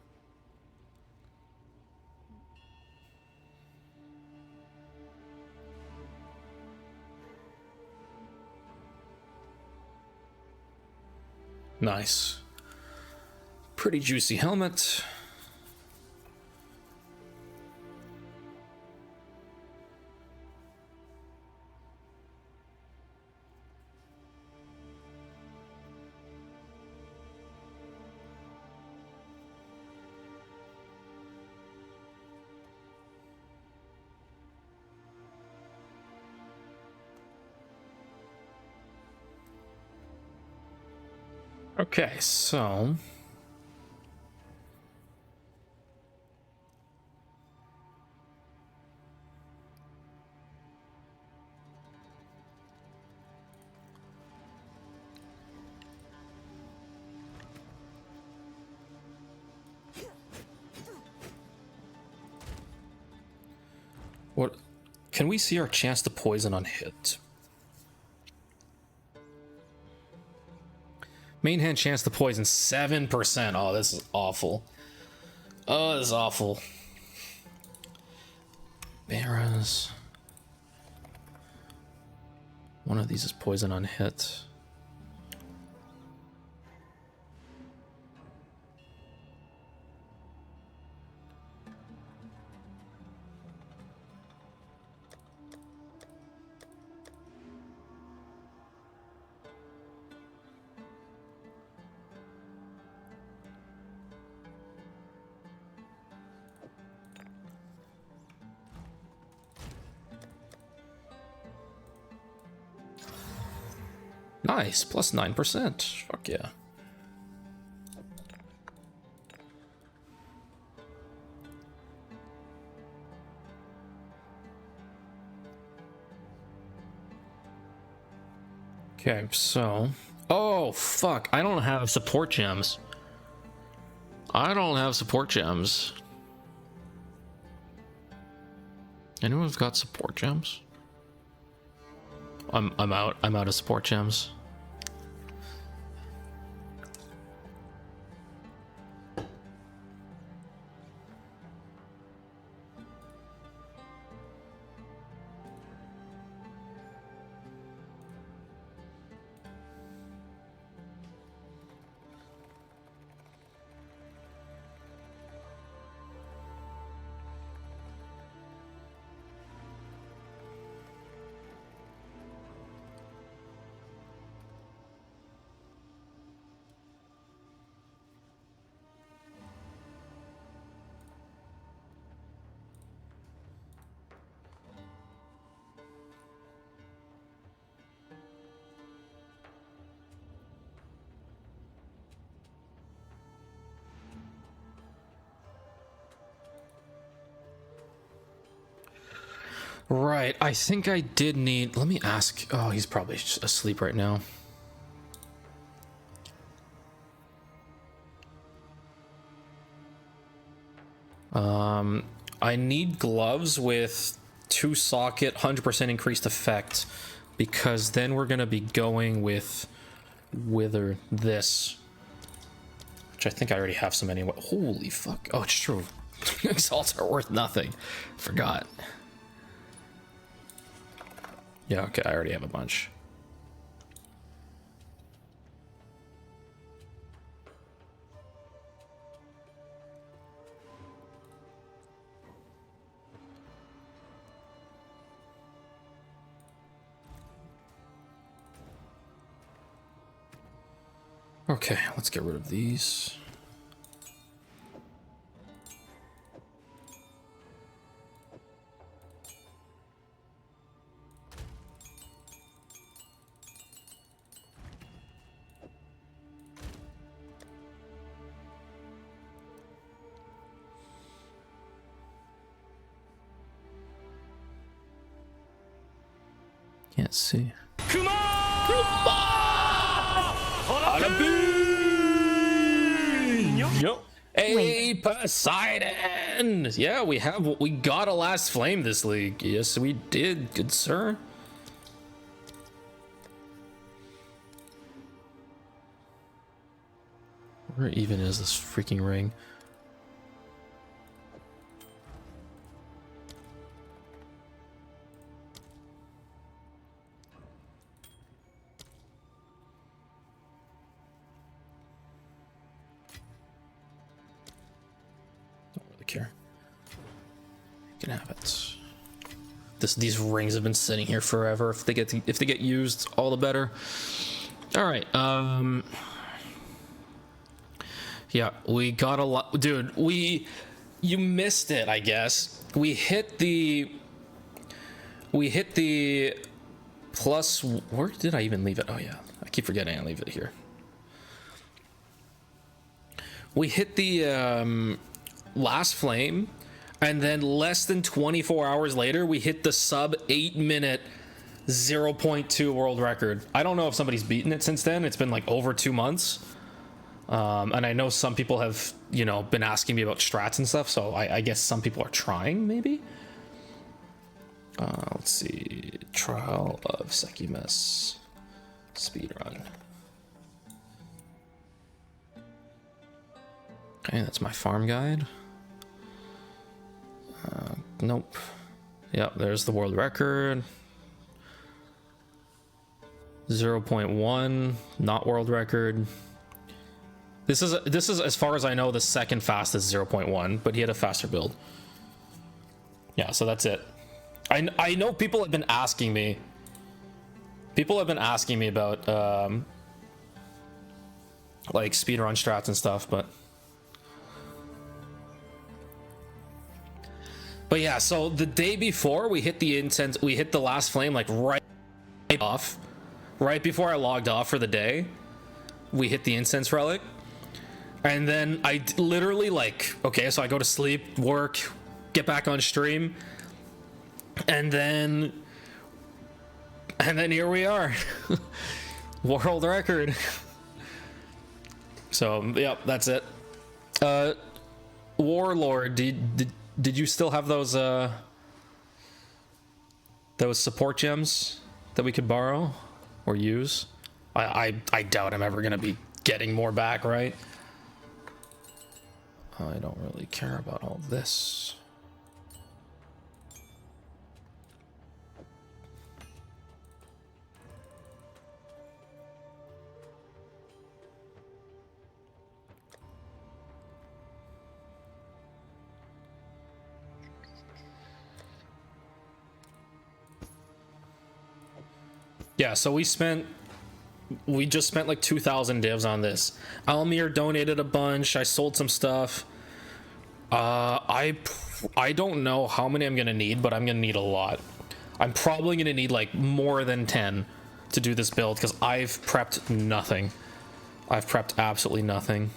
Nice. Pretty juicy helmet. Okay, so what can we see our chance to poison on hit? Main hand chance to poison 7%. Oh, this is awful. Oh, this is awful. Beras. One of these is poison on hit. Nice, plus 9%. Fuck yeah. Okay, so... Oh, fuck. I don't have support gems. I don't have support gems. Anyone's got support gems? I'm out. I'm out of support gems. Right, I think I did need... Let me ask... Oh, he's probably just asleep right now. I need gloves with 2-socket, 100% increased effect, because then we're gonna be going with Wither this, which I think I already have some anyway. Holy fuck! Oh, it's true. Exalts are worth nothing. Forgot. Yeah, okay, I already have a bunch. Okay, let's get rid of these. Can't see. Yep. Hey, Poseidon! Yeah, we got a last flame this league. Yes, we did, good sir. Where even is this freaking ring? Care. You can have it. These rings have been sitting here forever. If they get used, all the better. All right. Yeah, we got a lot, dude. You missed it, I guess. We hit the plus. Where did I even leave it? Oh yeah, I keep forgetting I leave it here. We hit the last flame, and then less than 24 hours later we hit the sub 8-minute 0.2 world record. I don't know if somebody's beaten it since then. It's been like over 2 months, and I know some people have, you know, been asking me about strats and stuff, so I guess some people are trying, maybe. Let's see, trial of Sekimus speedrun. Okay, that's my farm guide. Nope. Yep, there's the world record. 0.1, not world record. This is as far as I know the second fastest 0.1, but he had a faster build. Yeah, so that's it. I know people have been asking me. People have been asking me about like speedrun strats and stuff, but yeah, so the day before we hit the last flame, like right before I logged off for the day, we hit the incense relic. And then I literally, like, okay, so I go to sleep, work, get back on stream, and then here we are. World record. So, yep, that's it. Warlord, did you still have those support gems that we could borrow or use? I doubt I'm ever gonna be getting more back, right? I don't really care about all this. Yeah, so we just spent like 2,000 divs on this. Almir donated a bunch. I sold some stuff. I don't know how many I'm gonna need, but I'm gonna need a lot. I'm probably gonna need like more than 10 to do this build because I've prepped nothing. I've prepped absolutely nothing.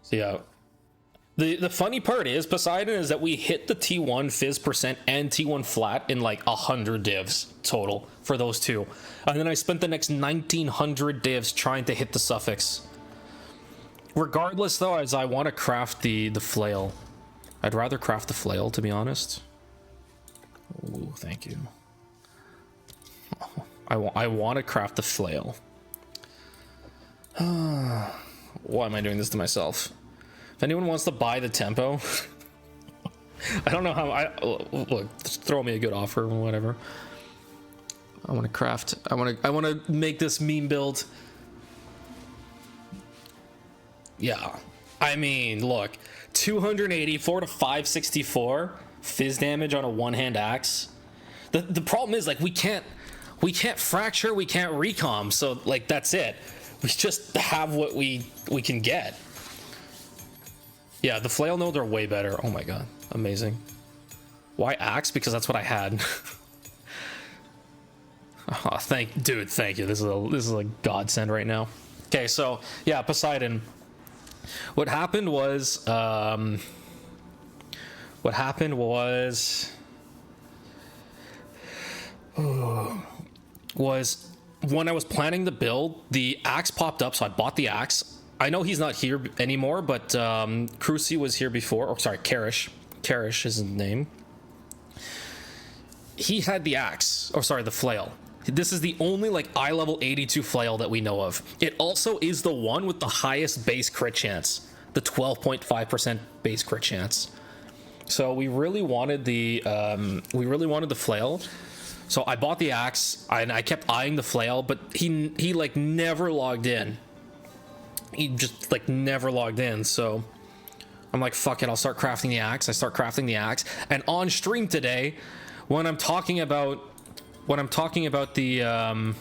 So yeah. The funny part is, Poseidon, is that we hit the T1 fizz percent and T1 flat in like 100 divs total for those two. And then I spent the next 1900 divs trying to hit the suffix. Regardless though, as I want to craft the flail. I'd rather craft the flail, to be honest. Oh, thank you. I want to craft the flail. Why am I doing this to myself? If anyone wants to buy the tempo, I don't know how. Look, just throw me a good offer or whatever. I want to craft. I want to make this meme build. Yeah, I mean, look, 284 to 564 fizz damage on a one-hand axe. The problem is, like, we can't fracture, we can't recom, so like that's it. We just have what we can get. Yeah, the flail nodes are way better. Oh my god, amazing. Why axe? Because that's what I had. Oh, thank you. This is a godsend right now. Okay, so yeah, Poseidon. What happened was when I was planning the build, the axe popped up, so I bought the axe. I know he's not here anymore, but Cruci was here before. Or sorry, Karish. Karish is his name. He had the axe, or sorry, the flail. This is the only like eye level 82 flail that we know of. It also is the one with the highest base crit chance, the 12.5% base crit chance. So we really wanted the flail. So I bought the axe and I kept eyeing the flail, but he like never logged in. He just like never logged in. So I'm like, fuck it, I'll start crafting the axe. I start crafting the axe, and on stream today, when I'm talking about the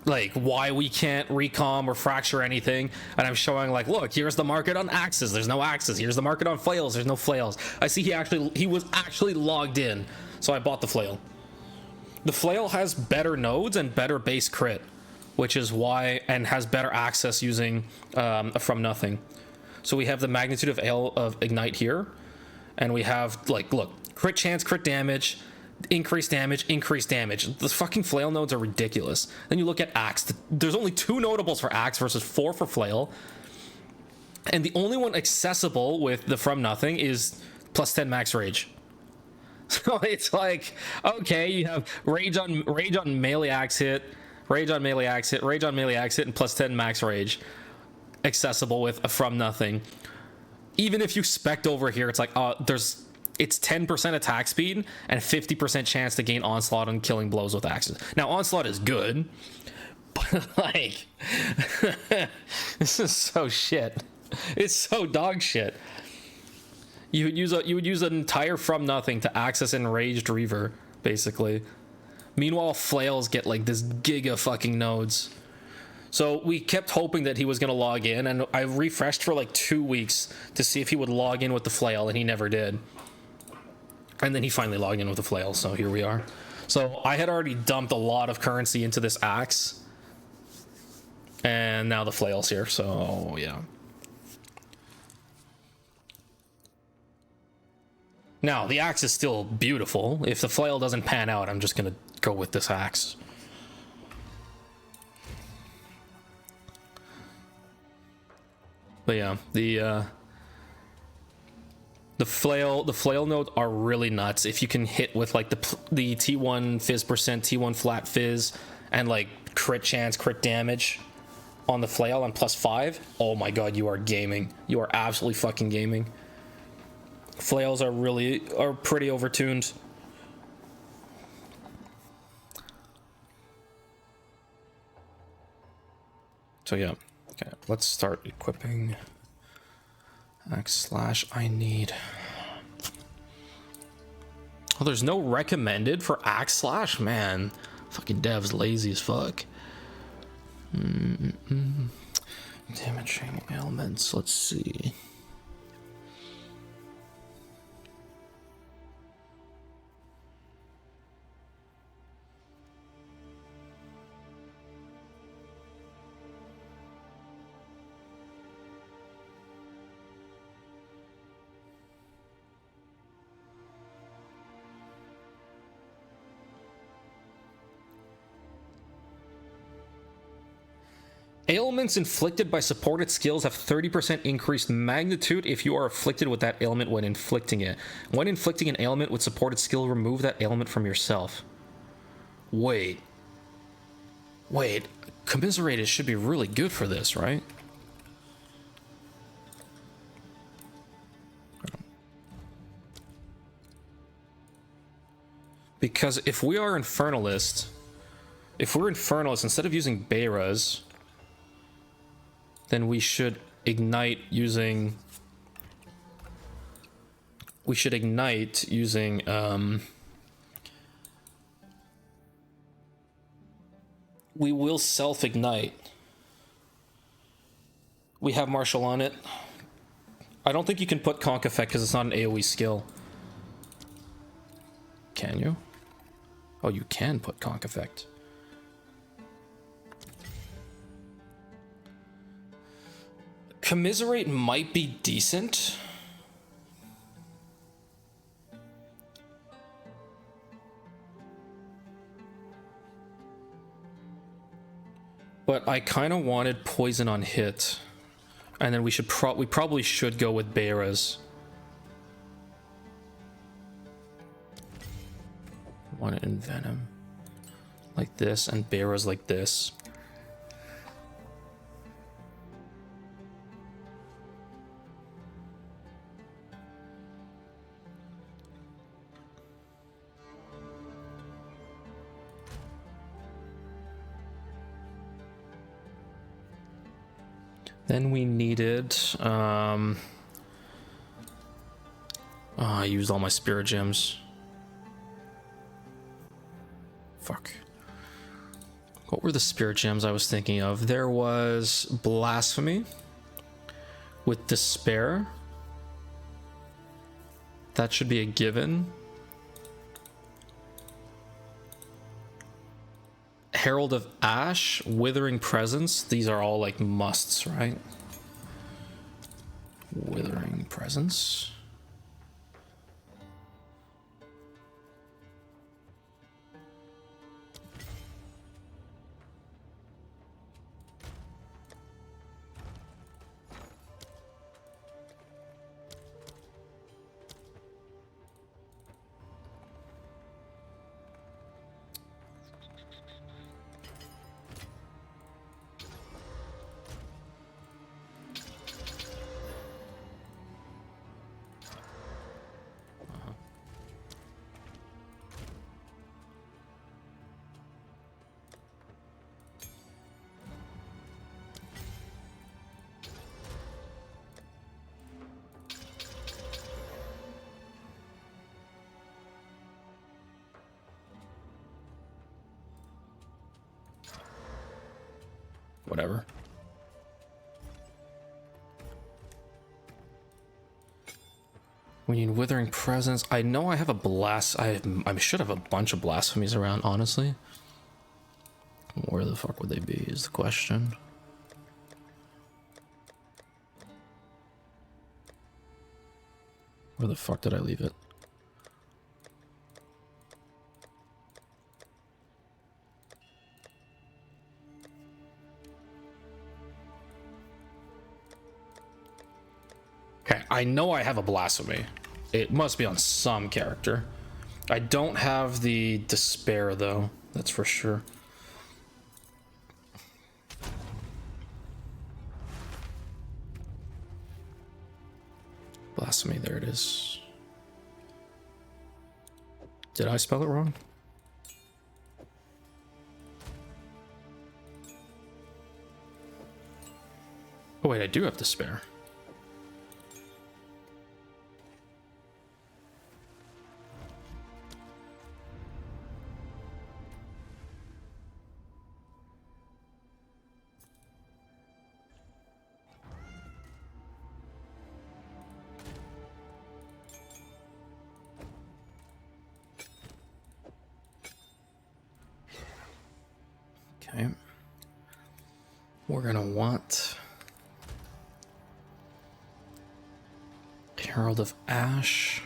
like why we can't recom or fracture anything, and I'm showing like, look, here's the market on axes, there's no axes. Here's the market on flails, there's no flails. I see he was actually logged in, so I bought the flail. The flail has better nodes and better base crit, which is why, and has better access using from nothing. So we have the magnitude of ignite here, and we have like, look, crit chance, crit damage, increased damage, increased damage. The fucking flail nodes are ridiculous. Then you look at axe. There's only 2 notables for axe versus 4 for flail, and the only one accessible with the from nothing is plus 10 max rage. So it's like, okay, you have rage on melee axe hit, rage on melee axe hit, rage on melee axe hit, and plus 10 max rage accessible with a from nothing. Even if you spect over here, it's like, it's 10% attack speed and 50% chance to gain onslaught on killing blows with axes. Now onslaught is good, but like this is so shit. It's so dog shit. You would use an entire from nothing to access enraged reaver, basically. Meanwhile, flails get like this giga fucking nodes. So we kept hoping that he was gonna log in, and I refreshed for like 2 weeks to see if he would log in with the flail, and he never did. And then he finally logged in with the flail, so here we are. So I had already dumped a lot of currency into this axe, and now the flail's here, so yeah. Now, the axe is still beautiful. If the flail doesn't pan out, I'm just gonna go with this axe. But yeah, the flail nodes are really nuts. If you can hit with like the T1 fizz percent, T1 flat fizz, and like crit chance, crit damage on the flail on +5, oh my god, you are gaming. You are absolutely fucking gaming. Flails are pretty overtuned. So yeah, okay, let's start equipping. /I need. Oh, there's no recommended for /, man. Fucking devs lazy as fuck. Damaging ailments. Let's see. Ailments inflicted by supported skills have 30% increased magnitude if you are afflicted with that ailment when inflicting it. When inflicting an ailment with supported skill, remove that ailment from yourself. Wait. Commiserated should be really good for this, right? Because if we're Infernalist, instead of using Beras, then we should ignite using... We will self-ignite. We have Martial on it. I don't think you can put Conk Effect because it's not an AoE skill. Can you? Oh, you can put Conk Effect. Commiserate might be decent. But I kind of wanted poison on hit. And then we probably should go with Beras. Want it in Venom. Like this, and Beras like this. Then we needed, oh, I used all my spirit gems. Fuck. What were the spirit gems I was thinking of? There was Blasphemy with Despair. That should be a given. Herald of Ash, Withering Presence. These are all like musts, right? Withering Presence. Whatever. We need Withering Presence. I know I have a blast. I should have a bunch of Blasphemies around, honestly. Where the fuck would they be is the question. Where the fuck did I leave it? Okay, I know I have a Blasphemy. It must be on some character. I don't have the Despair, though. That's for sure. Blasphemy, there it is. Did I spell it wrong? Oh wait, I do have Despair. Okay. We're gonna want Herald of Ash.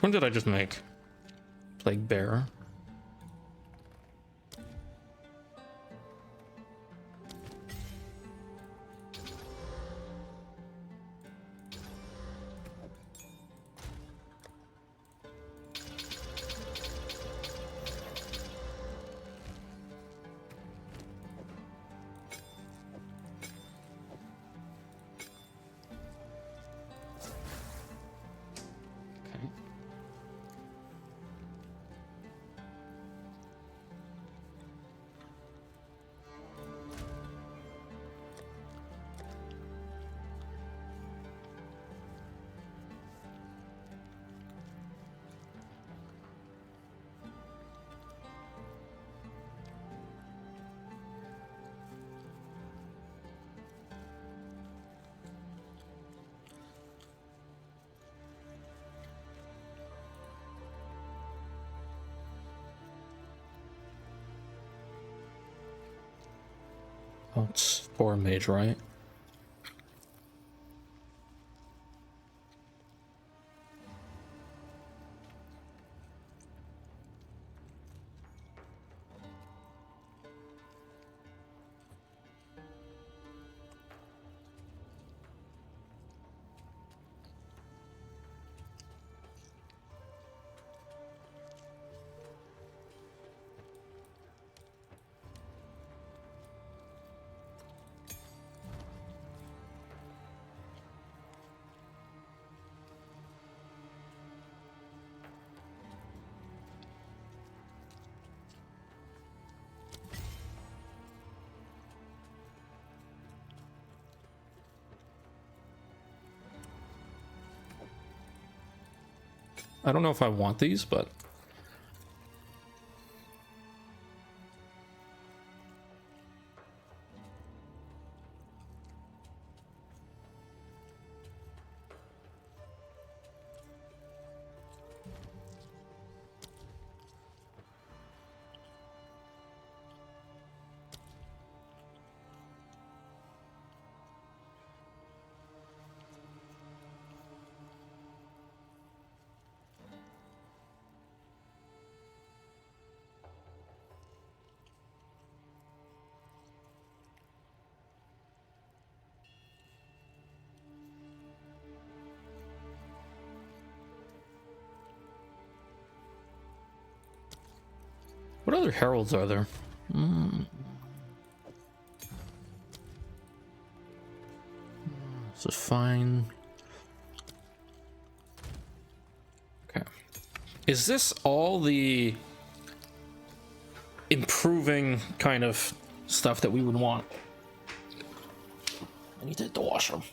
When did I just make? Plague Bear. Oh, it's 4 mage, right? I don't know if I want these, but what other heralds are there? This is fine. Okay. Is this all the improving kind of stuff that we would want? I need to hit the washroom.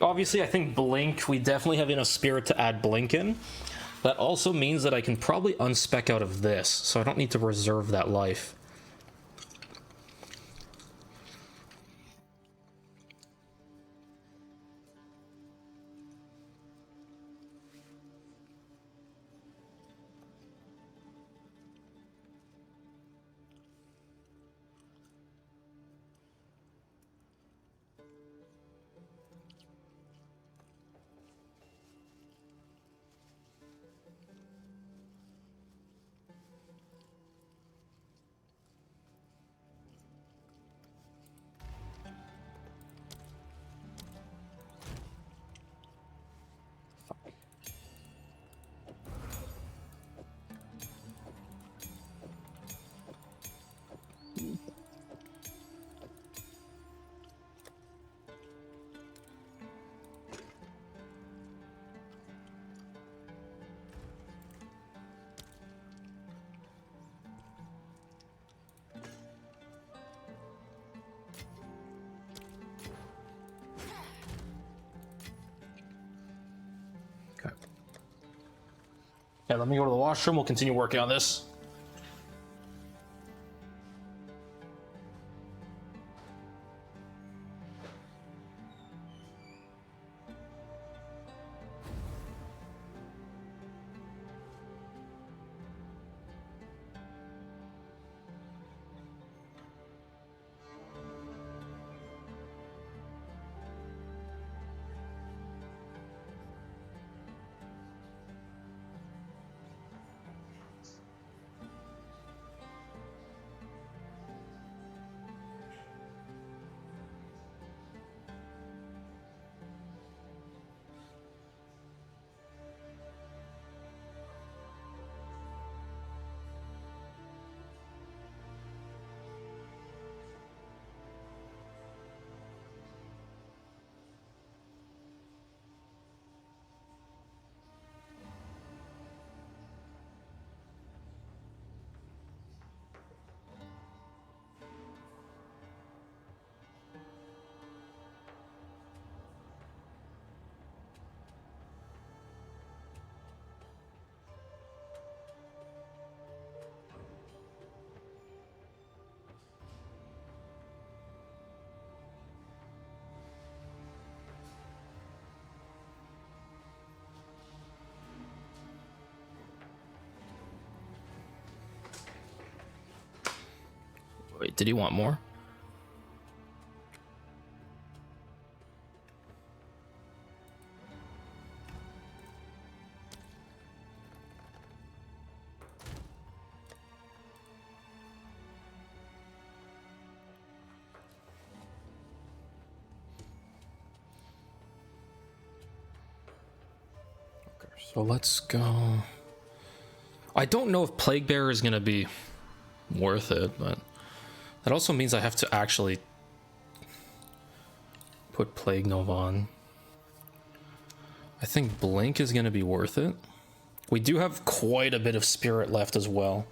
Obviously, I think Blink, we definitely have enough spirit to add Blink in. That also means that I can probably unspec out of this, so I don't need to reserve that life. Yeah, let me go to the washroom. We'll continue working on this. Wait, did he want more? So let's go. I don't know if Plague Bearer is going to be worth it, but that also means I have to actually put Plague Nova on. I think Blink is going to be worth it. We do have quite a bit of Spirit left as well.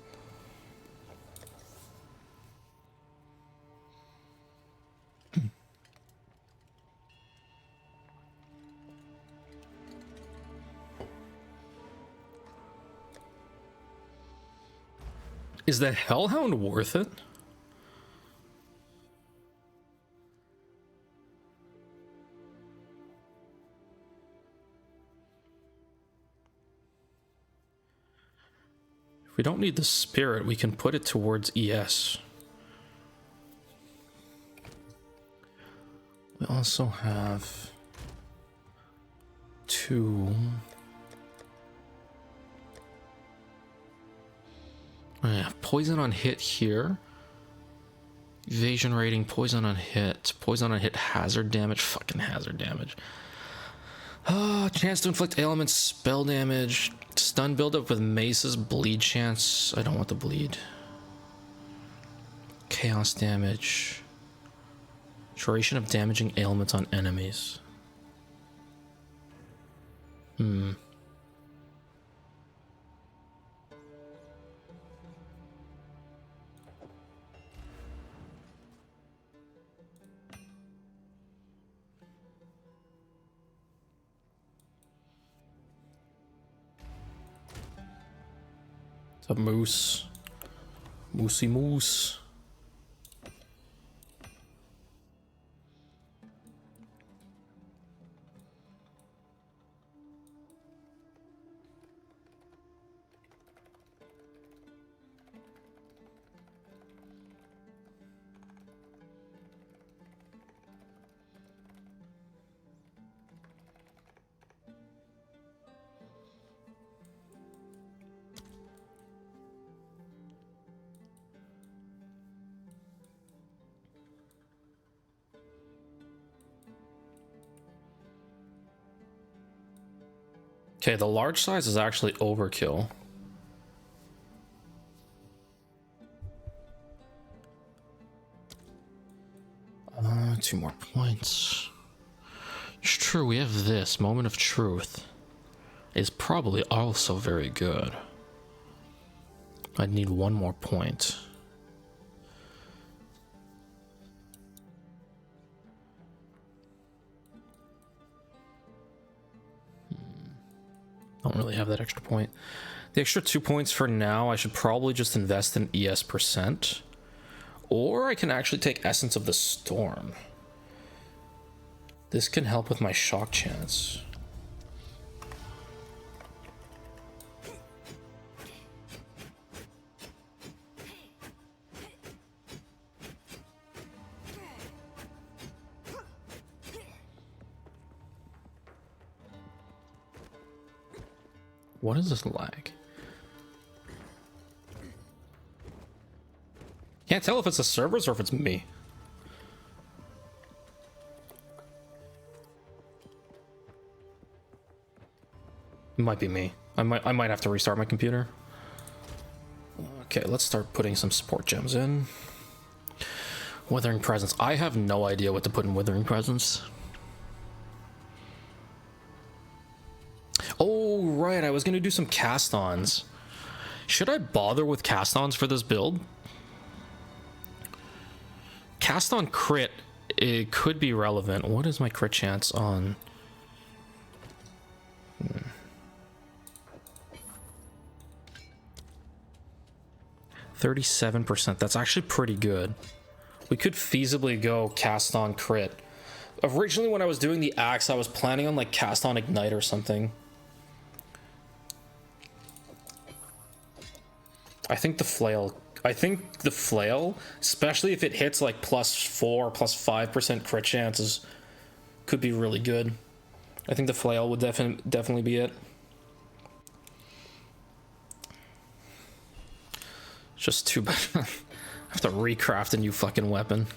Is that Hellhound worth it? If we don't need the Spirit, we can put it towards ES. We also have 2. I have poison on hit here. Evasion rating, poison on hit, hazard damage, fucking hazard damage. Chance to inflict ailments, spell damage, stun buildup with maces, bleed chance. I don't want the bleed. Chaos damage. Duration of damaging ailments on enemies. A moose. Moosey moose. Okay, the large size is actually overkill. Two more points. It's true, we have this. Moment of Truth is probably also very good. I'd need one more point. Don't really have that extra point. The extra 2 points for now, I should probably just invest in ES %. Or I can actually take Essence of the Storm. This can help with my shock chance. What is this lag? Can't tell if it's the servers or if it's me. It might be me. I might have to restart my computer. Okay, let's start putting some support gems in. Withering Presence. I have no idea what to put in Withering Presence. Oh, right. I was going to do some cast-ons. Should I bother with cast-ons for this build? Cast-on crit, it could be relevant. What is my crit chance on? 37%. That's actually pretty good. We could feasibly go cast-on crit. Originally, when I was doing the axe, I was planning on like cast-on ignite or something. I think the flail I think the flail, especially if it hits like +4, +5% crit chances, could be really good. I think the flail would definitely be it. Just too bad. I have to recraft a new fucking weapon.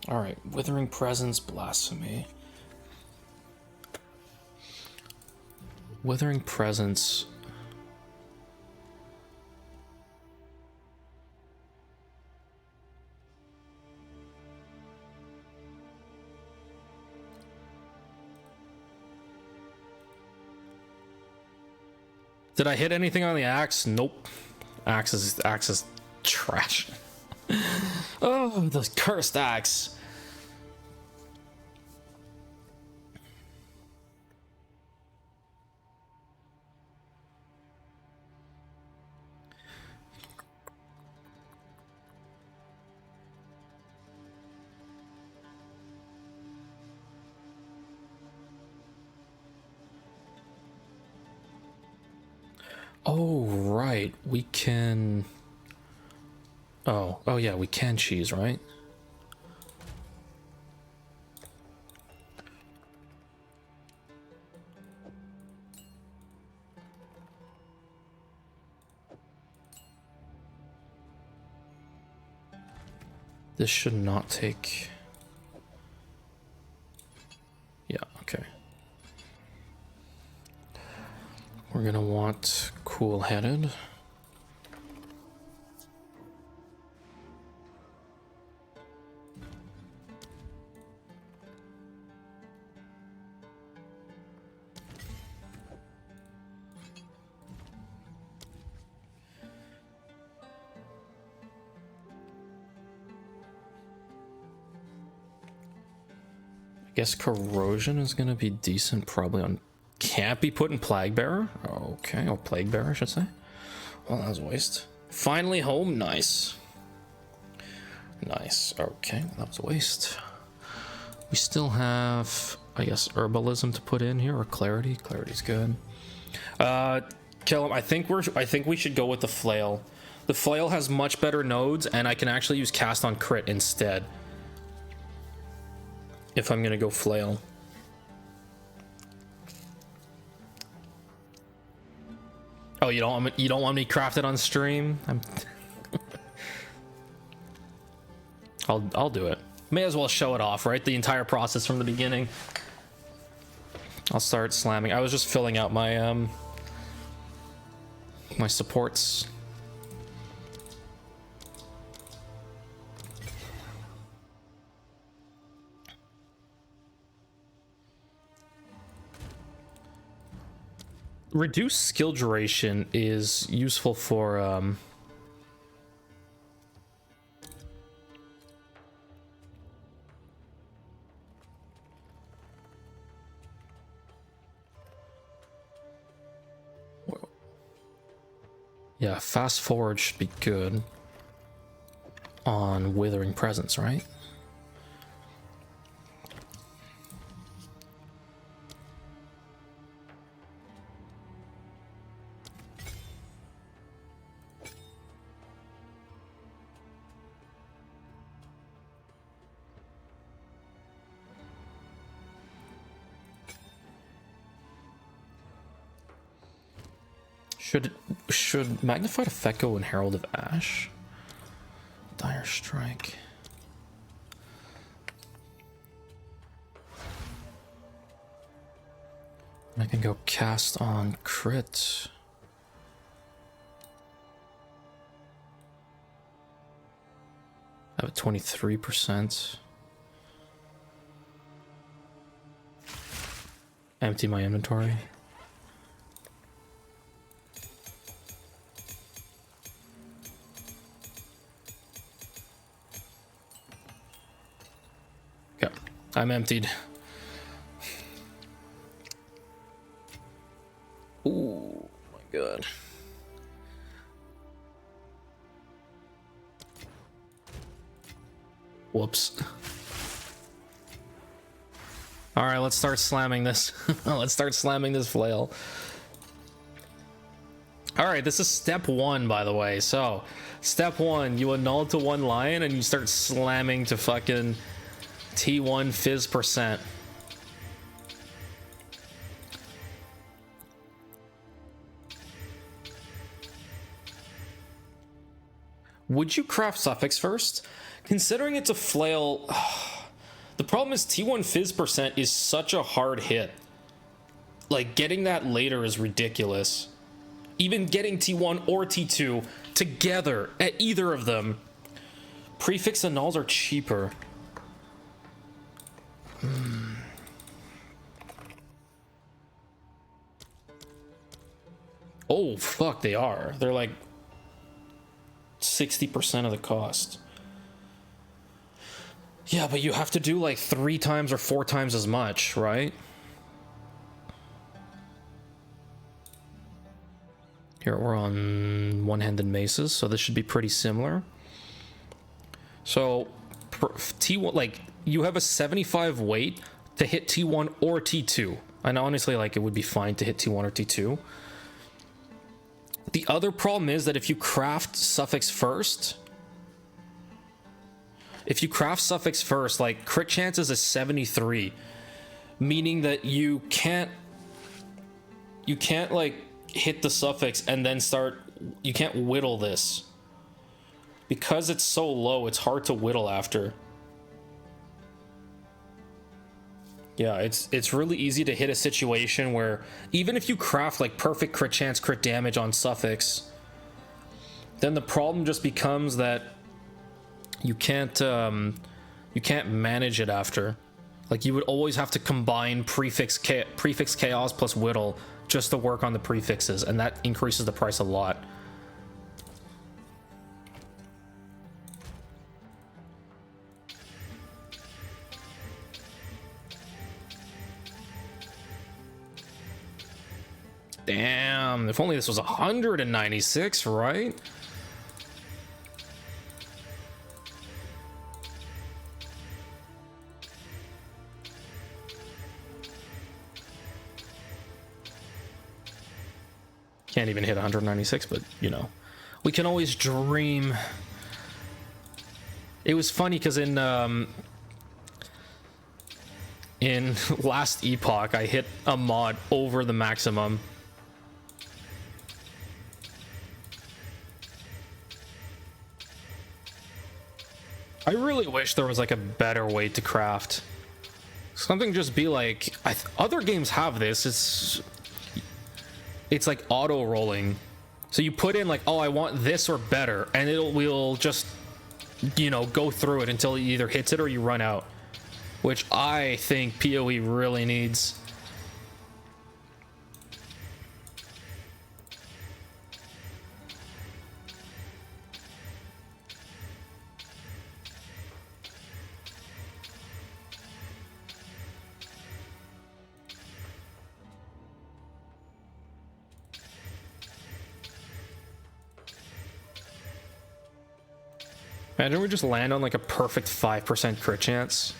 Alright, Withering Presence, Blasphemy. Withering Presence. Did I hit anything on the axe? Nope. Axe is trash. Oh, the cursed axe. Oh, right. We can... Oh yeah, we can cheese, right? This should not take... Yeah, okay. We're gonna want cool-headed. I guess corrosion is gonna be decent, probably on... Can't be put in Plague Bearer? Okay, or Plague Bearer, I should say. Well, that was a waste. Finally home, nice. Nice, okay, that was a waste. We still have, I guess, Herbalism to put in here, or Clarity. Clarity's good. Kill him. I think we should go with the Flail. The Flail has much better nodes, and I can actually use Cast on Crit instead. If I'm gonna go Flail. Oh, you don't want me crafted on stream? I'll do it. May as well show it off, right? The entire process from the beginning. I'll start slamming. I was just filling out my my supports. Reduced skill duration is useful for yeah, fast forward should be good on Withering Presence, right? Should Magnified Effect go in Herald of Ash? Dire Strike. I can go cast on crit. I have a 23%. Empty my inventory. Okay, I'm emptied. Ooh, my God. Whoops. All right, let's start slamming this. Let's start slamming this flail. All right, this is step one, by the way. So, step one, you annul to one line and you start slamming to fucking T1 fizz percent. Would you craft suffix first? Considering it's a flail, the problem is T1 fizz percent is such a hard hit. Like, getting that later is ridiculous. Even getting T1 or T2 together at either of them. Prefix annuls are cheaper. Oh, fuck, they are. They're like 60% of the cost. Yeah, but you have to do like 3 times or 4 times as much, right? Here, we're on one-handed maces, so this should be pretty similar. So, T1, like, you have a 75 weight to hit T1 or T2. And honestly, like, it would be fine to hit T1 or T2. The other problem is that if you craft suffix first, like, crit chances is 73, meaning that you can't like hit the suffix and then you can't whittle this. Because it's so low, it's hard to whittle after. Yeah, it's really easy to hit a situation where even if you craft like perfect crit chance, crit damage on suffix, then the problem just becomes that you can't manage it after. Like, you would always have to combine prefix chaos plus whittle just to work on the prefixes, and that increases the price a lot. Damn, if only this was 196, right? Can't even hit 196, but, you know, we can always dream. It was funny because in last epoch, I hit a mod over the maximum. I really wish there was like a better way to craft. Something just be like, other games have this. It's like auto rolling. So you put in like, oh, I want this or better, and will just, you know, go through it until it either hits it or you run out, which I think PoE really needs. Imagine we just land on like a perfect 5% crit chance.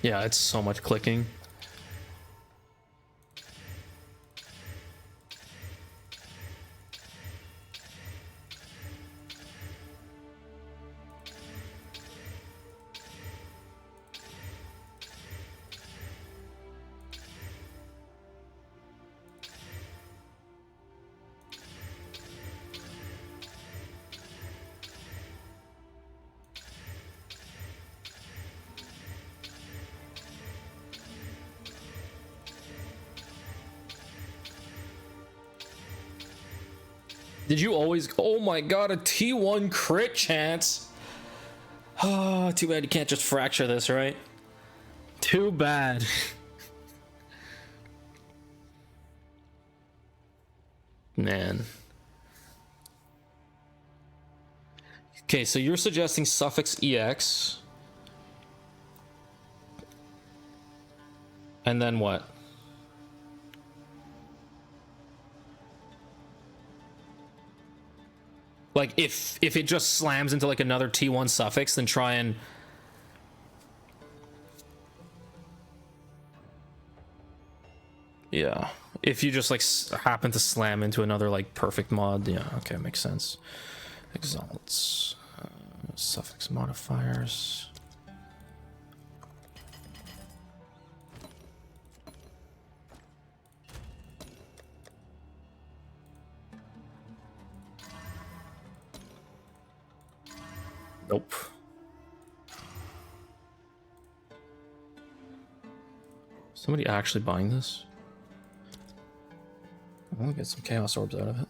Yeah, it's so much clicking. Did you always... Oh my god, a T1 crit chance. Oh, too bad you can't just fracture this, right? Too bad. Man. Okay, so you're suggesting suffix EX. And then what? Like if it just slams into like another T1 suffix, then try and yeah. If you just like happen to slam into another like perfect mod, yeah, okay, makes sense. Exalts, suffix modifiers. Nope. Somebody actually buying this? I'll get some chaos orbs out of it.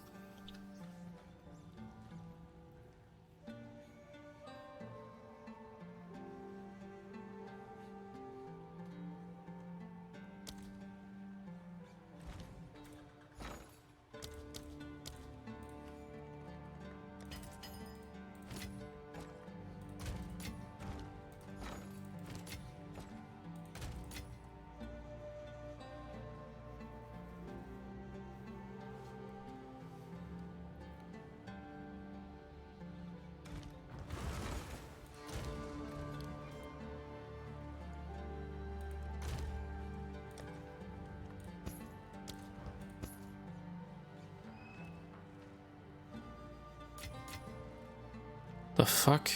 The fuck?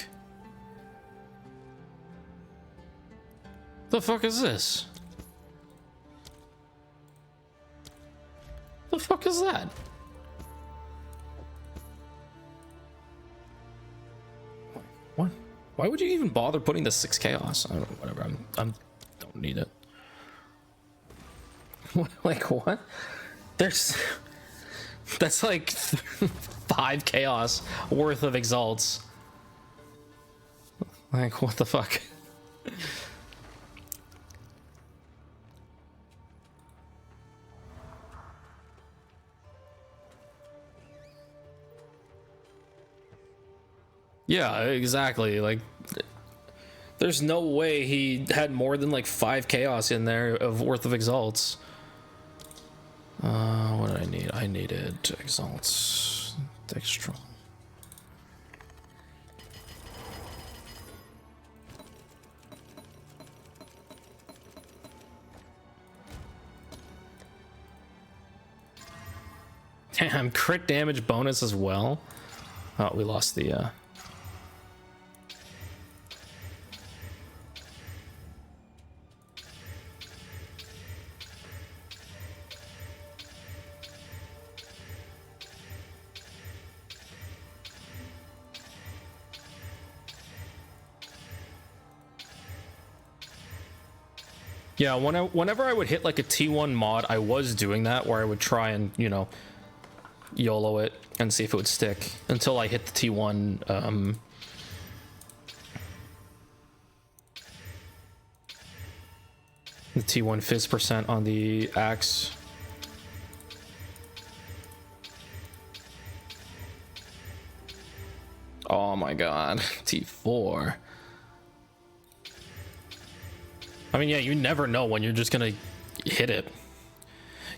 The fuck is this? The fuck is that? What? Why would you even bother putting the 6 chaos? I don't know, whatever. I'm don't need it. Like what? There's that's like 5 chaos worth of exalts. Like what the fuck? Yeah, exactly. Like there's no way he had more than like 5 chaos in there of worth of exalts. What did I need? I needed exalts. Dextral. Damn, crit damage bonus as well. Oh, we lost the yeah, whenever I would hit like a T1 mod, I was doing that where I would try and, you know, YOLO it and see if it would stick until I hit the T1 the T1 fizz percent on the axe. Oh my god, T4. I mean, yeah, you never know when you're just gonna hit it.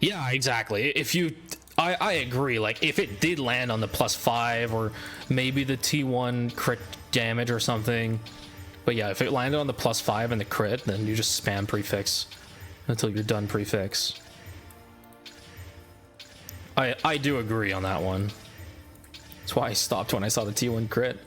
Yeah, exactly. If you, I agree. Like, if it did land on the +5 or maybe the T1 crit damage or something, but yeah, if it landed on the +5 and the crit, then you just spam prefix until you're done prefix. I do agree on that one. That's why I stopped when I saw the T1 crit.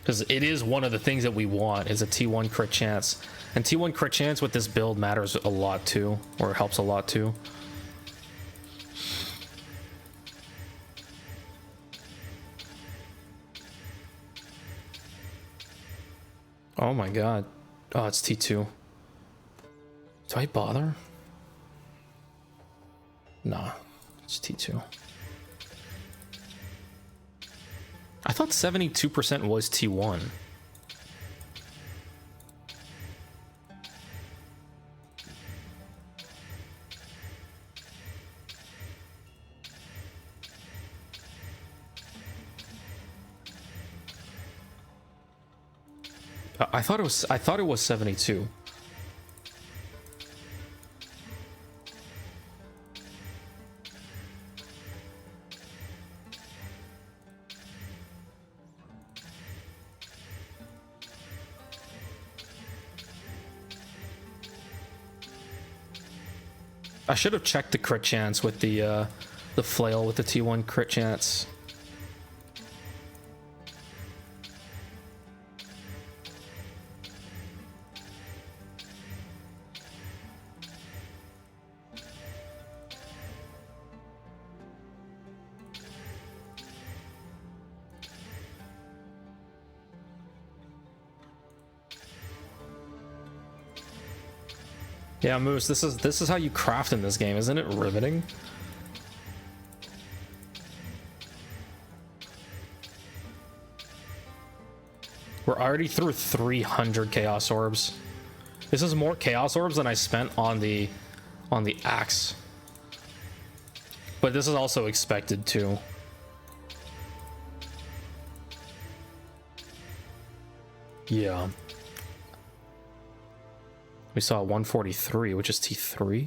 Because it is one of the things that we want is a T1 crit chance. And T1 crit chance with this build matters a lot too, or helps a lot too. Oh my god. Oh, it's T2. Do I bother? Nah, it's T2. I thought 72% was T1. I thought it was 72. I should have checked the crit chance with the flail with the T1 crit chance. Yeah, Moose, this is how you craft in this game, isn't it riveting? We're already through 300 Chaos Orbs. This is more Chaos Orbs than I spent on the axe. But this is also expected too. Yeah. We saw 143, which is T3.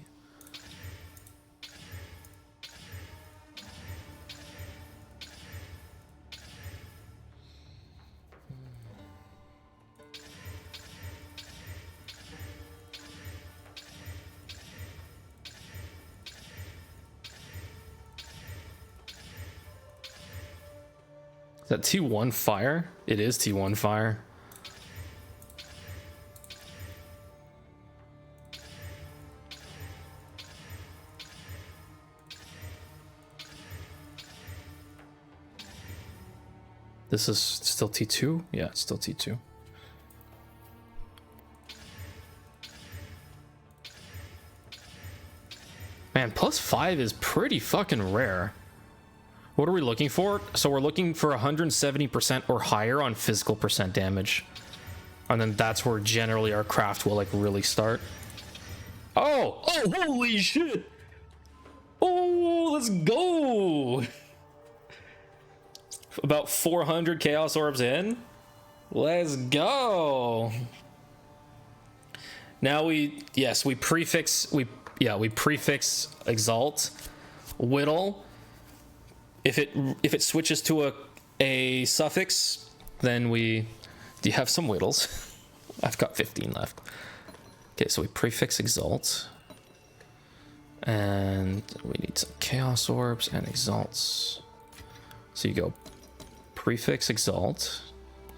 Is that T1 fire? It is T1 fire. This is still T2? Yeah, it's still T2. Man, +5 is pretty fucking rare. What are we looking for? So we're looking for 170% or higher on physical percent damage. And then that's where generally our craft will like really start. Oh, holy shit. Oh, let's go. About 400 Chaos Orbs in. Let's go. Now we prefix Exalt, Whittle. If it switches to a suffix, then do you have some whittles? I've got 15 left. Okay, so we prefix Exalt. And we need some Chaos Orbs and Exalts. So you go prefix Exalt.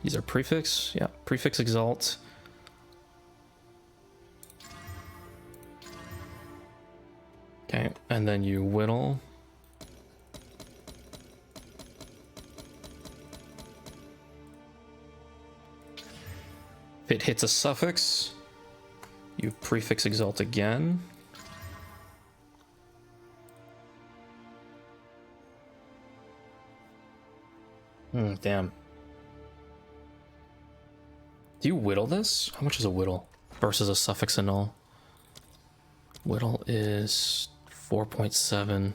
These are prefix. Yeah, prefix Exalt. Okay, and then you whittle. If it hits a suffix, you prefix Exalt again. Damn. Do you whittle this? How much is a whittle versus a suffix annul? Whittle is 4.7.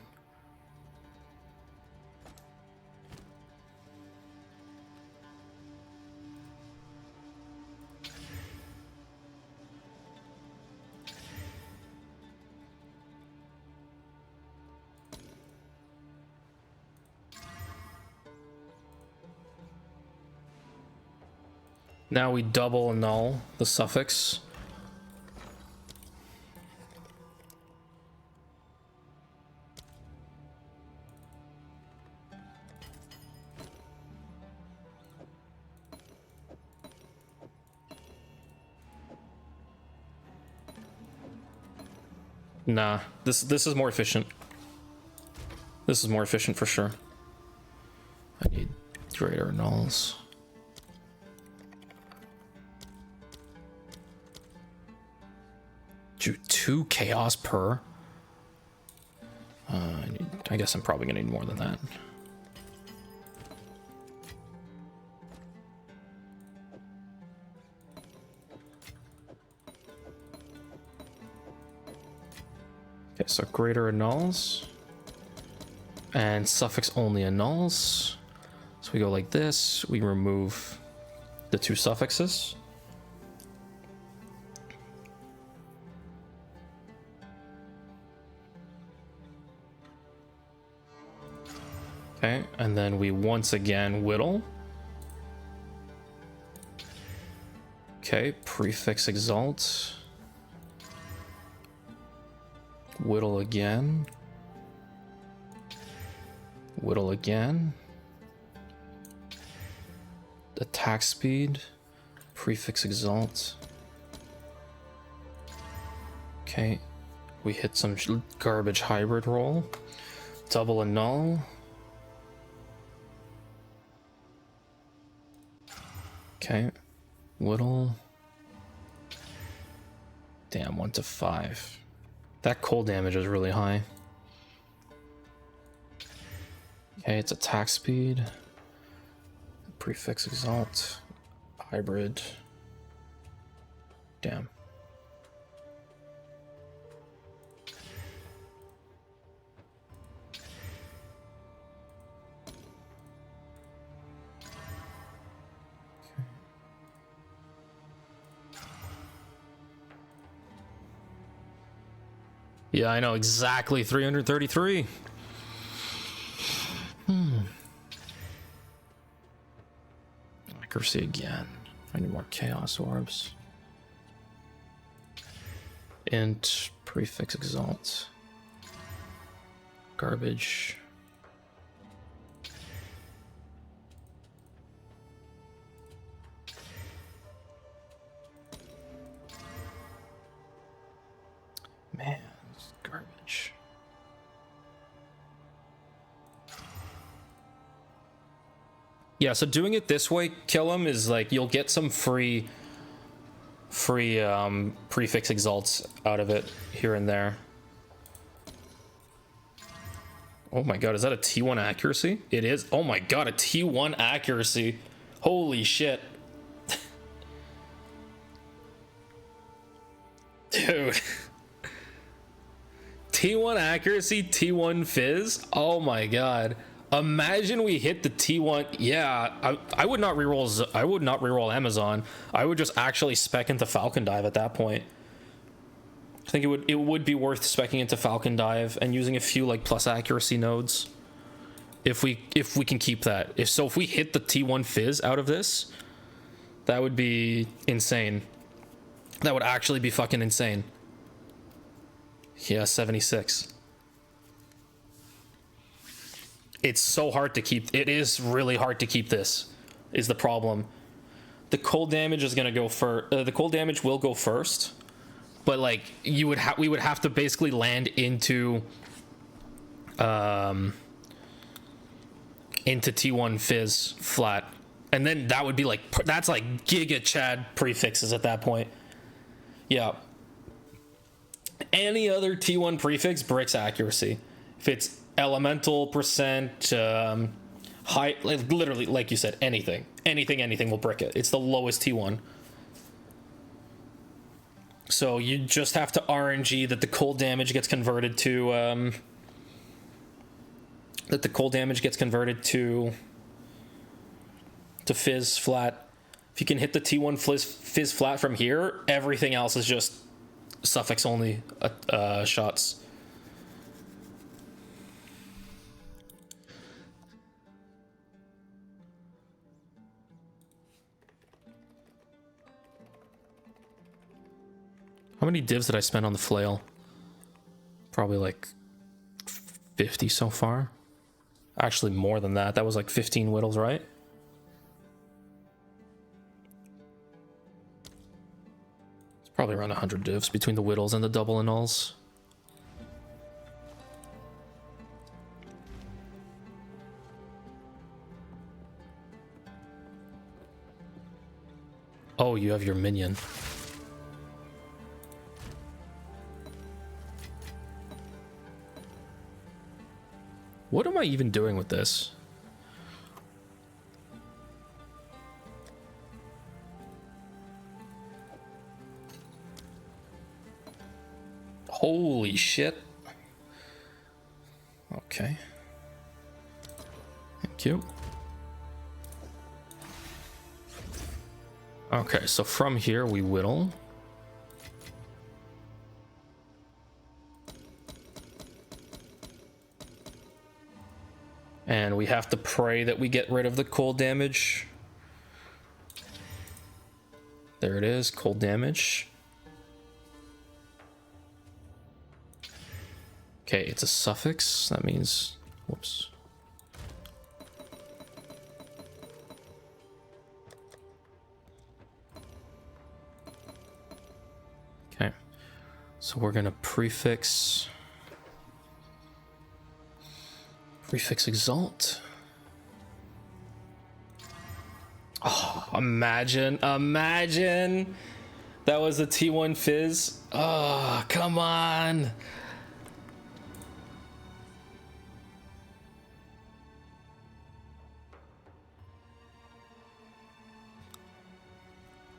Now we double annul the suffix. Nah, this is more efficient. This is more efficient for sure. I need greater annulls. Do 2 chaos per. I guess I'm probably gonna need more than that. Okay, so greater annulls and suffix only annulls. So we go like this. We remove the 2 suffixes. Okay, and then we once again whittle. Okay, prefix Exalt. Whittle again. Whittle again. Attack speed. Prefix exalt. Okay. We hit some garbage hybrid roll. Double and null. Okay. Whittle. Damn, 1 to 5. That cold damage is really high. Okay, it's attack speed. Prefix exalt. Hybrid. Damn. Yeah, I know exactly 333. Accuracy again. I need more chaos orbs. Int prefix exalt. Garbage. Man, it's garbage. Yeah, so doing it this way, kill him, is like you'll get some free prefix exalts out of it here and there. Oh my god, is that a T1 accuracy? It is. Oh my god, a T1 accuracy. Holy shit. Dude. T1 accuracy, T1 fizz. Oh my god. Imagine we hit the T1. Yeah, I would not reroll. I would not reroll Amazon. I would just actually spec into Falcon Dive at that point. I think it would be worth specking into Falcon Dive and using a few like plus accuracy nodes. If we can keep that. If we hit the T1 fizz out of this, that would be insane. That would actually be fucking insane. Yeah, 76. It's so hard to keep. It is really hard to keep this, is the problem. The cold damage is gonna go the cold damage will go first, but like we would have to basically land into T1 fizz flat, and then that would be like, that's like Giga Chad prefixes at that point. Yeah. Any other T1 prefix bricks accuracy. If it's elemental percent, high, like literally, like you said, anything will brick it. It's the lowest T1. So you just have to RNG that the cold damage gets converted to fizz flat. If you can hit the T1 fizz flat from here, everything else is just suffix only shots. How many divs did I spend on the flail? Probably like 50 so far. Actually more than that. That was like 15 whittles, right? It's probably around 100 divs between the whittles and the double annuls. Oh, you have your minion. What am I even doing with this? Holy shit. Okay. Thank you. Okay, so from here we whittle. And we have to pray that we get rid of the cold damage. There it is, cold damage. Okay, it's a suffix. That means, whoops. Okay, so we're gonna prefix exalt. Oh, imagine that was a T1 fizz. Oh, come on.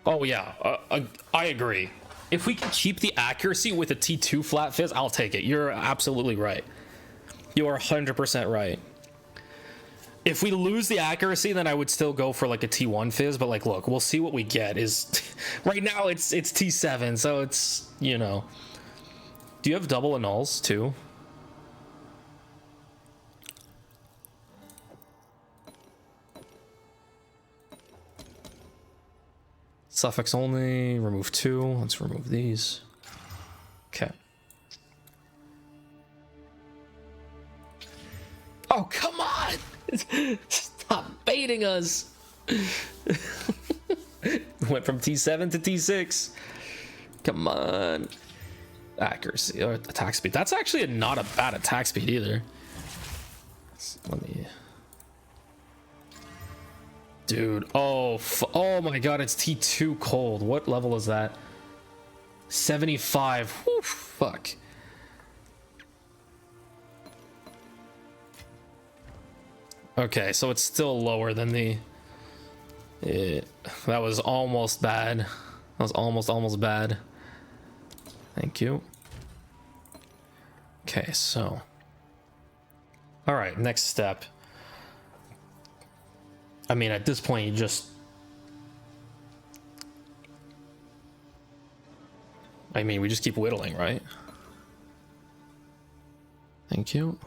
Oh yeah, I agree. If we can keep the accuracy with a T2 flat fizz, I'll take it. You're absolutely right. You are 100% right. If we lose the accuracy, then I would still go for like a T1 fizz, but like, look, we'll see what we get. Is right now it's T7, so it's, you know. Do you have double annuls too? Suffix only, remove 2. Let's remove these. Okay. Oh, come on! Stop baiting us! Went from T7 to T6. Come on. Accuracy or attack speed. That's actually not a bad attack speed either. Let me... Dude, oh my god, it's T2 cold. What level is that? 75. Whew, fuck. Okay, so it's still lower than the... that was almost bad. That was almost bad. Thank you. Okay, so... Alright, next step. I mean, at this point, you just... I mean, we just keep whittling, right? Thank you.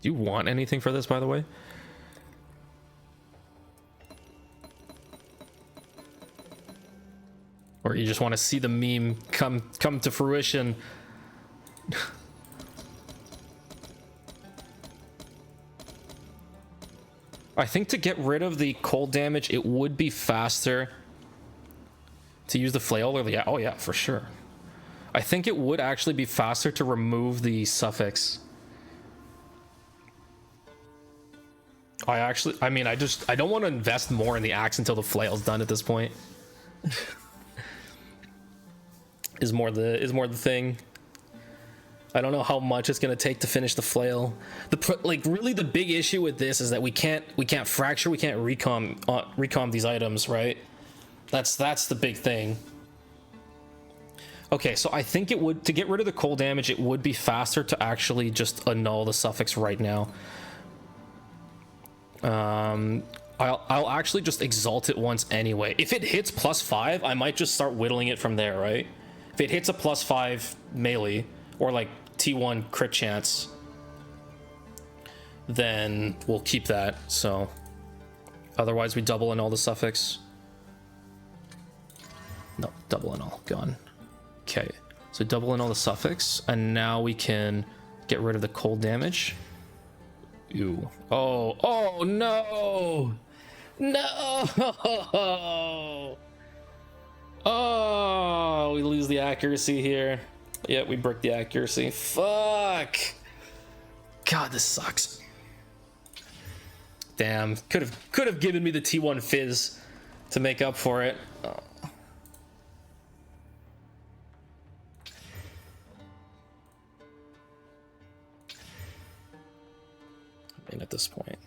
Do you want anything for this, by the way? Or you just want to see the meme come to fruition? I think to get rid of the cold damage, it would be faster to use the flail or the... Oh yeah, for sure. I think it would actually be faster to remove the suffix. I mean, I don't want to invest more in the axe until the flail's done at this point. is more the thing. I don't know how much it's gonna take to finish the flail. Really the big issue with this is that we can't fracture, we can't recom these items, right? That's the big thing. Okay, so I think it would, to get rid of the cold damage, it would be faster to actually just annul the suffix right now. I'll actually just exalt it once anyway. If it hits +5, I might just start whittling it from there, right? If it hits a +5 melee or like T1 crit chance, then we'll keep that. So otherwise we double annul the suffix. No, double annul, gone. Okay, so double annul the suffix, and now we can get rid of the cold damage. Ew. Oh no! No! Oh, we lose the accuracy here. Yeah, we brick the accuracy. Fuck! God, this sucks. Damn, could have given me the T1 fizz to make up for it. Oh. I mean, at this point.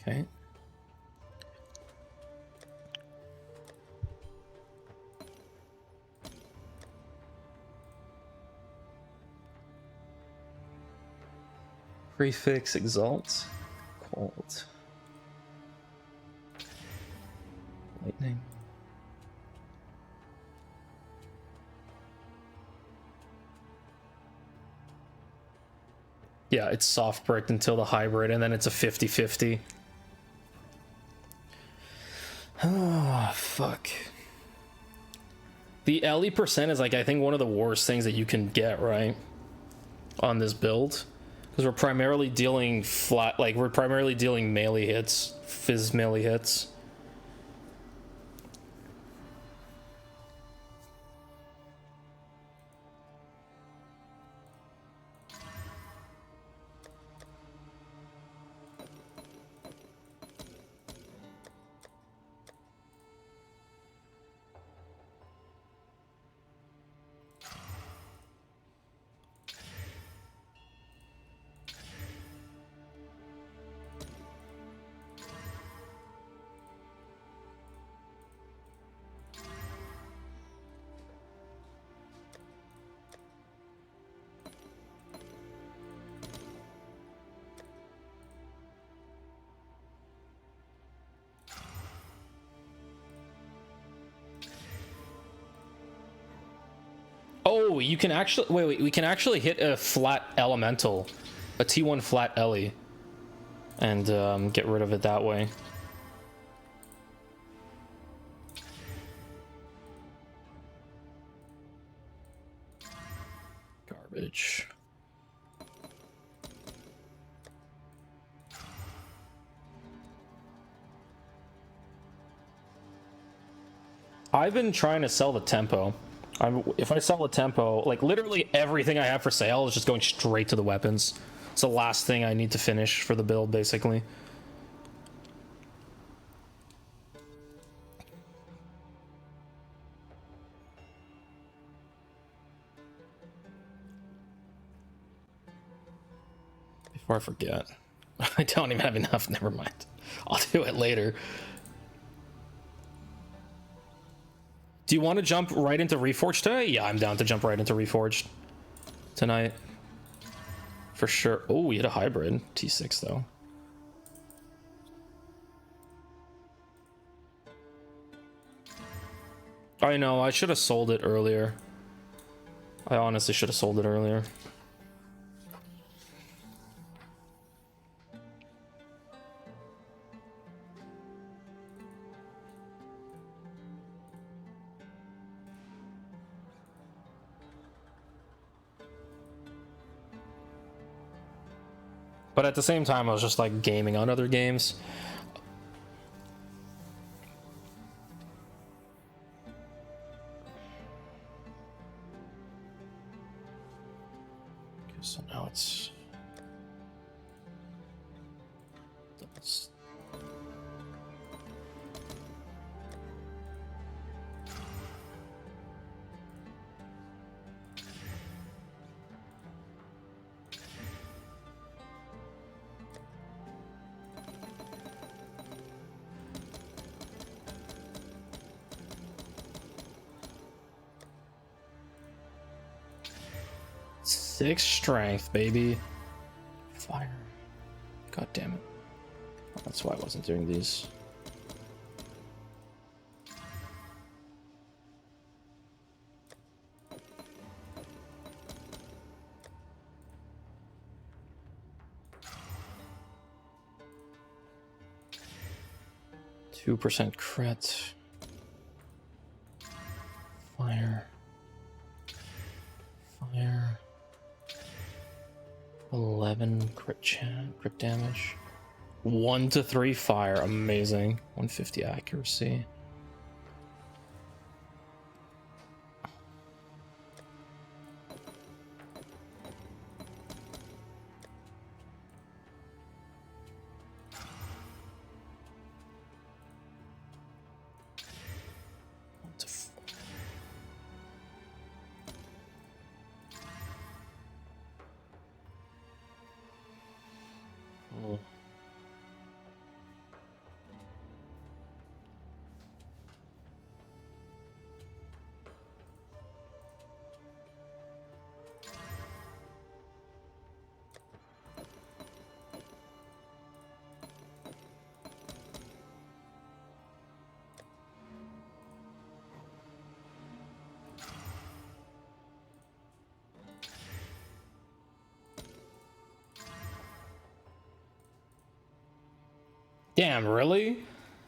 Okay. Prefix exalt. Cold. Lightning. Yeah, it's soft bricked until the hybrid, and then it's a 50-50. Oh, fuck. The LE percent is like, I think, one of the worst things that you can get, right? On this build. Because we're primarily dealing we're primarily dealing melee hits, phys melee hits. Oh, you can actually wait. We can actually hit a flat elemental, a T1 flat Ellie, and get rid of it that way. Garbage. I've been trying to sell the tempo. If I sell the tempo, like literally everything I have for sale is just going straight to the weapons. It's the last thing I need to finish for the build, basically. Before I forget. I don't even have enough, never mind. I'll do it later. Do you want to jump right into Reforged today? Yeah, I'm down to jump right into Reforged tonight. For sure. Oh, we hit a hybrid. T6, though. I know, I should have sold it earlier. I honestly should have sold it earlier. But at the same time, I was just like gaming on other games. Okay, so now it's 6 strength, baby. Fire. God damn it. That's why I wasn't doing these. %2 crit. Fire. Fire. 11 crit damage. 1 to 3 fire. Amazing. 150 accuracy. Damn, really?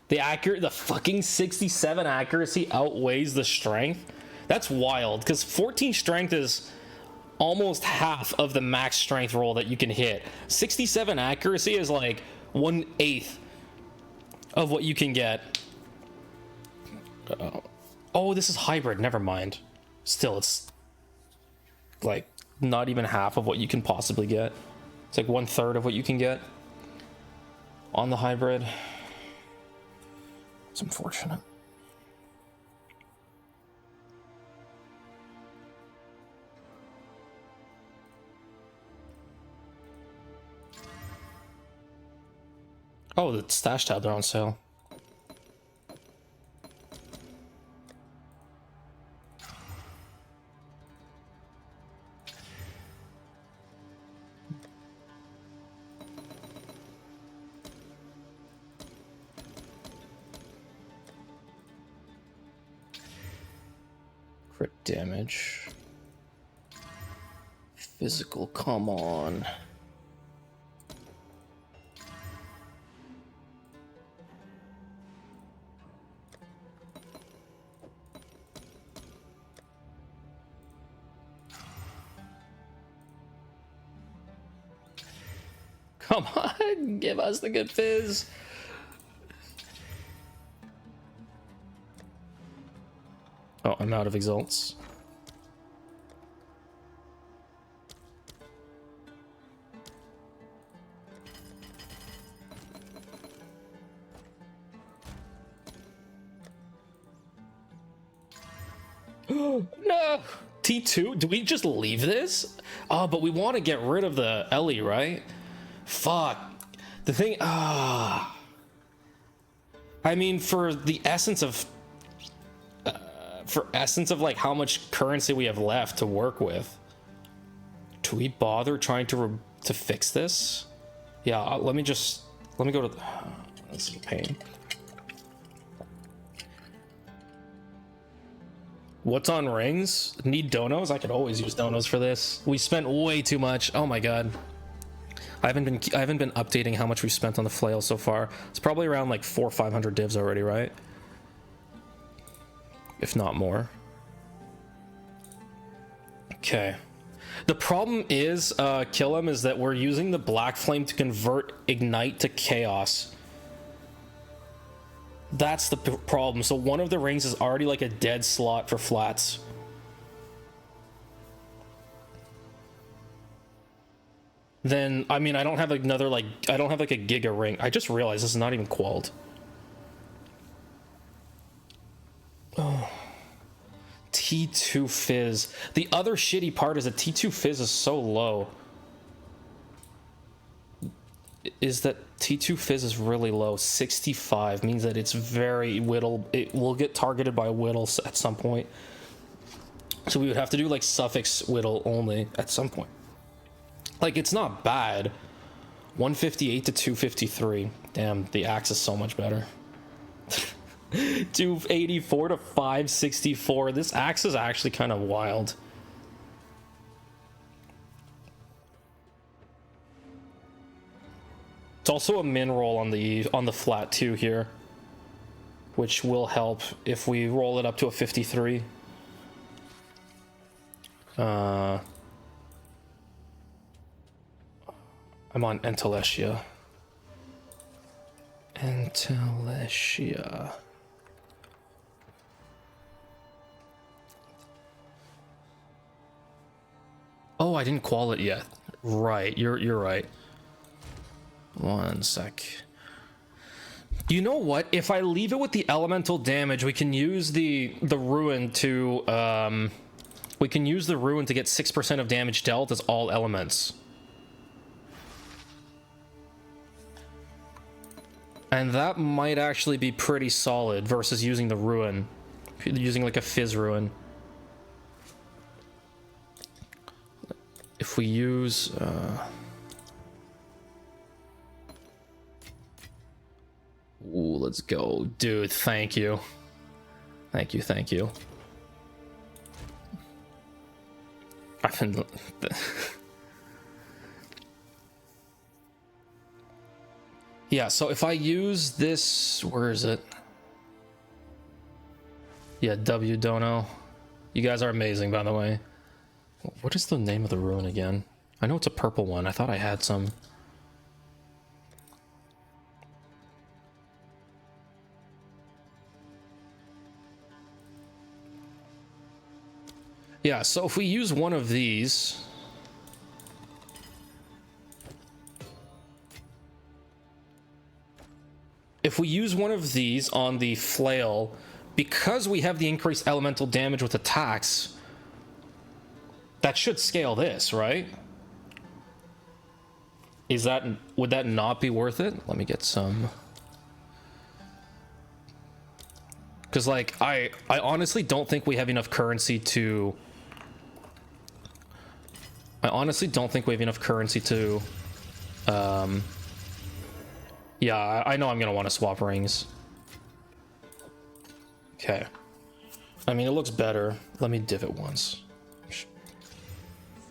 The fucking 67 accuracy outweighs the strength? That's wild, because 14 strength is almost half of the max strength roll that you can hit. 67 accuracy is like 1/8 of what you can get. Oh, this is hybrid. Never mind. Still, it's like not even half of what you can possibly get. It's like 1/3 of what you can get on the hybrid. It's unfortunate. Oh, the stash tabs are on sale. Crit damage. Physical, come on. Come on, give us the good fizz. Oh, I'm out of exalts. No! T2? Do we just leave this? Oh, but we want to get rid of the Ellie, right? Fuck. The thing... I mean, for the essence of... like how much currency we have left to work with. Do we bother trying to fix this? Yeah, let me go to... This is a pain. What's on rings? Need donos? I could always use donos for this. We spent way too much. Oh my god. I haven't been updating how much we've spent on the flail so far. It's probably around like 400 or 500 divs already, right? If not more. Okay. The problem is, kill him, is that we're using the black flame to convert ignite to chaos. That's the problem. So one of the rings is already like a dead slot for flats. Then, I mean, I don't have another, like, I don't have like a giga ring. I just realized this is not even qualled. Oh. T2 fizz. The other shitty part is that T2 fizz is so low. Is that T2 fizz is really low. 65 means that it's very whittle. It will get targeted by whittle at some point. So we would have to do like suffix whittle only at some point. Like, it's not bad. 158 to 253. Damn, the axe is so much better. 284 to 564. This axe is actually kind of wild. It's also a min roll on the flat too here, which will help if we roll it up to a 53. I'm on Enteletia. Enteletia. Oh, I didn't qual it yet. Right, you're right. One sec. You know what? If I leave it with the elemental damage, we can use the ruin to we can use the ruin to get 6% of damage dealt as all elements. And that might actually be pretty solid versus using the ruin. Using like a fizz ruin. If we use ooh, let's go. Dude, thank you. Thank you, thank you. I've been... Yeah, so if I use this... Where is it? Yeah, W dono. You guys are amazing, by the way. What is the name of the rune again? I know it's a purple one. I thought I had some. Yeah, so if we use one of these... If we use one of these on the flail, because we have the increased elemental damage with attacks, that should scale this, right? Would that not be worth it? Let me get some. Because, like, I honestly don't think we have enough currency to... Yeah, I know I'm gonna want to swap rings. Okay. I mean, it looks better. Let me div it once.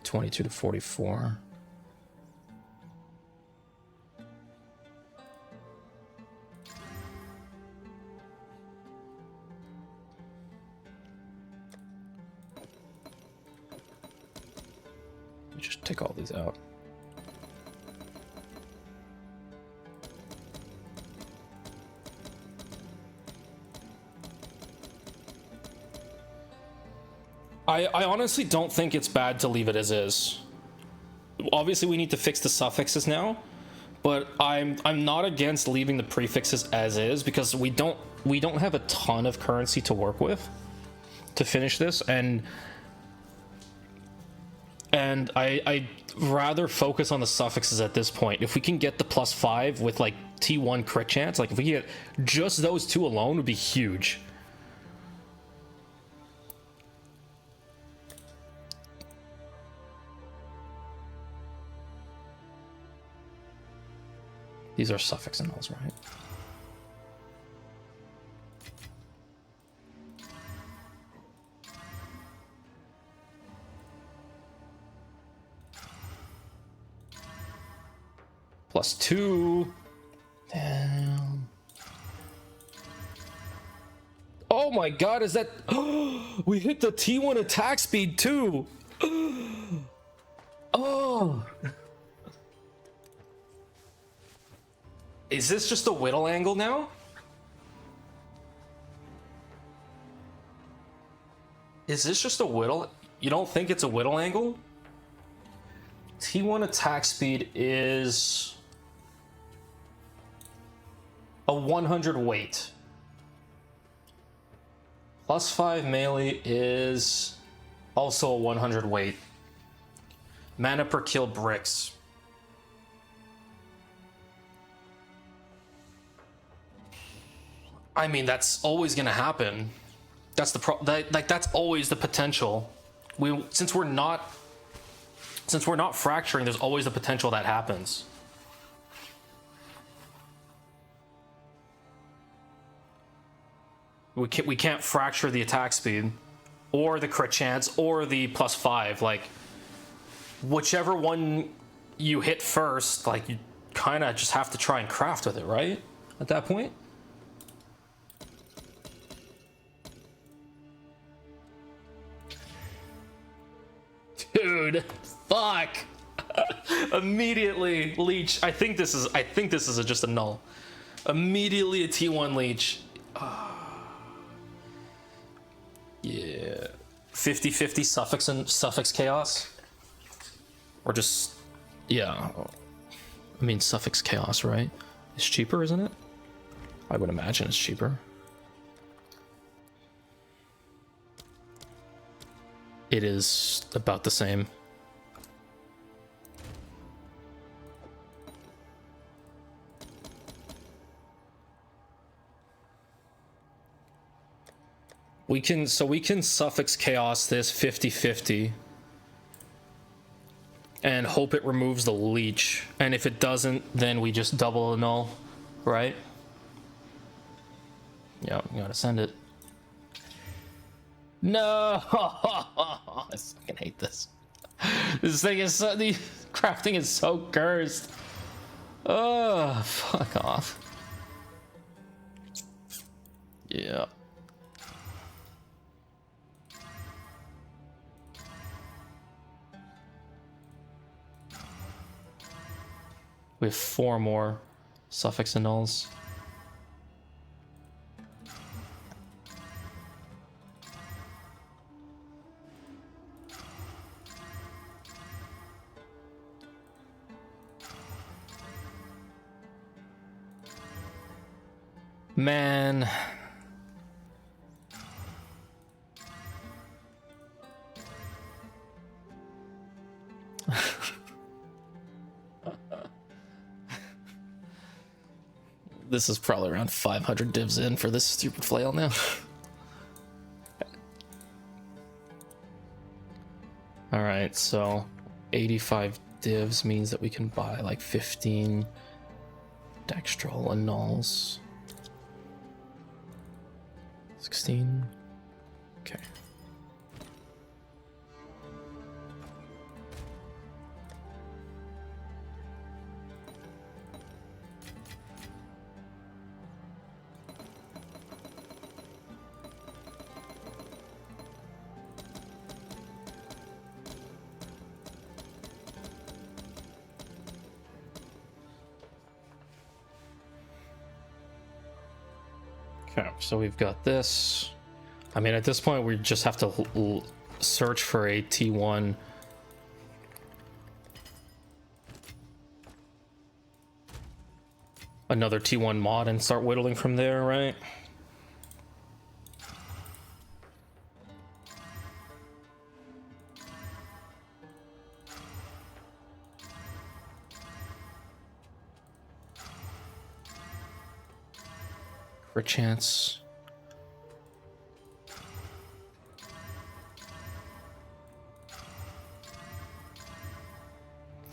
22 to 44. Let me just take all these out. I honestly don't think it's bad to leave it as is. Obviously, we need to fix the suffixes now, but I'm not against leaving the prefixes as is because we don't have a ton of currency to work with to finish this, and I'd rather focus on the suffixes at this point. If we can get the +5 with like T1 crit chance, like if we get just those two alone, would be huge. These are suffix annals, right? +2. Damn. Oh my god, is that... we hit the T1 attack speed too! Oh! Is this just a whittle angle now? Is this just a whittle? You don't think it's a whittle angle? T1 attack speed is a 100 weight. +5 melee is also a 100 weight. Mana per kill bricks. I mean, that's always gonna happen. That's the that's always the potential. Since we're not fracturing, there's always the potential that happens. We can't fracture the attack speed, or the crit chance, or the +5. Like, whichever one you hit first, like, you kind of just have to try and craft with it, right? At that point. Dude, fuck. Immediately leech. I think this is just a null. Immediately a T1 leech. Yeah. 50-50 suffix and suffix chaos. Or just, yeah. I mean, suffix chaos, right? It's cheaper, isn't it? I would imagine it's cheaper. It is about the same. We can suffix chaos this 50-50 and hope it removes the leech. And if it doesn't, then we just double the null, right? Yeah, you gotta send it. No! I fucking hate this. This thing is so... The crafting is so cursed. Oh, fuck off. Yeah. We have 4 more suffix and nulls. Man. This is probably around 500 divs in for this stupid flail now. All right, so 85 divs means that we can buy like 15 dextral and nulls. 16. Okay. Okay, so we've got this. I mean, at this point, we just have to search for a T1. Another T1 mod and start whittling from there, right? For a chance.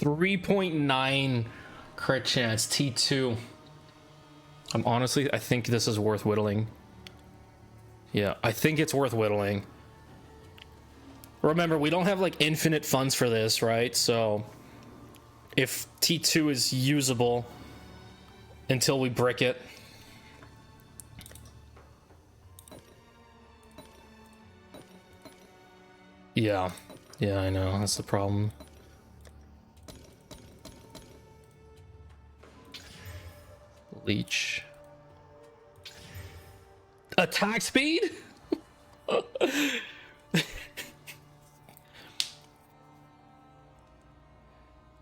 .9 crit chance T2. I think this is worth whittling. Yeah, I think it's worth whittling. Remember, we don't have like infinite funds for this, right? So if T2 is usable until we brick it. Yeah, I know, that's the problem. Leech. Attack speed?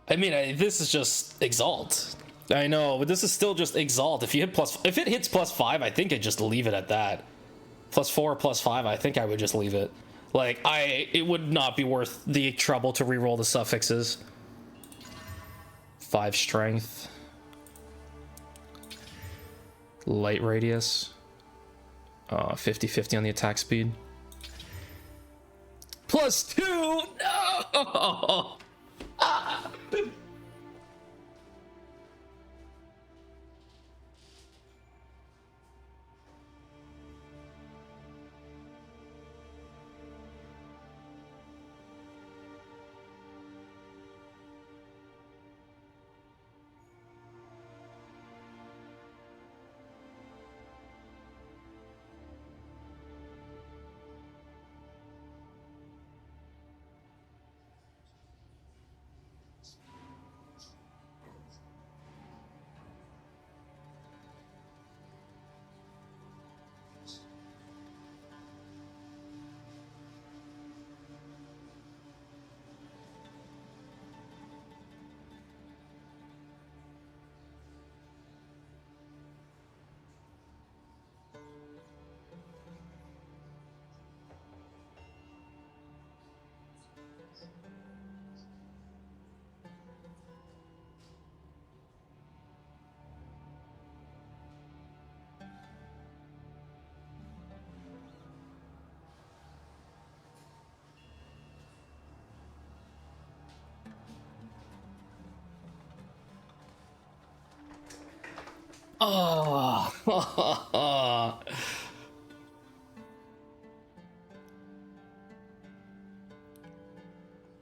I mean, this is just Exalt. I know, but this is still just Exalt. If it hits +5, I think I'd just leave it at that. +4, +5, I think I would just leave it. Like, it would not be worth the trouble to reroll the suffixes. 5 strength. Light radius. 50-50 on the attack speed. +2! No! Ah!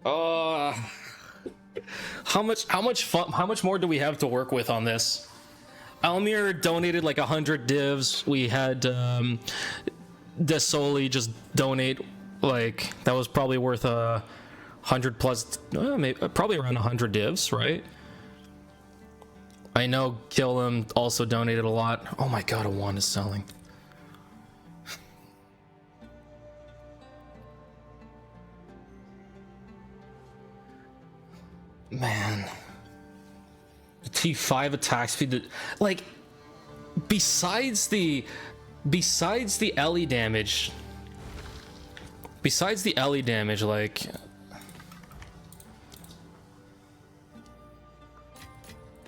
Oh. How much more do we have to work with on this? Almir donated like 100 divs. We had Desoli just donate, like, that was probably worth 100 plus, maybe, probably around 100 divs, right? I know Kill Them also donated a lot. Oh my god, a wand is selling. Man. The T5 attack speed, like, besides the LE damage, like,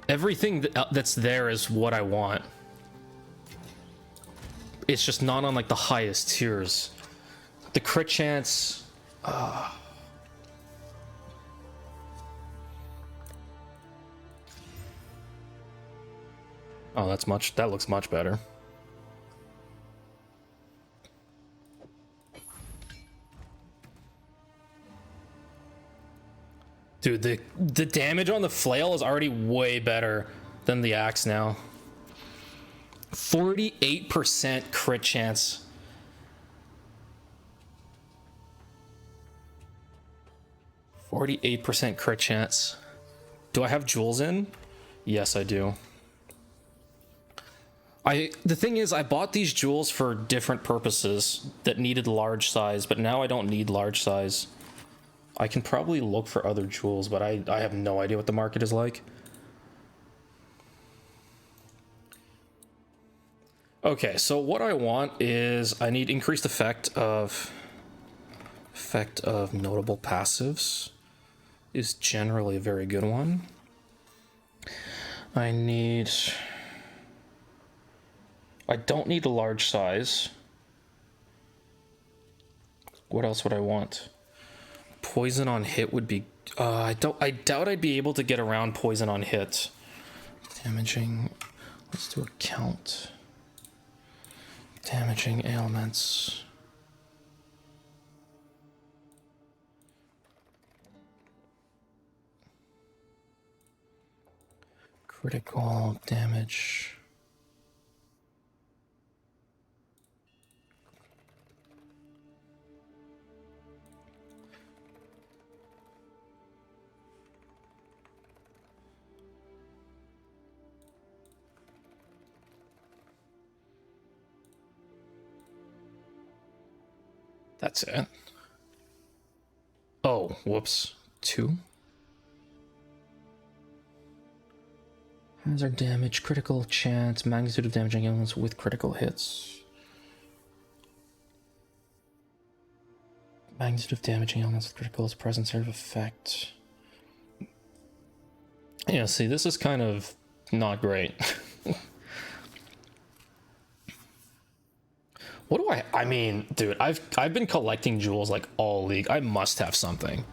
everything that's there is what I want. It's just not on like the highest tiers. The crit chance. Oh, that looks much better. Dude, the damage on the flail is already way better than the axe now. 48% crit chance. %48 crit chance. Do I have jewels in? Yes, I do. The thing is, I bought these jewels for different purposes that needed large size, but now I don't need large size. I can probably look for other jewels, but I have no idea what the market is like. Okay, so what I want is I need increased effect of notable passives is generally a very good one. I don't need a large size. What else would I want? Poison on hit would be I doubt I'd be able to get around poison on hit. Damaging, let's do a count. Damaging ailments. Critical damage. That's it. Oh, whoops. 2. Hazard damage, critical chance, magnitude of damaging elements with critical hits. Magnitude of damaging elements with critical is present sort of effect. Yeah, see, this is kind of not great. What do I mean, dude, I've been collecting jewels like all league. I must have something.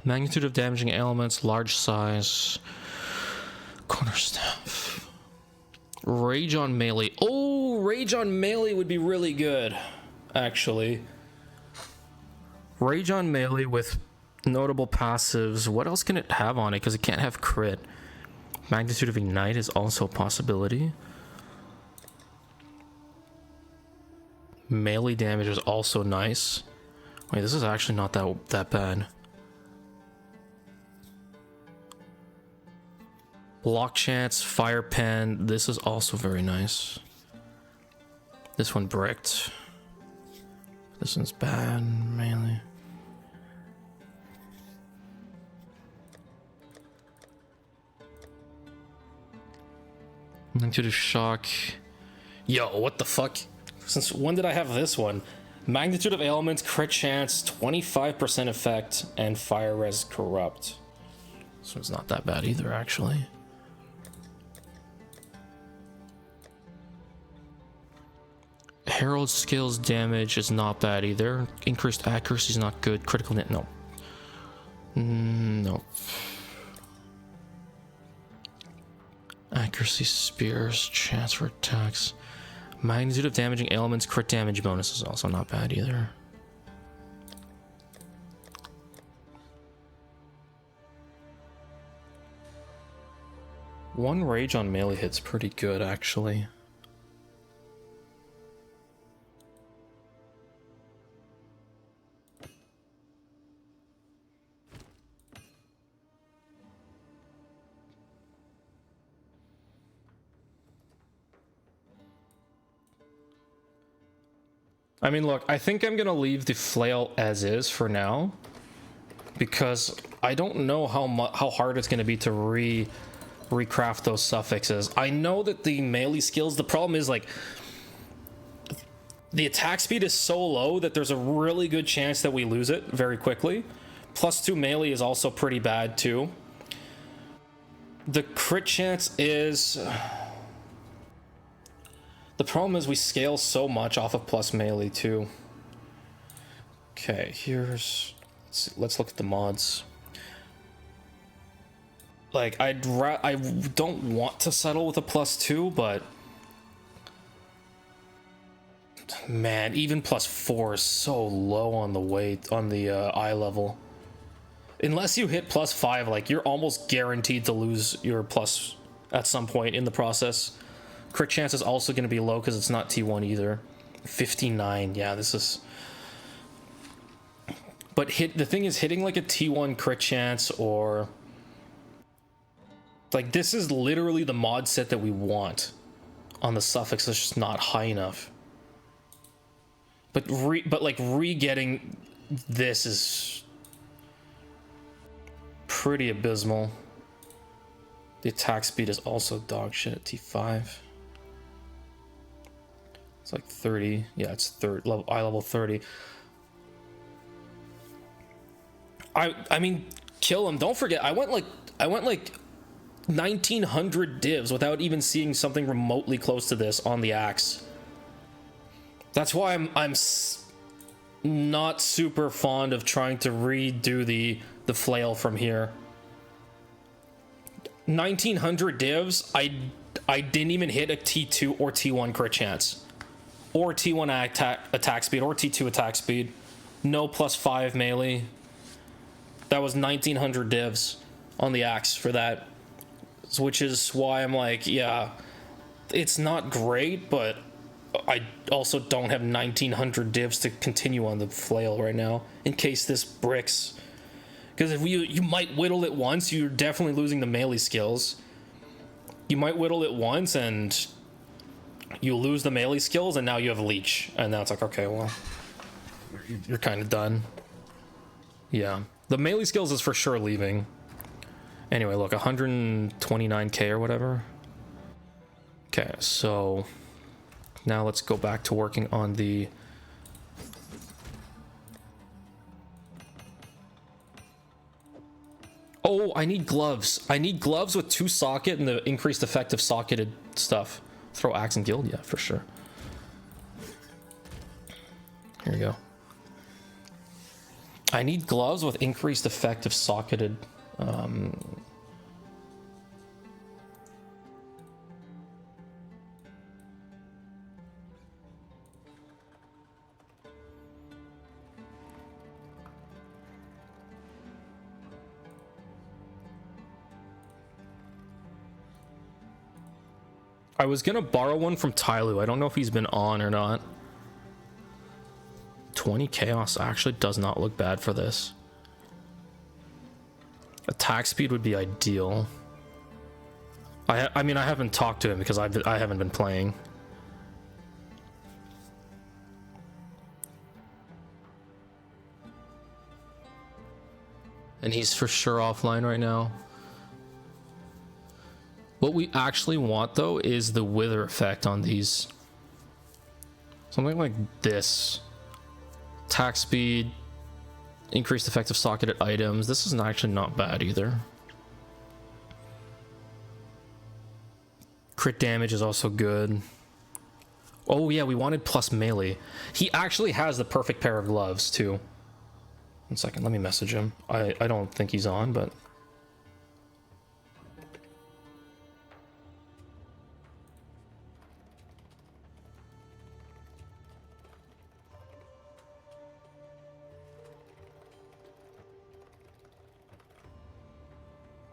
Magnitude of damaging elements, large size, corner staff. Rage on melee. Oh, rage on melee would be really good, actually. Rage on melee with notable passives. What else can it have on it? Because it can't have crit. Magnitude of ignite is also a possibility. Melee damage is also nice. Wait, this is actually not that bad. Block chance, fire pen. This is also very nice. This one bricked. This one's bad, melee. Magnitude of shock. Yo, what the fuck? Since when did I have this one? Magnitude of ailments, crit chance, 25% effect, and fire res corrupt. This one's not that bad either, actually. Herald skills damage is not bad either. Increased accuracy is not good. Critical net, no. No. Accuracy, spears, chance for attacks. Magnitude of damaging elements, crit damage bonus is also not bad either. One rage on melee hit's pretty good, actually. I mean, look, I think I'm gonna leave the flail as is for now, because I don't know how hard it's gonna be to recraft those suffixes. I know that the melee skills, the problem is like the attack speed is so low that there's a really good chance that we lose it very quickly. +2 melee is also pretty bad too. The crit chance is... The problem is we scale so much off of plus melee too. Okay, let's look at the mods. Like, I don't want to settle with a +2, but man, even +4 is so low on the weight on the eye level. Unless you hit +5, like, you're almost guaranteed to lose your plus at some point in the process. Crit chance is also going to be low because it's not T1 either. 59, yeah, this is... But the thing is, hitting like a T1 crit chance or... Like, this is literally the mod set that we want on the suffix. It's just not high enough. But re-getting this is pretty abysmal. The attack speed is also dog shit at T5. It's like 30. Yeah, it's eye level 30. I mean, kill him. Don't forget, I went like 1900 divs without even seeing something remotely close to this on the axe. That's why I'm not super fond of trying to redo the flail from here. 1900 divs, I didn't even hit a T2 or T1 crit chance. Or T1 attack speed, or T2 attack speed. No +5 melee. That was 1900 divs on the axe for that. Which is why I'm like, yeah, it's not great, but I also don't have 1900 divs to continue on the flail right now, in case this bricks. Because if you might whittle it once, you're definitely losing the melee skills. You might whittle it once and you lose the melee skills, and now you have leech. And now it's like, okay, well, you're kind of done. Yeah. The melee skills is for sure leaving. Anyway, look, 129k or whatever. Okay, so now let's go back to working on the... Oh, I need gloves. I need gloves with 2 socket and the increased effective socketed stuff. Throw axe and guild? Yeah, for sure. Here we go. I need gloves with increased effective socketed. I was gonna borrow one from Tyloo. I don't know if he's been on or not. 20 chaos actually does not look bad for this. Attack speed would be ideal. I mean, I haven't talked to him because I haven't been playing. And he's for sure offline right now. What we actually want, though, is the wither effect on these. Something like this. Attack speed, increased effective socketed items. This is actually not bad either. Crit damage is also good. Oh yeah, we wanted plus melee. He actually has the perfect pair of gloves, too. 1 second, let me message him. I don't think he's on, but...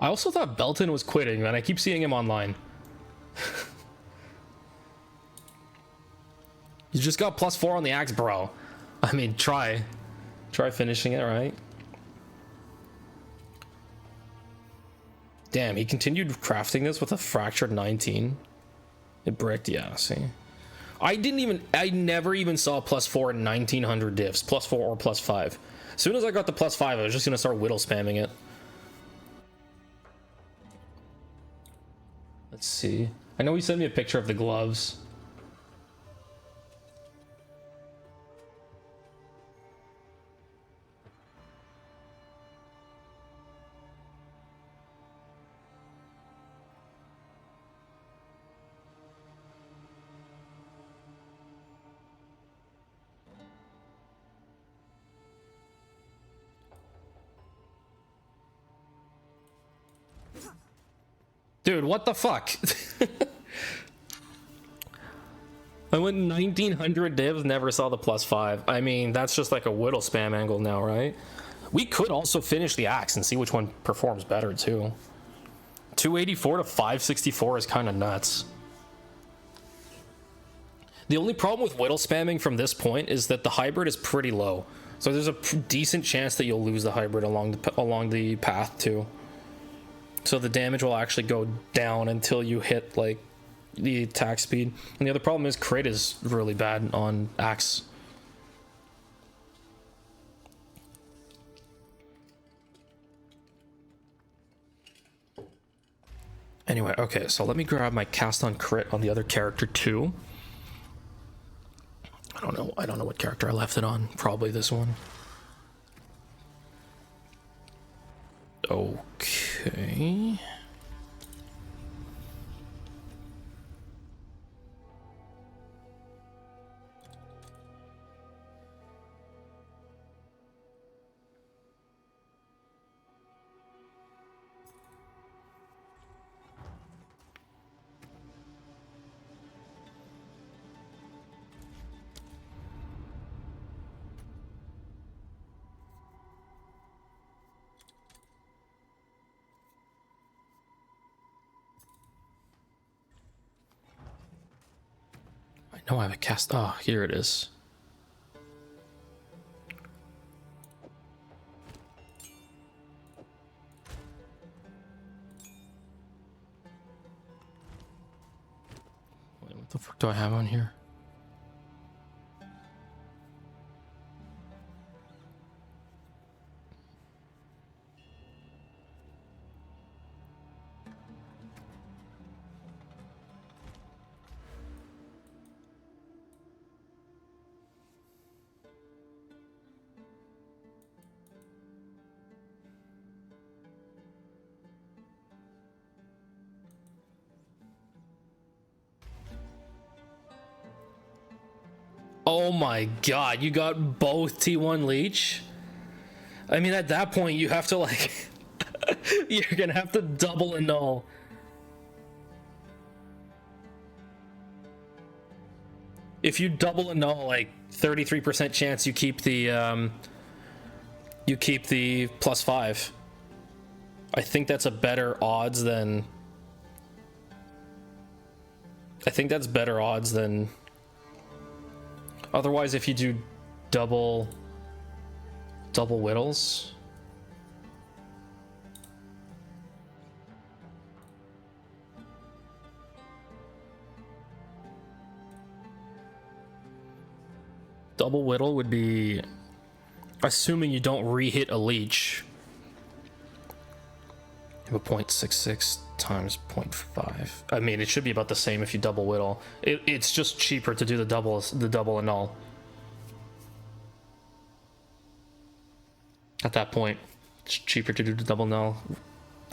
I also thought Belton was quitting, man. I keep seeing him online. You just got +4 on the axe, bro. I mean, try finishing it, right? Damn, he continued crafting this with a fractured 19. It bricked, yeah, see. I never even saw +4 in 1900 diffs, +4 or +5. As soon as I got the +5, I was just gonna start whittle spamming it. Let's see. I know he sent me a picture of the gloves. Dude, what the fuck? I went 1900 divs, never saw the +5. I mean, that's just like a whittle spam angle now, right? We could also finish the axe and see which one performs better too. 284 to 564 is kind of nuts. The only problem with whittle spamming from this point is that the hybrid is pretty low. So there's a decent chance that you'll lose the hybrid along the path too. So the damage will actually go down until you hit like the attack speed. And the other problem is crit is really bad on axe. Anyway, okay, so let me grab my cast on crit on the other character too. I don't know what character I left it on. Probably this one. Okay. I know I have a cast. Oh, here it is. Wait, what the fuck do I have on here? Oh my god, you got both T1 leech? I mean, at that point, you have to like... you're gonna have to double annul. If you double annul, like 33% chance you keep the +5. I think that's a better odds than... I think that's better odds than... Otherwise, if you do double whittles... Double whittle would be... Assuming you don't re-hit a leech. You have a 0.66 times 0.5. I mean, it should be about the same if you double whittle. It's just cheaper to do the double annul. At that point, it's cheaper to do the double null.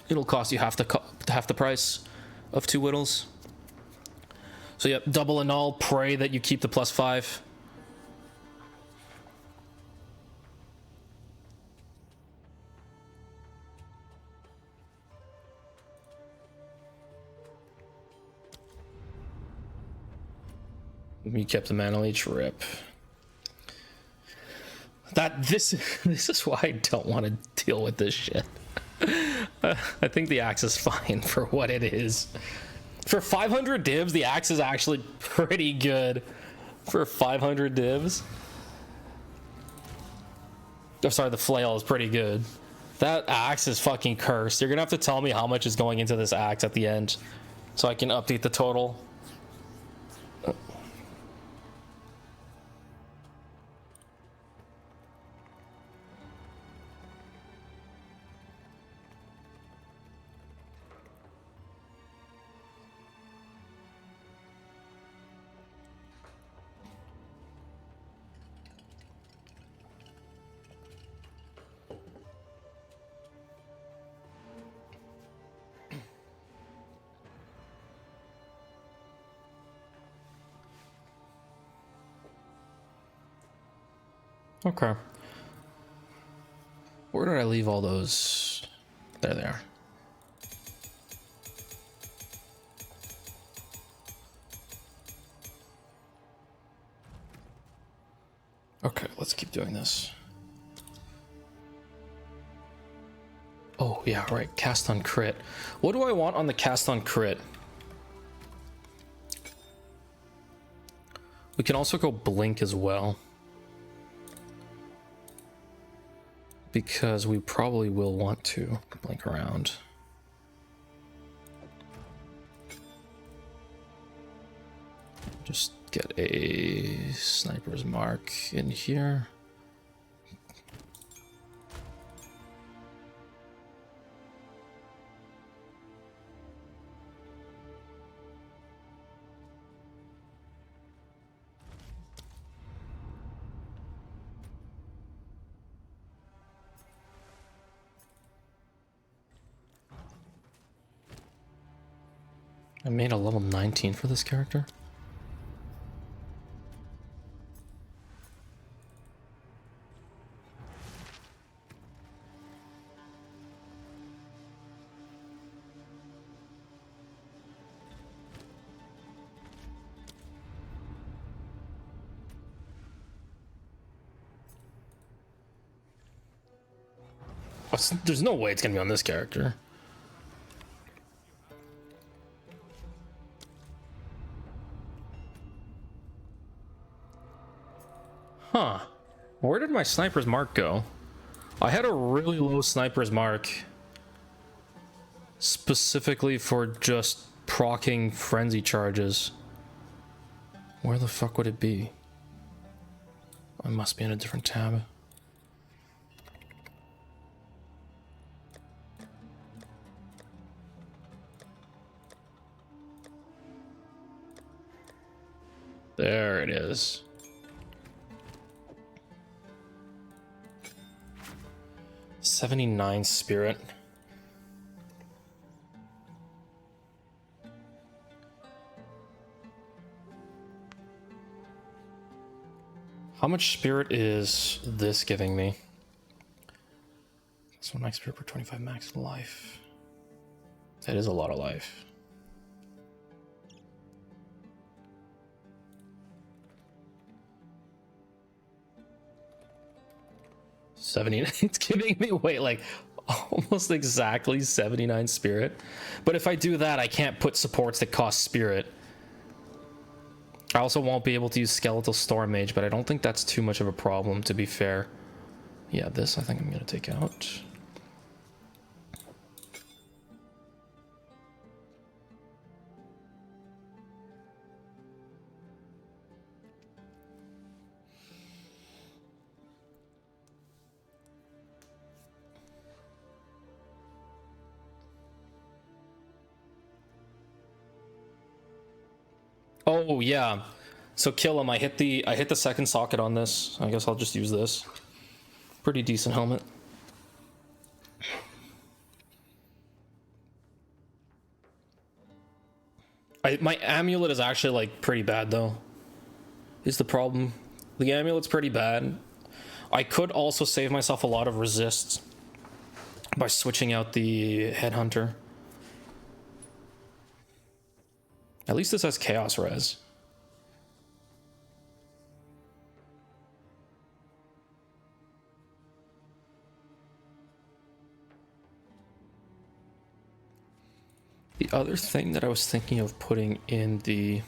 It'll cost you half the price of 2 whittles. So yeah, double annul, pray that you keep the +5. You kept the mana leech, rip. This is why I don't want to deal with this shit. I think the axe is fine for what it is. For 500 divs, the axe is actually pretty good. For 500 divs. Oh, sorry, the flail is pretty good. That axe is fucking cursed. You're gonna have to tell me how much is going into this axe at the end so I can update the total. Okay. Where did I leave all those? There they are. Okay, let's keep doing this. Oh, yeah, right. Cast on crit. What do I want on the cast on crit? We can also go blink as well. Because we probably will want to blink around. Just get a sniper's mark in here. I made a level 19 for this character. There's no way it's gonna be on this character. Huh. Where did my sniper's mark go? I had a really low sniper's mark. Specifically for just proccing frenzy charges. Where the fuck would it be? I must be in a different tab. There it is. $79 spirit. How much spirit is this giving me? So max spirit per 25 max life. That is a lot of life. It's giving me, wait, like almost exactly 79 spirit. But if I do that, I can't put supports that cost spirit. I also won't be able to use Skeletal Storm Mage, but I don't think that's too much of a problem, to be fair. Yeah, this I think I'm gonna take out. Oh yeah, so kill him. I hit the second socket on this. I guess I'll just use this. Pretty decent helmet. My amulet is actually like pretty bad though. Is the problem? The amulet's pretty bad. I could also save myself a lot of resists by switching out the headhunter. At least this has chaos res. The other thing that I was thinking of putting in the...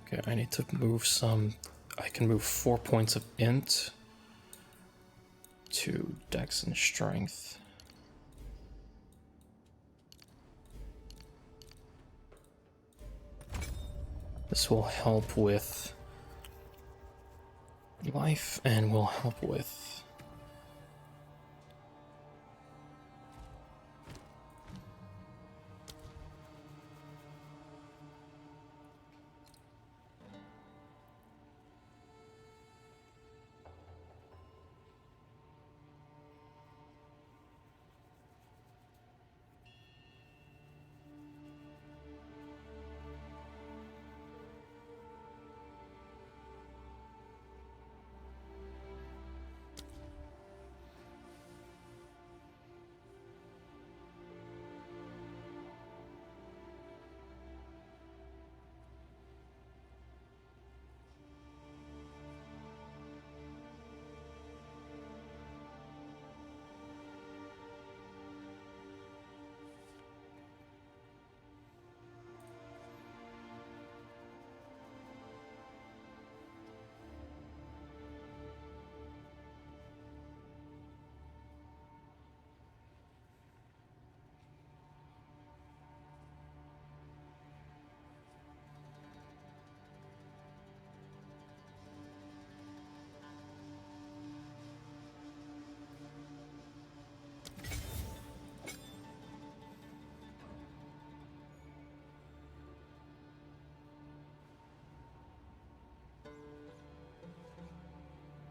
Okay, I need to move some... I can move 4 points of int to dex and strength. This will help with life and will help with...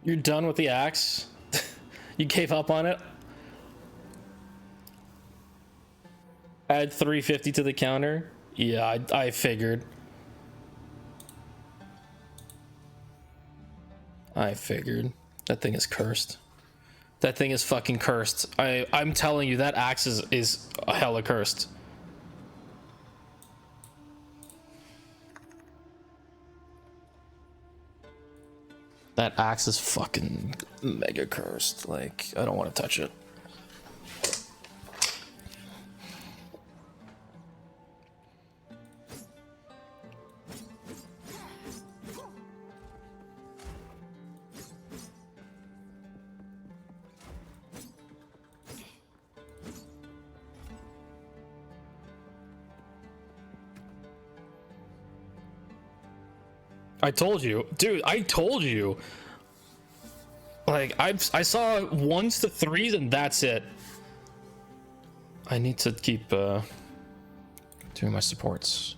You're done with the axe? You gave up on it? Add 350 to the counter? Yeah, I figured. I figured. That thing is cursed. That thing is fucking cursed. I'm telling you, that axe is hella cursed. That axe is fucking mega cursed. Like, I don't want to touch it. I told you, dude. I told you. Like I saw 1s to 3s and that's it. I need to keep doing my supports.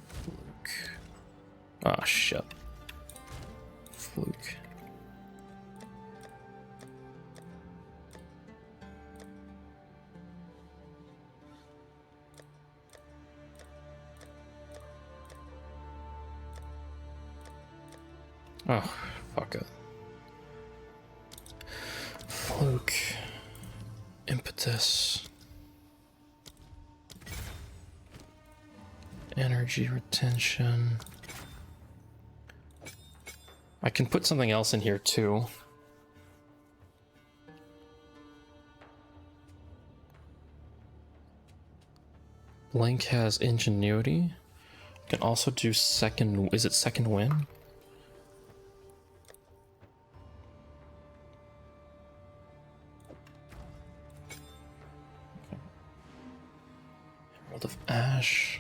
Fluke. Ah, shit. Fluke. Oh, fuck it. Fluke. Impetus. Energy retention. I can put something else in here too. Blank has ingenuity. Can also do second. Is it second win? Emerald of Ash.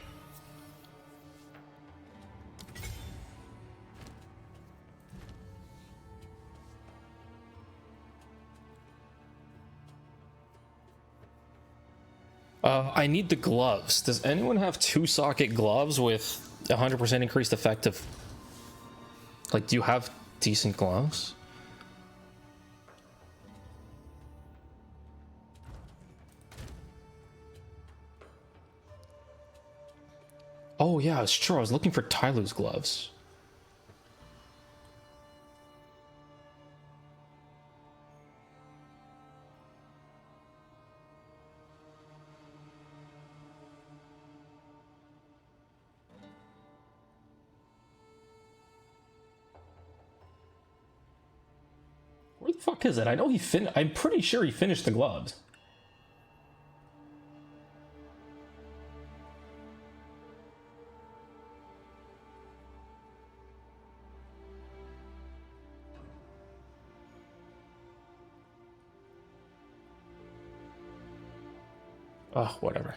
I need the gloves. Does anyone have 2-socket gloves with 100% increased effective? Like, do you have decent gloves? Oh yeah, it's true. I was looking for Tylu's gloves. Where the fuck is it? I know he I'm pretty sure he finished the gloves. Oh, whatever.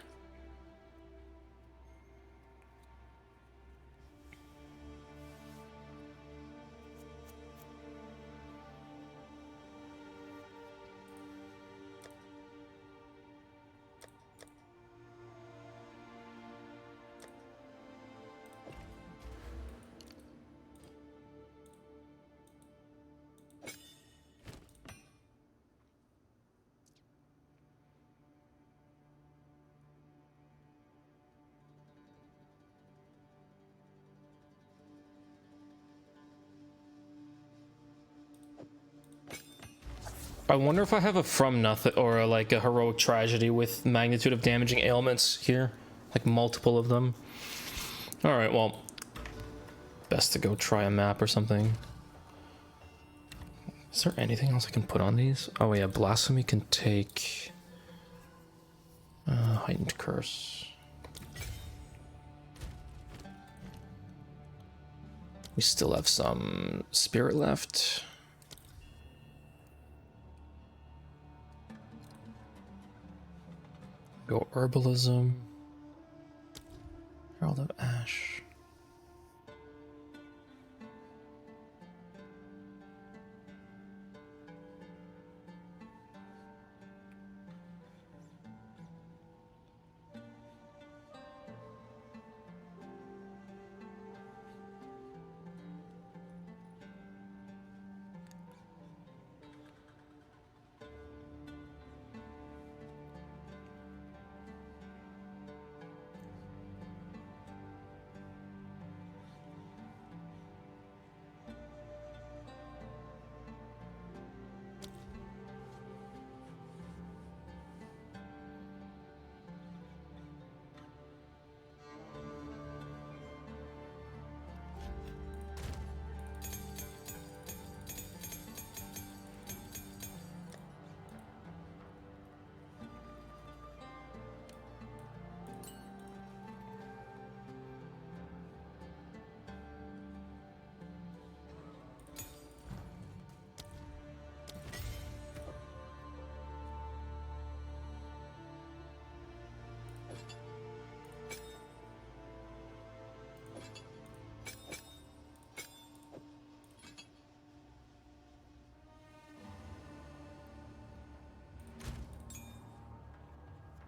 I wonder if I have a from nothing or like a heroic tragedy with magnitude of damaging ailments here, like multiple of them. All right, well, best to go try a map or something. Is there anything else I can put on these? Oh yeah, blasphemy can take heightened curse. We still have some spirit left. Go herbalism. Herald of Ash.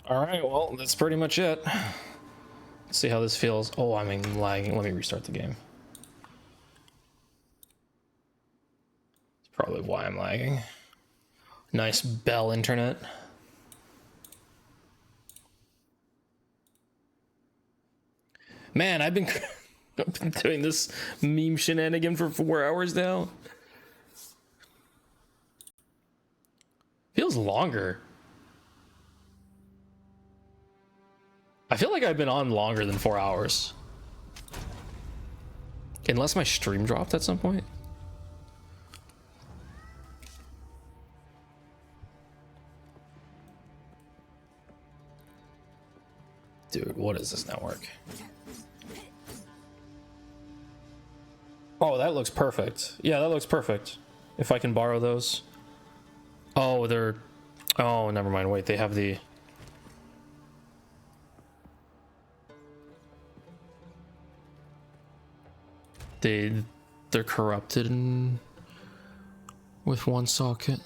All right, well, that's pretty much it. Let's see how this feels. Oh, I'm lagging. Let me restart the game. That's probably why I'm lagging. Nice Bell internet. Man, I've been doing this meme shenanigan for 4 hours now. Feels longer. I feel like I've been on longer than 4 hours. Unless my stream dropped at some point. Dude, what is this network? Oh, that looks perfect. Yeah, that looks perfect. If I can borrow those. Oh, they're... Oh, never mind. Wait, they have the... They're corrupted with one socket.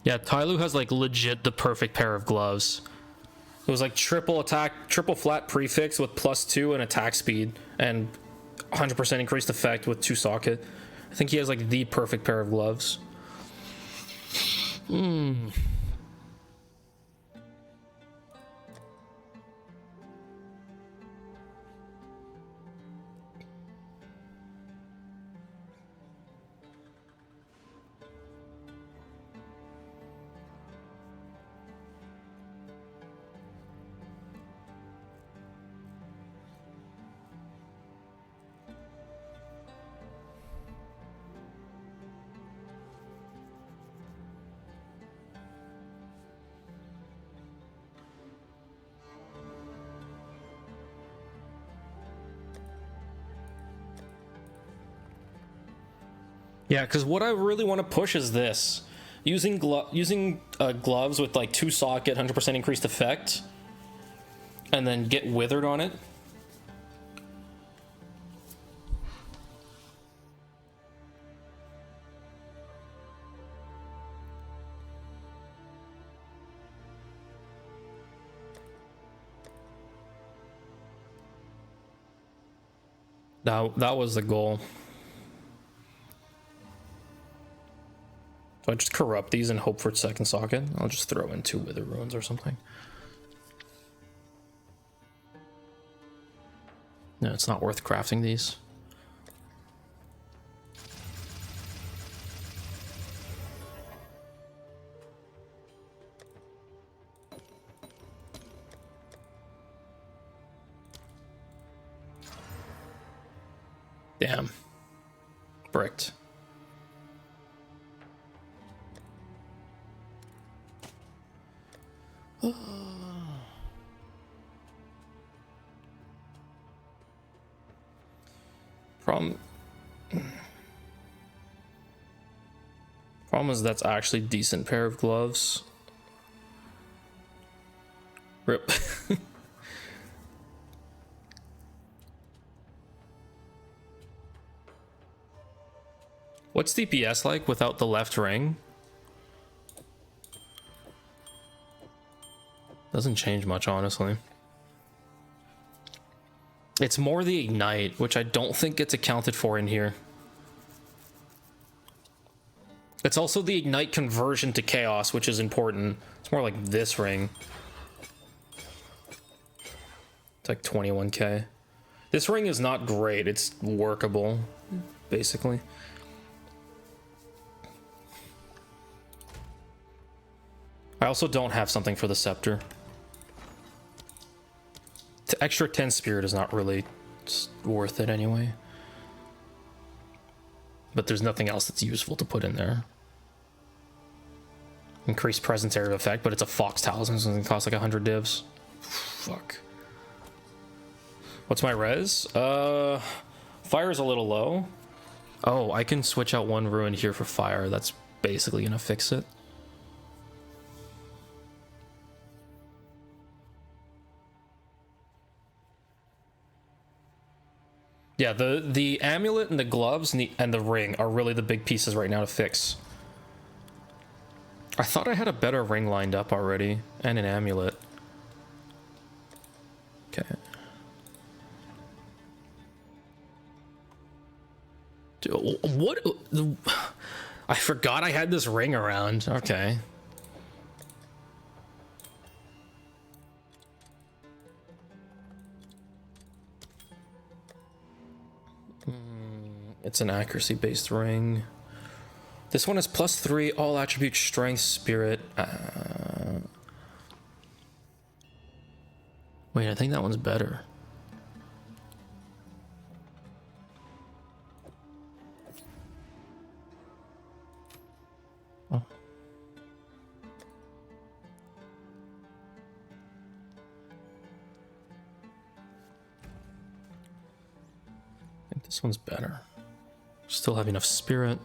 Yeah, Tyloo has like legit the perfect pair of gloves. It was like triple attack, triple flat prefix with +2 and attack speed and 100% increased effect with 2 socket. I think he has like the perfect pair of gloves. Yeah, because what I really want to push is this. Using gloves with like 2 socket, 100% increased effect, and then get withered on it. That was the goal. So I just corrupt these and hope for second socket. I'll just throw in 2 wither runes or something. No, it's not worth crafting these. Damn. Bricked. Problem is that's actually a decent pair of gloves. Rip. What's DPS like without the left ring? Doesn't change much, honestly. It's more the ignite, which I don't think gets accounted for in here. It's also the ignite conversion to chaos, which is important. It's more like this ring. It's like 21k. This ring is not great. It's workable, basically. I also don't have something for the scepter. The extra 10 spirit is not really worth it anyway. But there's nothing else that's useful to put in there. Increased presence area effect, but it's a fox talisman, so it costs like 100 divs. Fuck. What's my res? Fire's a little low. Oh, I can switch out 1 rune here for fire. That's basically gonna fix it. Yeah, the amulet and the gloves and the ring are really the big pieces right now to fix. I thought I had a better ring lined up already, and an amulet. Okay. Dude, what? I forgot I had this ring around. Okay. It's an accuracy-based ring. This one is +3, all attributes, strength, spirit. Wait, I think that one's better. Oh. I think this one's better. Still have enough spirit.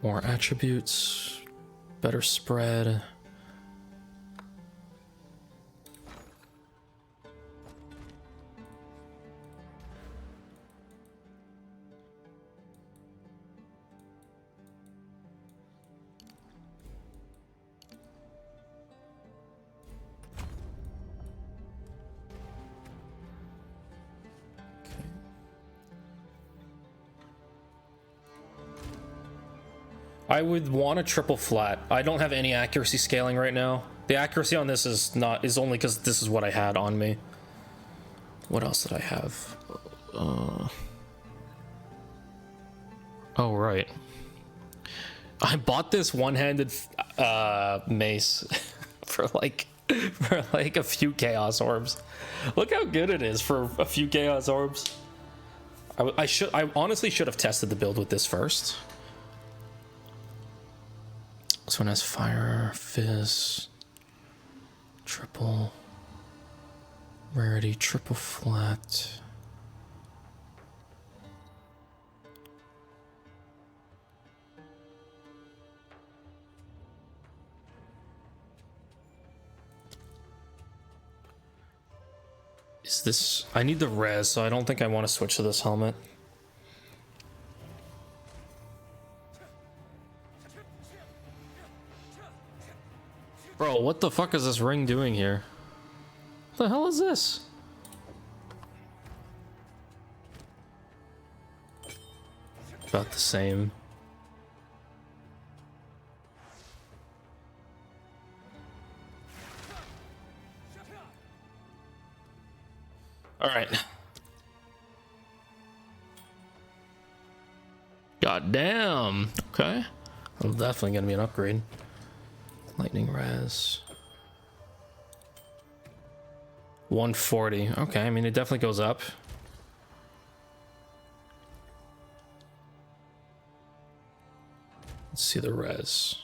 More attributes. Better spread. I would want a triple flat. I don't have any accuracy scaling right now. The accuracy on this is only because this is what I had on me. What else did I have? Oh, right. I bought this one-handed mace for like a few chaos orbs. Look how good it is for a few chaos orbs. I honestly should have tested the build with this first. This one has fire, phys, triple, rarity, triple flat. Is this... I need the res, so I don't think I want to switch to this helmet. Bro, what the fuck is this ring doing here? What the hell is this? About the same. All right. God damn. Okay. Well, definitely gonna be an upgrade. Lightning res. 140. Okay, I mean it definitely goes up. Let's see the res.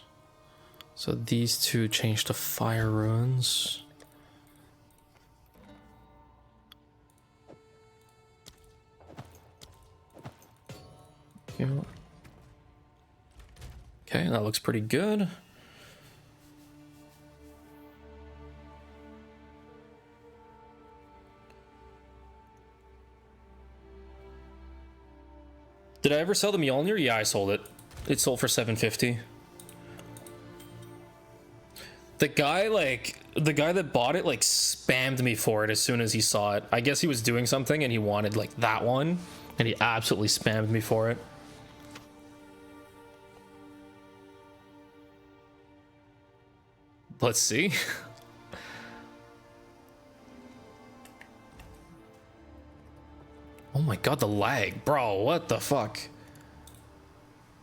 So these two change to fire runes. Yeah. Okay, that looks pretty good. Did I ever sell the Mjolnir? Yeah, I sold it. It sold for 750. The guy that bought it, like, spammed me for it as soon as he saw it. I guess he was doing something and he wanted, like, that one. And he absolutely spammed me for it. Let's see. Oh my god, the lag. Bro, what the fuck?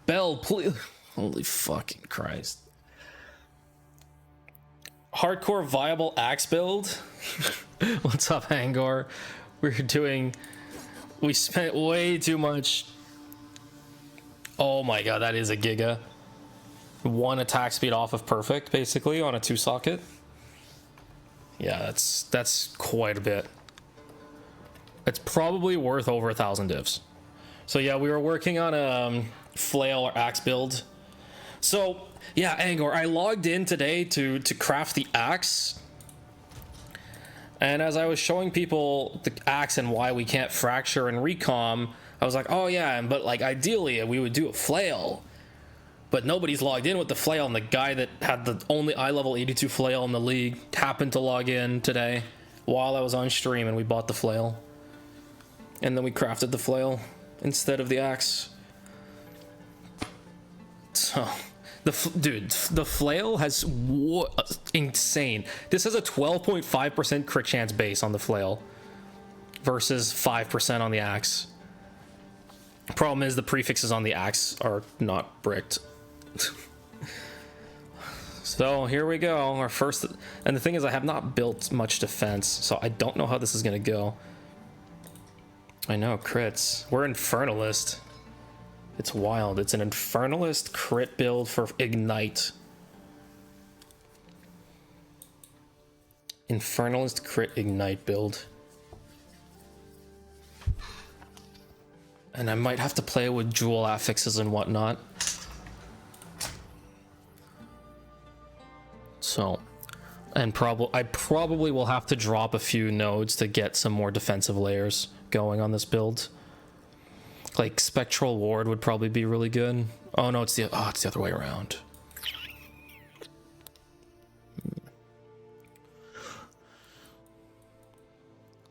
Bell, please. Holy fucking Christ. Hardcore viable axe build. What's up, Angor? We spent way too much. Oh my god, that is a giga. One attack speed off of perfect, basically, on a 2-socket. Yeah, that's quite a bit. It's probably worth over 1,000 divs. So yeah, we were working on a flail or axe build. So yeah, Angor, I logged in today to craft the axe. And as I was showing people the axe and why we can't fracture and recom, I was like, oh yeah, but like ideally we would do a flail. But nobody's logged in with the flail, and the guy that had the only eye level 82 flail in the league happened to log in today while I was on stream, and we bought the flail. And then we crafted the flail instead of the axe. So, dude, the flail has insane. This has a 12.5% crit chance base on the flail versus 5% on the axe. Problem is the prefixes on the axe are not bricked. So here we go, our first. And the thing is, I have not built much defense, so I don't know how this is gonna go. I know, crits. We're Infernalist. It's wild. It's an Infernalist crit build for Ignite. Infernalist crit Ignite build. And I might have to play with jewel affixes and whatnot. So, and I probably will have to drop a few nodes to get some more defensive layers going on this build. Like Spectral Ward would probably be really good. Oh no, it's the other way around.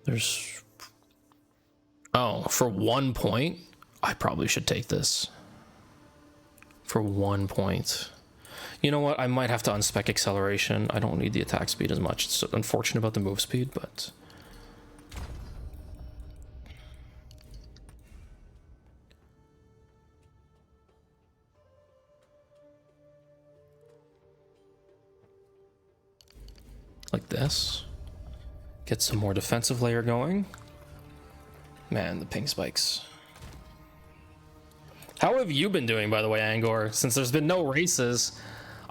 There's... Oh, for 1 point? I probably should take this. For 1 point. You know what? I might have to unspec acceleration. I don't need the attack speed as much. It's unfortunate about the move speed, but... like this. Get some more defensive layer going. Man, the ping spikes. How have you been doing, by the way, Angor? Since there's been no races,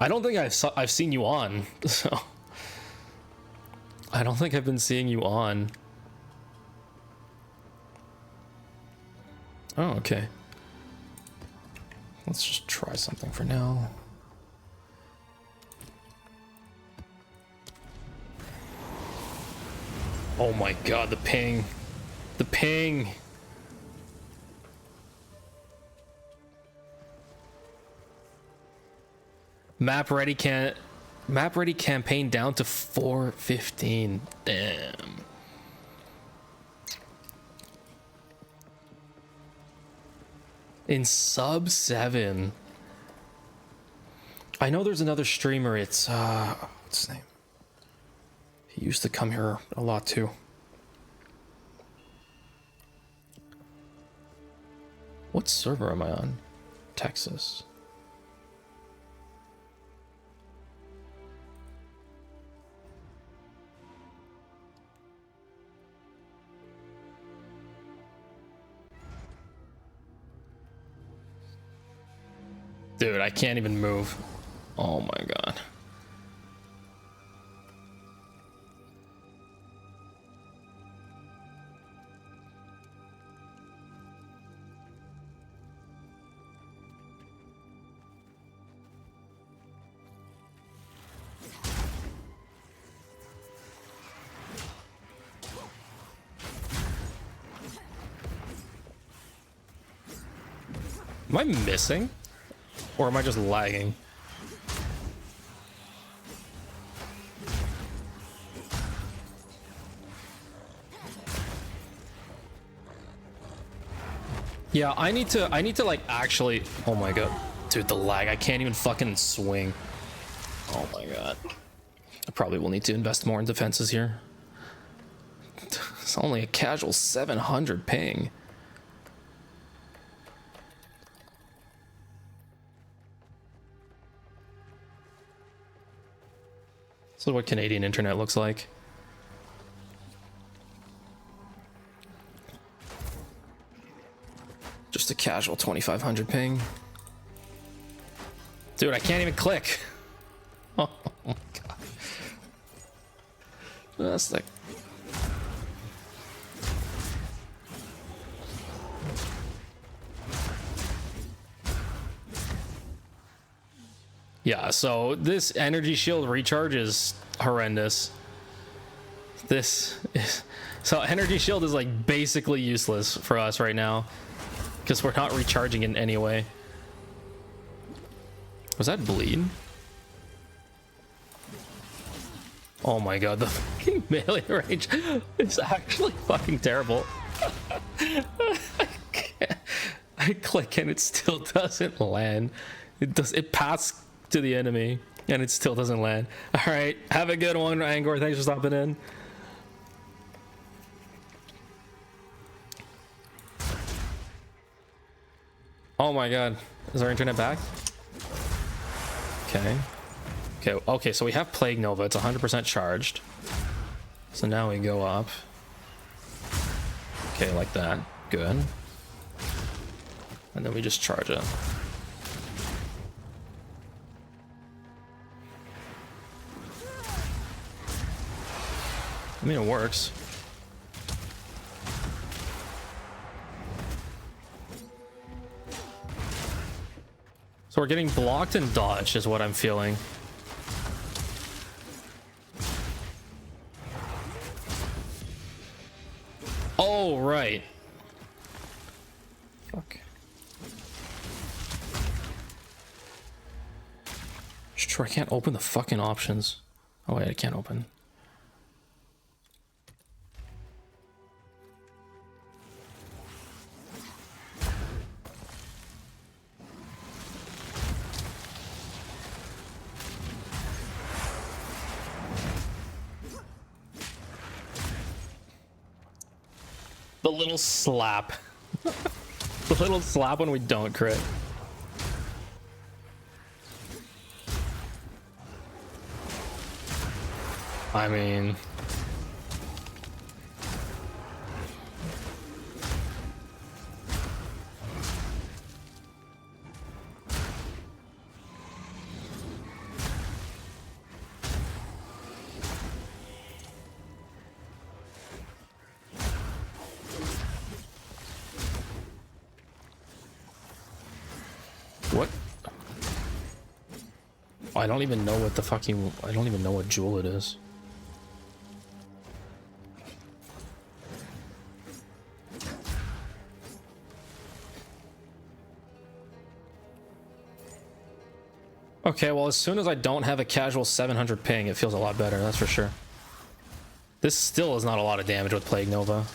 I don't think I've seen you on. So I don't think I've been seeing you on. Oh, okay. Let's just try something for now. Oh my god, the ping. The ping. Map ready campaign down to 415. Damn. In sub 7. I know there's another streamer. It's what's his name? He used to come here a lot too. What server am I on? Texas. Dude, I can't even move. Oh my god. Am I missing? Or am I just lagging? Yeah, I need to like actually, oh my god. Dude, the lag, I can't even fucking swing. Oh my god. I probably will need to invest more in defenses here. It's only a casual 700 ping. This is what Canadian internet looks like. Just a casual 2500 ping. Dude, I can't even click. Oh my god. That's like... Yeah, so this energy shield recharge is horrendous. This is... So energy shield is like basically useless for us right now. Because we're not recharging in any way. Was that bleed? Oh my god, the fucking melee range is actually fucking terrible. I click and it still doesn't land. It passed to the enemy and it still doesn't land. All right, have a good one, Angor. Thanks for stopping in. Oh my god, is our internet back? Okay, so we have Plague Nova. It's 100% charged. So now we go up. Okay, like that. Good. And then we just charge it. I mean, it works. So we're getting blocked and dodged is what I'm feeling. Oh, right. Fuck. Sure, I can't open the fucking options. Oh wait, I can't open. The little slap. The little slap when we don't crit. I mean... What? I don't even know what the fucking... I don't even know what jewel it is. Okay, well, as soon as I don't have a casual 700 ping, it feels a lot better, that's for sure. This still is not a lot of damage with Plague Nova.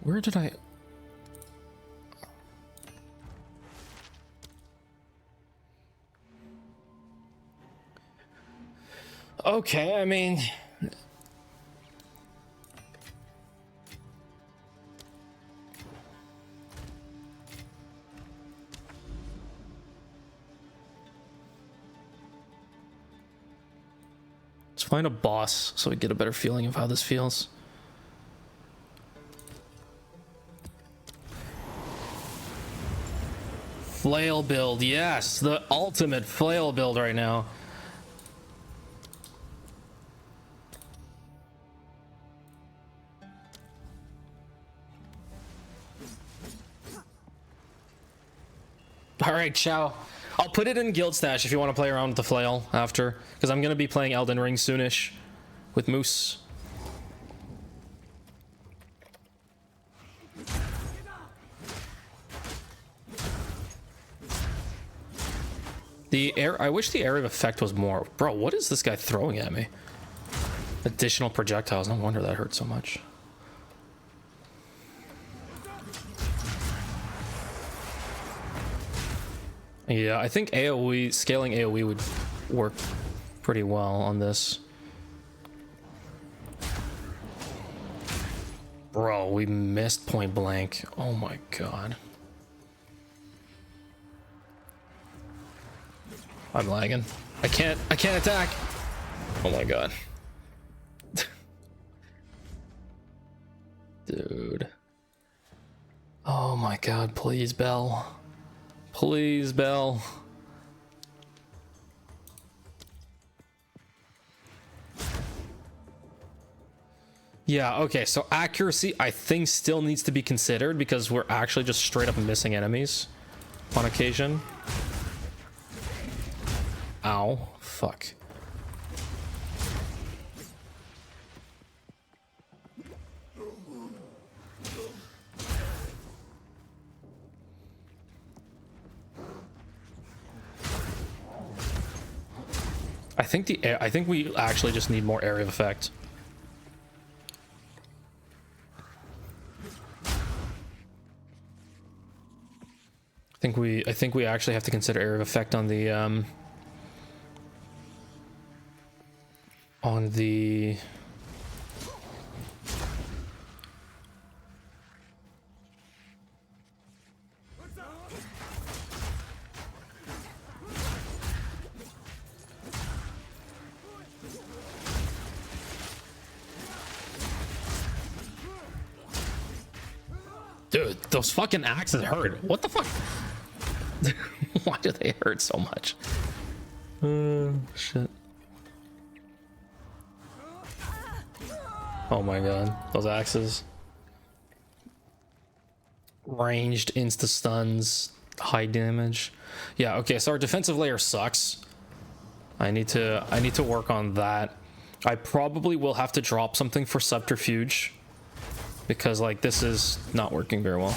Where did I... Okay, I mean... Let's find a boss so we get a better feeling of how this feels. Flail build, yes, the ultimate flail build right now. All right, ciao. I'll put it in Guild Stash if you want to play around with the flail after, because I'm going to be playing Elden Ring soonish with Moose. The air, I wish the area of effect was more. Bro, what is this guy throwing at me? Additional projectiles, no wonder that hurt so much. Yeah, I think AoE, scaling AoE would work pretty well on this. Bro, we missed point blank. Oh my god. I'm lagging. I can't attack. Oh my god. Dude. Oh my god, please, Bell. Please, Bell. Yeah, okay, so accuracy I think still needs to be considered because we're actually just straight up missing enemies on occasion. Ow, fuck. I think we actually just need more area of effect. I think we actually have to consider area of effect on the Dude, those fucking axes hurt. What the fuck? Why do they hurt so much? Shit. Oh my god, those axes. Ranged insta stuns, high damage. Yeah, okay, so our defensive layer sucks. I need to work on that. I probably will have to drop something for subterfuge because like this is not working very well.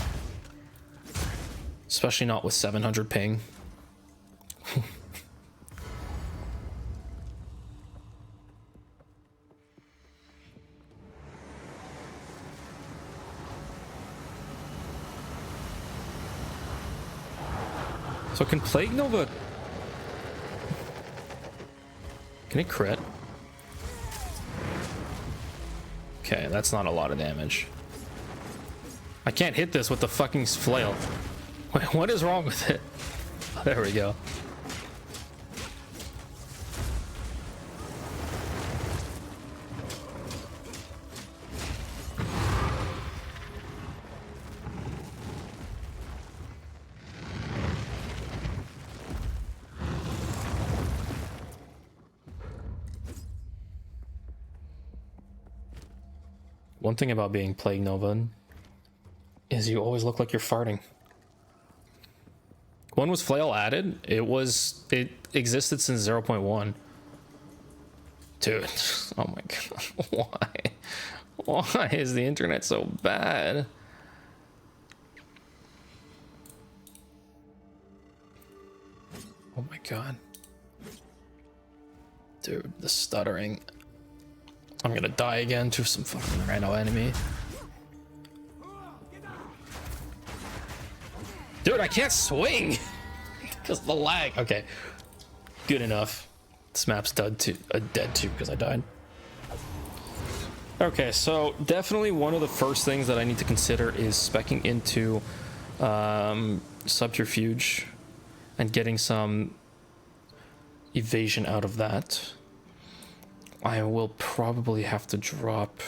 Especially not with 700 ping. So can Plague Nova... Can it crit? Okay, that's not a lot of damage. I can't hit this with the fucking flail. Wait, what is wrong with it? There we go. One thing about being Plague Nova is you always look like you're farting. When was flail added? It existed since 0.1. Dude, oh my god, why? Why is the internet so bad? Oh my god. Dude, the stuttering. I'm gonna die again to some fucking random enemy. Dude, I can't swing! Because of the lag. Okay. Good enough. This map's dead too because I died. Okay, so definitely one of the first things that I need to consider is speccing into subterfuge and getting some evasion out of that. I will probably have to drop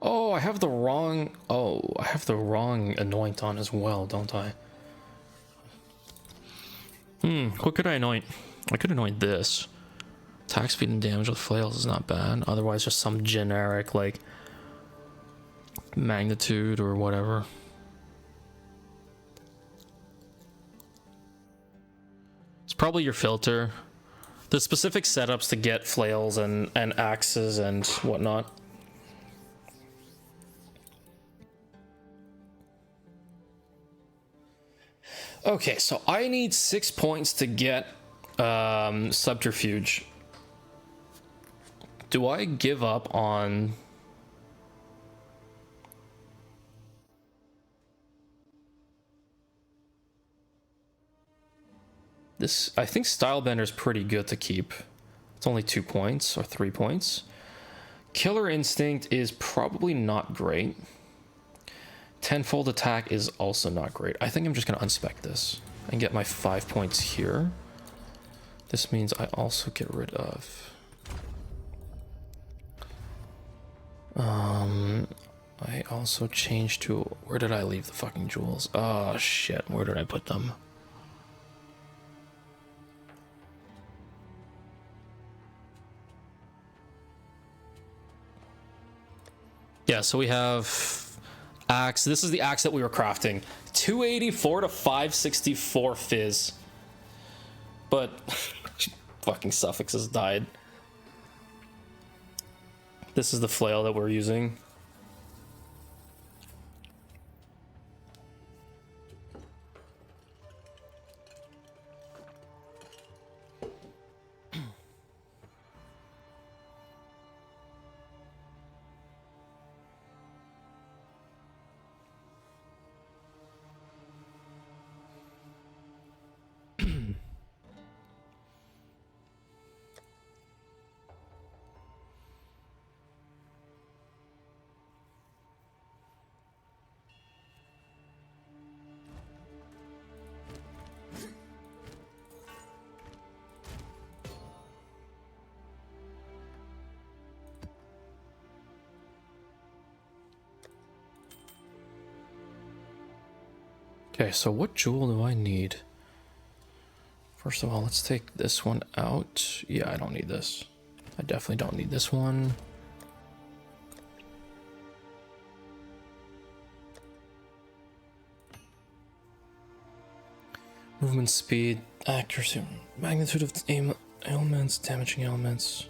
Oh, I have the wrong... Oh, I have the wrong anoint on as well, don't I? What could I anoint? I could anoint this. Attack speed and damage with flails is not bad. Otherwise, just some generic, like, magnitude or whatever. It's probably your filter. The specific setups to get flails and axes and whatnot. Okay, so I need 6 points to get subterfuge. Do I give up on... this? I think Stylebender is pretty good to keep. It's only 2 points or 3 points. Killer Instinct is probably not great. Tenfold attack is also not great. I think I'm just going to unspec this and get my 5 points here. This means I also get rid of... I also changed to... Where did I leave the fucking jewels? Oh, shit. Where did I put them? Yeah, so we have... axe. This is the axe that we were crafting. 284 to 564 phys. But fucking suffix has died. This is the flail that we're using. Okay, so what jewel do I need? First of all, let's take this one out. Yeah, I don't need this. I definitely don't need this one. Movement speed, accuracy, magnitude of ailments, damaging elements.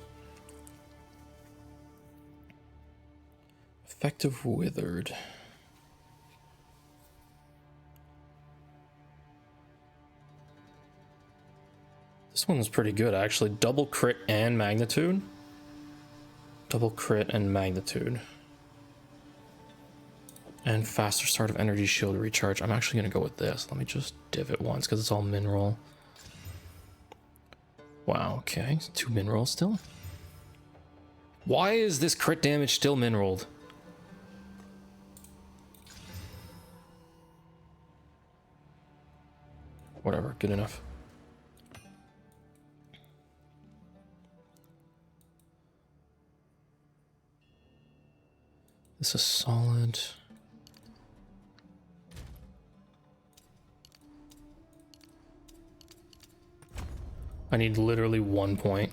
Effective withered. This one's pretty good, actually. Double crit and magnitude. Double crit and magnitude. And faster start of energy shield recharge. I'm actually going to go with this. Let me just div it once because it's all mineral. Wow, okay. 2 minerals still. Why is this crit damage still mineraled? Whatever, good enough. This is solid. I need literally 1 point.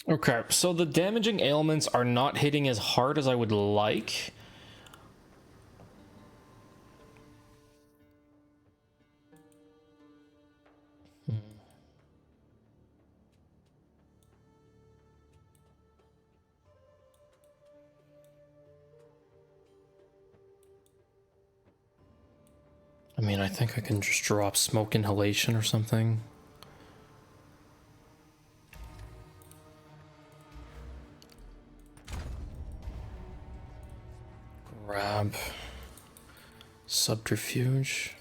Okay, so the damaging ailments are not hitting as hard as I would like. I mean, I think I can just drop smoke inhalation or something. Grab subterfuge.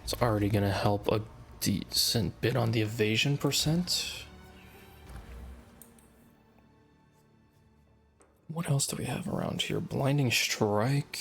It's already gonna help a decent bit on the evasion percent. What else do we have around here? Blinding strike.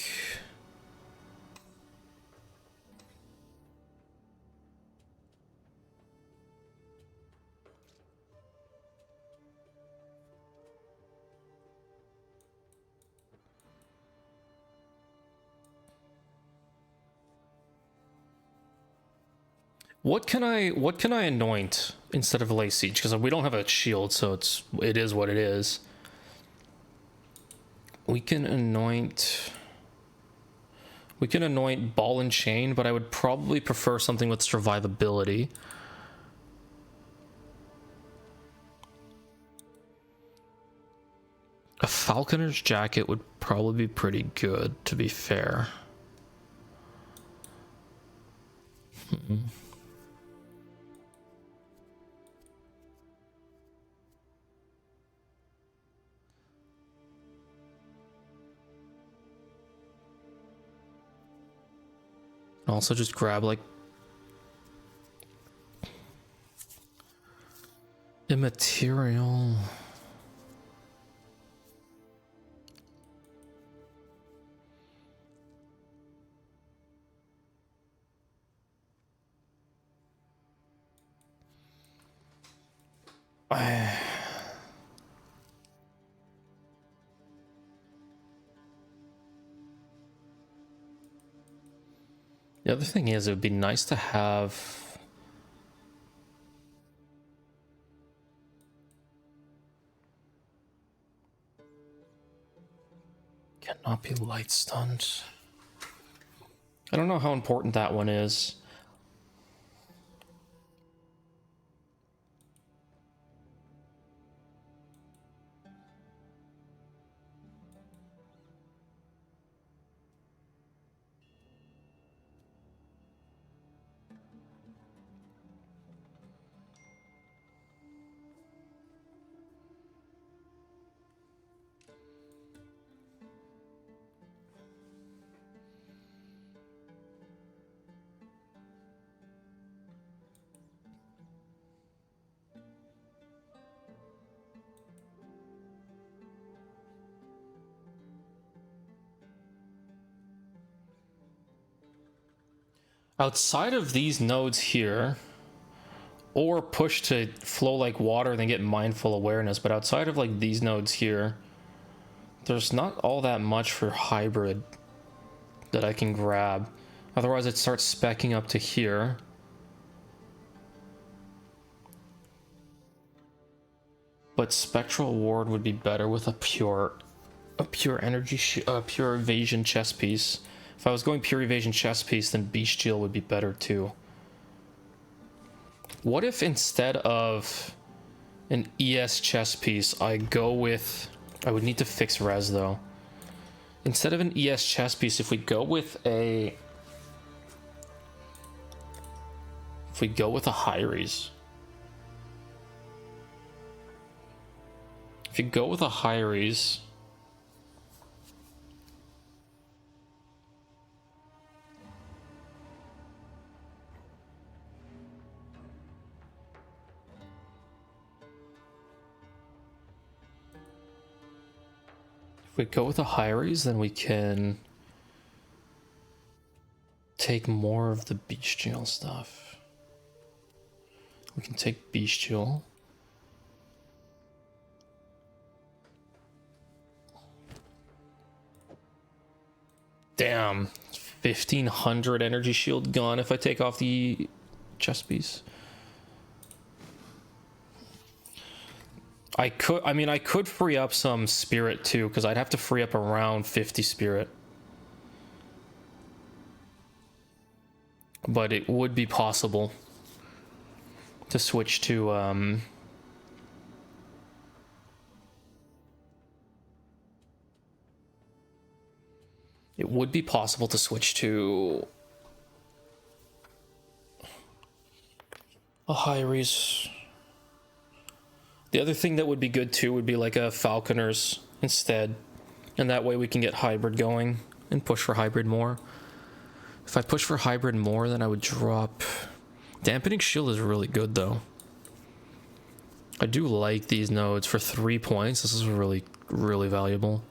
What can I anoint instead of lay siege? Because we don't have a shield, so it is what it is. We can anoint ball and chain, but I would probably prefer something with survivability. A falconer's jacket would probably be pretty good, to be fair. Also just grab like immaterial. The other thing is, it would be nice to have cannot be light stunned. I don't know how important that one is. Outside of these nodes here, or push to flow like water and then get mindful awareness. But outside of like these nodes here, there's not all that much for hybrid that I can grab. Otherwise it starts speccing up to here. But spectral ward would be better with a pure energy pure evasion chest piece. If I was going pure evasion chest piece, then bestial would be better too. What if instead of an ES chest piece, I go with... I would need to fix res though. Instead of an ES chest piece, if we go with a... If we go with a Hyres. If you go with a Hyres... If we go with a Hyres, then we can take more of the bestial stuff. We can take bestial. Damn, 1500 energy shield gone if I take off the chest piece. I could free up some spirit too, because I'd have to free up around 50 spirit. But it would be possible to switch to it would be possible to switch to a Hyres. The other thing that would be good too would be like a Falconer's instead. And that way we can get hybrid going and push for hybrid more. If I push for hybrid more, then I would drop... Dampening shield is really good though. I do like these nodes for 3 points. This is really, really valuable.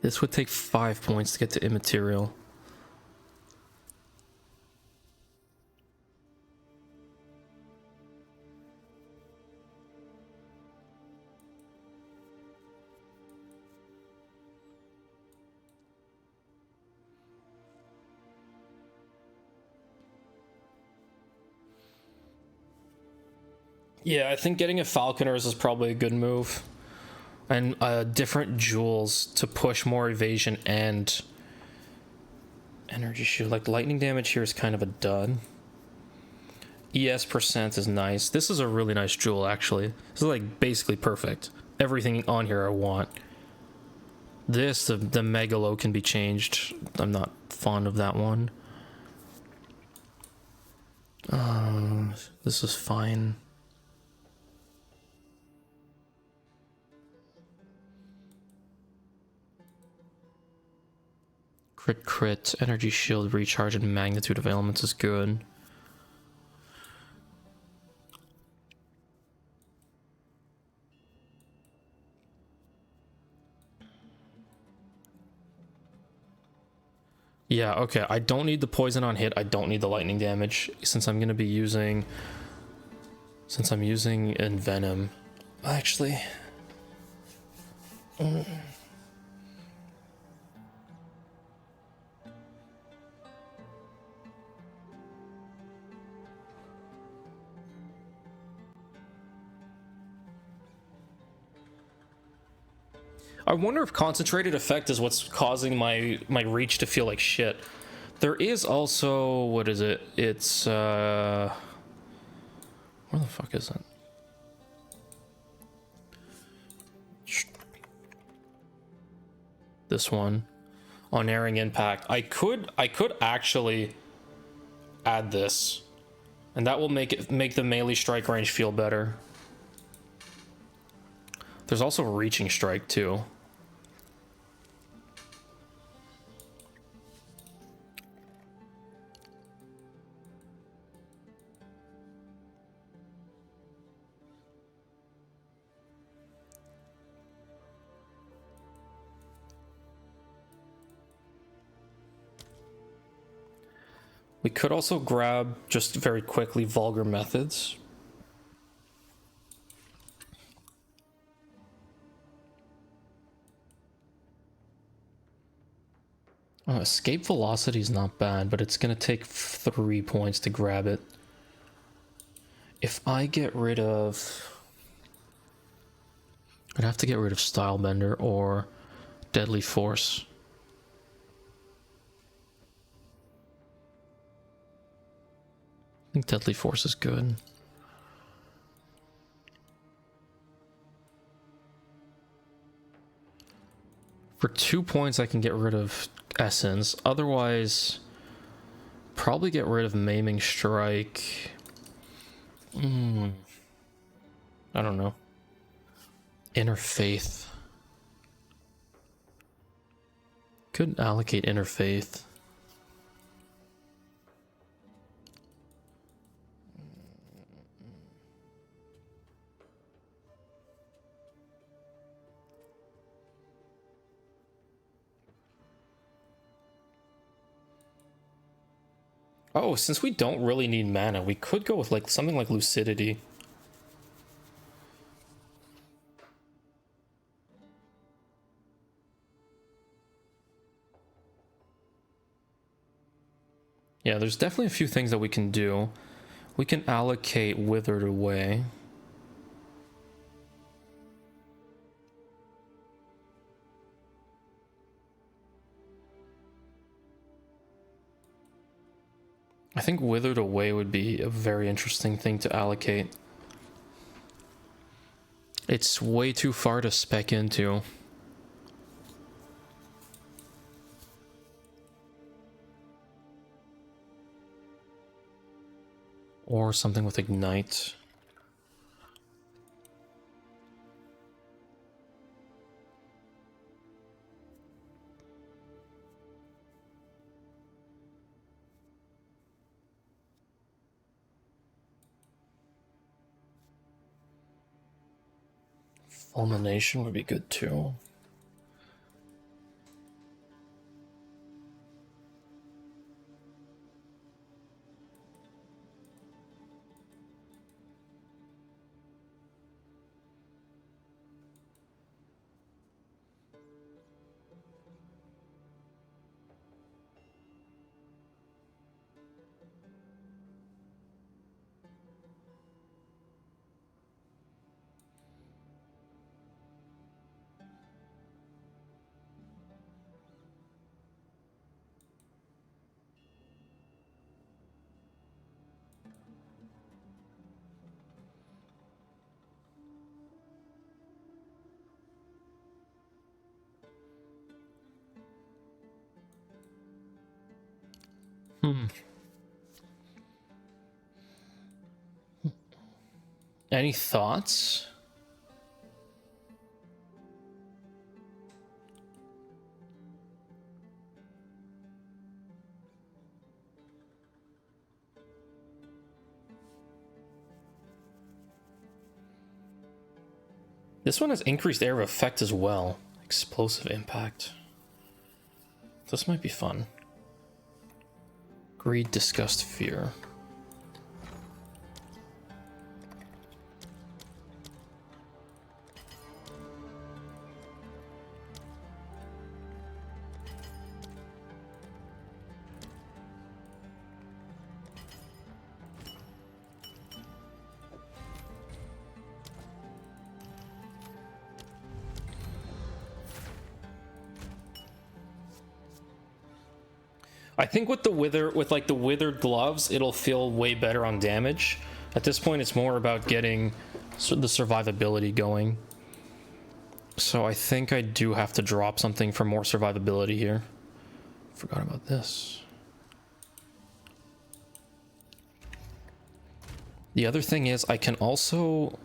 This would take 5 points to get to immaterial. Yeah, I think getting a Falconer's is probably a good move. And different jewels to push more evasion and energy shield. Like lightning damage here is kind of a dud. ES % is nice. This is a really nice jewel actually. This is like basically perfect. Everything on here I want. This, the Megalo can be changed. I'm not fond of that one. This is fine. Crit, energy shield, recharge, and magnitude of elements is good. Yeah, okay, I don't need the poison on hit, I don't need the lightning damage, since I'm gonna be using... Since I'm using Envenom. Actually... I wonder if concentrated effect is what's causing my reach to feel like shit. There is also, what is it? It's where the fuck is it? This one, unerring impact. I could actually add this, and that will make the melee strike range feel better. There's also reaching strike too. We could also grab, just very quickly, vulgar methods. Escape velocity is not bad, but it's going to take 3 points to grab it. If I get rid of... I'd have to get rid of Stylebender or Deadly Force. I think Deadly Force is good. For 2 points, I can get rid of Essence. Otherwise, probably get rid of Maiming Strike. I don't know. Inner Faith. Could allocate Inner Faith. Oh, since we don't really need mana, we could go with like something like Lucidity. Yeah, there's definitely a few things that we can do. We can allocate Withered Away. I think Withered Away would be a very interesting thing to allocate. It's way too far to spec into. Or something with Ignite. Fulmination would be good too. Any thoughts? This one has increased area of effect as well. Explosive impact. This might be fun. Greed, disgust, fear. I think with the with the withered gloves, it'll feel way better on damage. At this point, it's more about getting the survivability going. So I think I do have to drop something for more survivability here. Forgot about this. The other thing is I can also...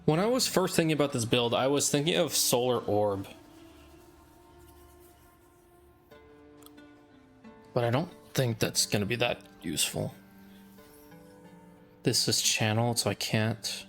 When I was first thinking about this build, I was thinking of Solar Orb. But I don't think that's going to be that useful. This is channeled, so I can't.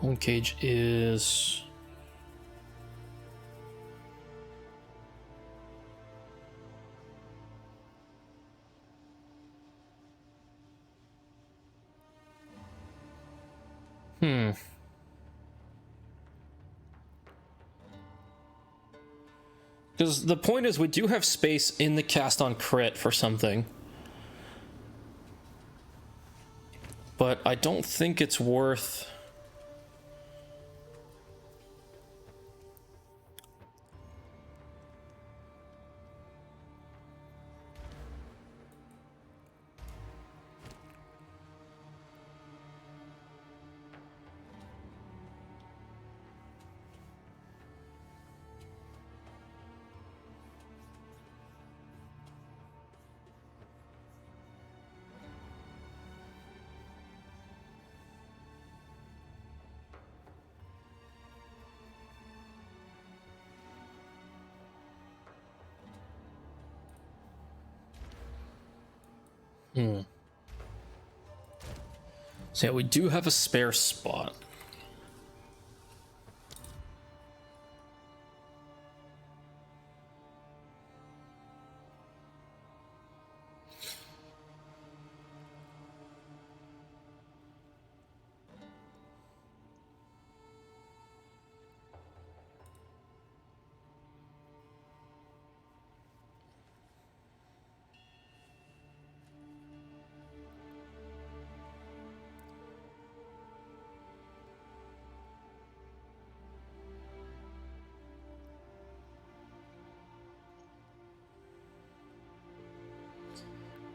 Bone Cage is... Because the point is, we do have space in the cast on crit for something. But I don't think it's worth... So yeah, we do have a spare spot.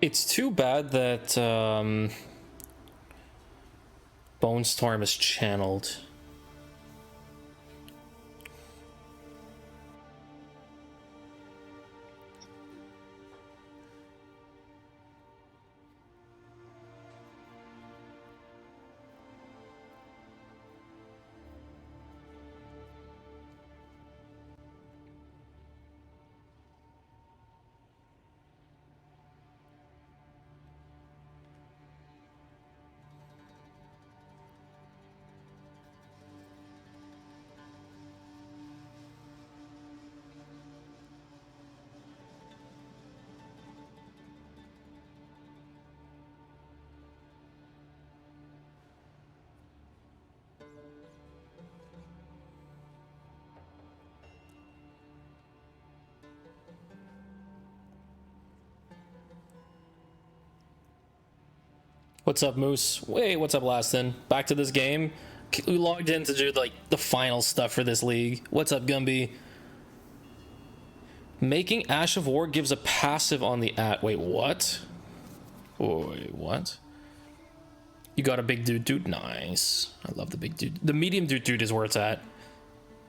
It's too bad that Bone Storm is channeled. What's up, Moose? Wait, what's up, Lastin? Back to this game. We logged in to do like the final stuff for this league. What's up, Gumby? Making Ash of War gives a passive on the Wait, what? Wait, what? You got a big dude. Nice. I love the big dude. The medium dude is where it's at.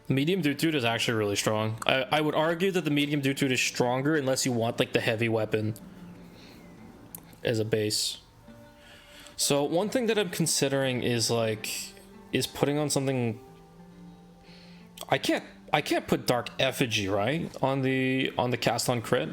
The medium dude is actually really strong. I would argue that the medium dude is stronger unless you want like the heavy weapon as a base. So one thing that I'm considering is putting on something. I can't put Dark Effigy, right, on the cast on crit.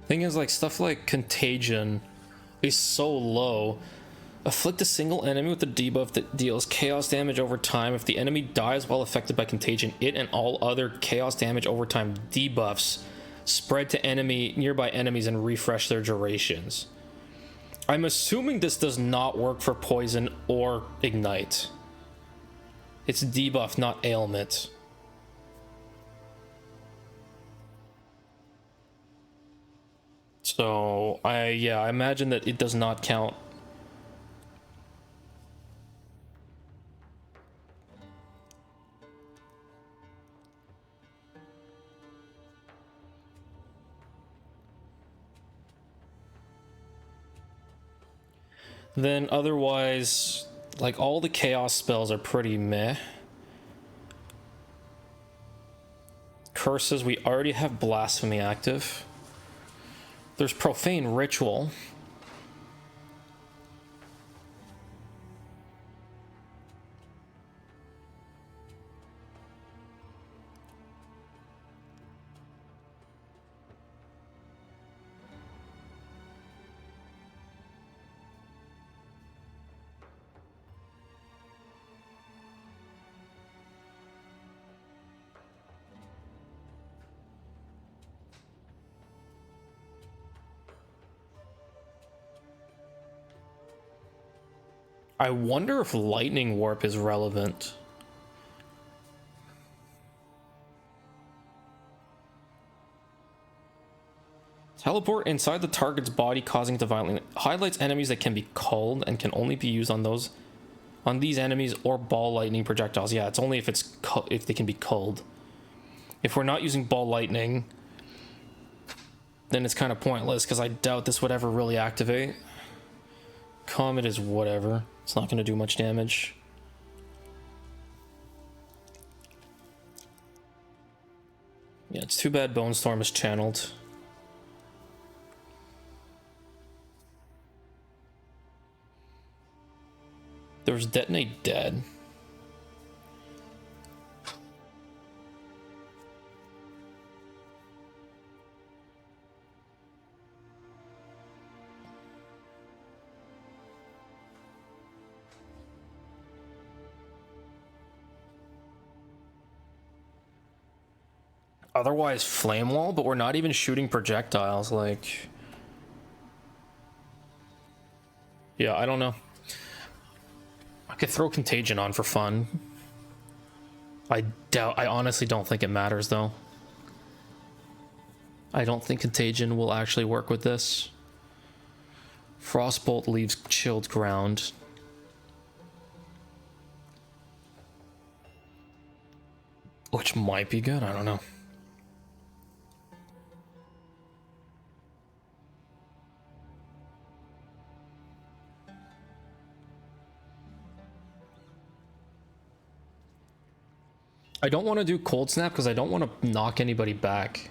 Thing is, like, stuff like Contagion is so low. Afflict a single enemy with the debuff that deals chaos damage over time. If the enemy dies while affected by Contagion, it and all other chaos damage over time debuffs spread to nearby enemies and refresh their durations. I'm assuming this does not work for Poison or Ignite. It's debuff, not ailment. So, I imagine that it does not count. Then otherwise, like, all the chaos spells are pretty meh. Curses, we already have Blasphemy active. There's Profane Ritual. I wonder if Lightning Warp is relevant. Teleport inside the target's body, causing it to violently highlights enemies that can be culled and can only be used on these enemies or ball lightning projectiles. Yeah, it's only if they can be culled. If we're not using ball lightning, then it's kind of pointless because I doubt this would ever really activate. Comet is whatever. It's not going to do much damage. Yeah, it's too bad Bone Storm is channeled. There's Detonate Dead. Otherwise, Flame Wall, but we're not even shooting projectiles, like... Yeah, I don't know. I could throw Contagion on for fun. I honestly don't think it matters, though. I don't think Contagion will actually work with this. Frostbolt leaves chilled ground. Which might be good, I don't know. I don't want to do Cold Snap because I don't want to knock anybody back.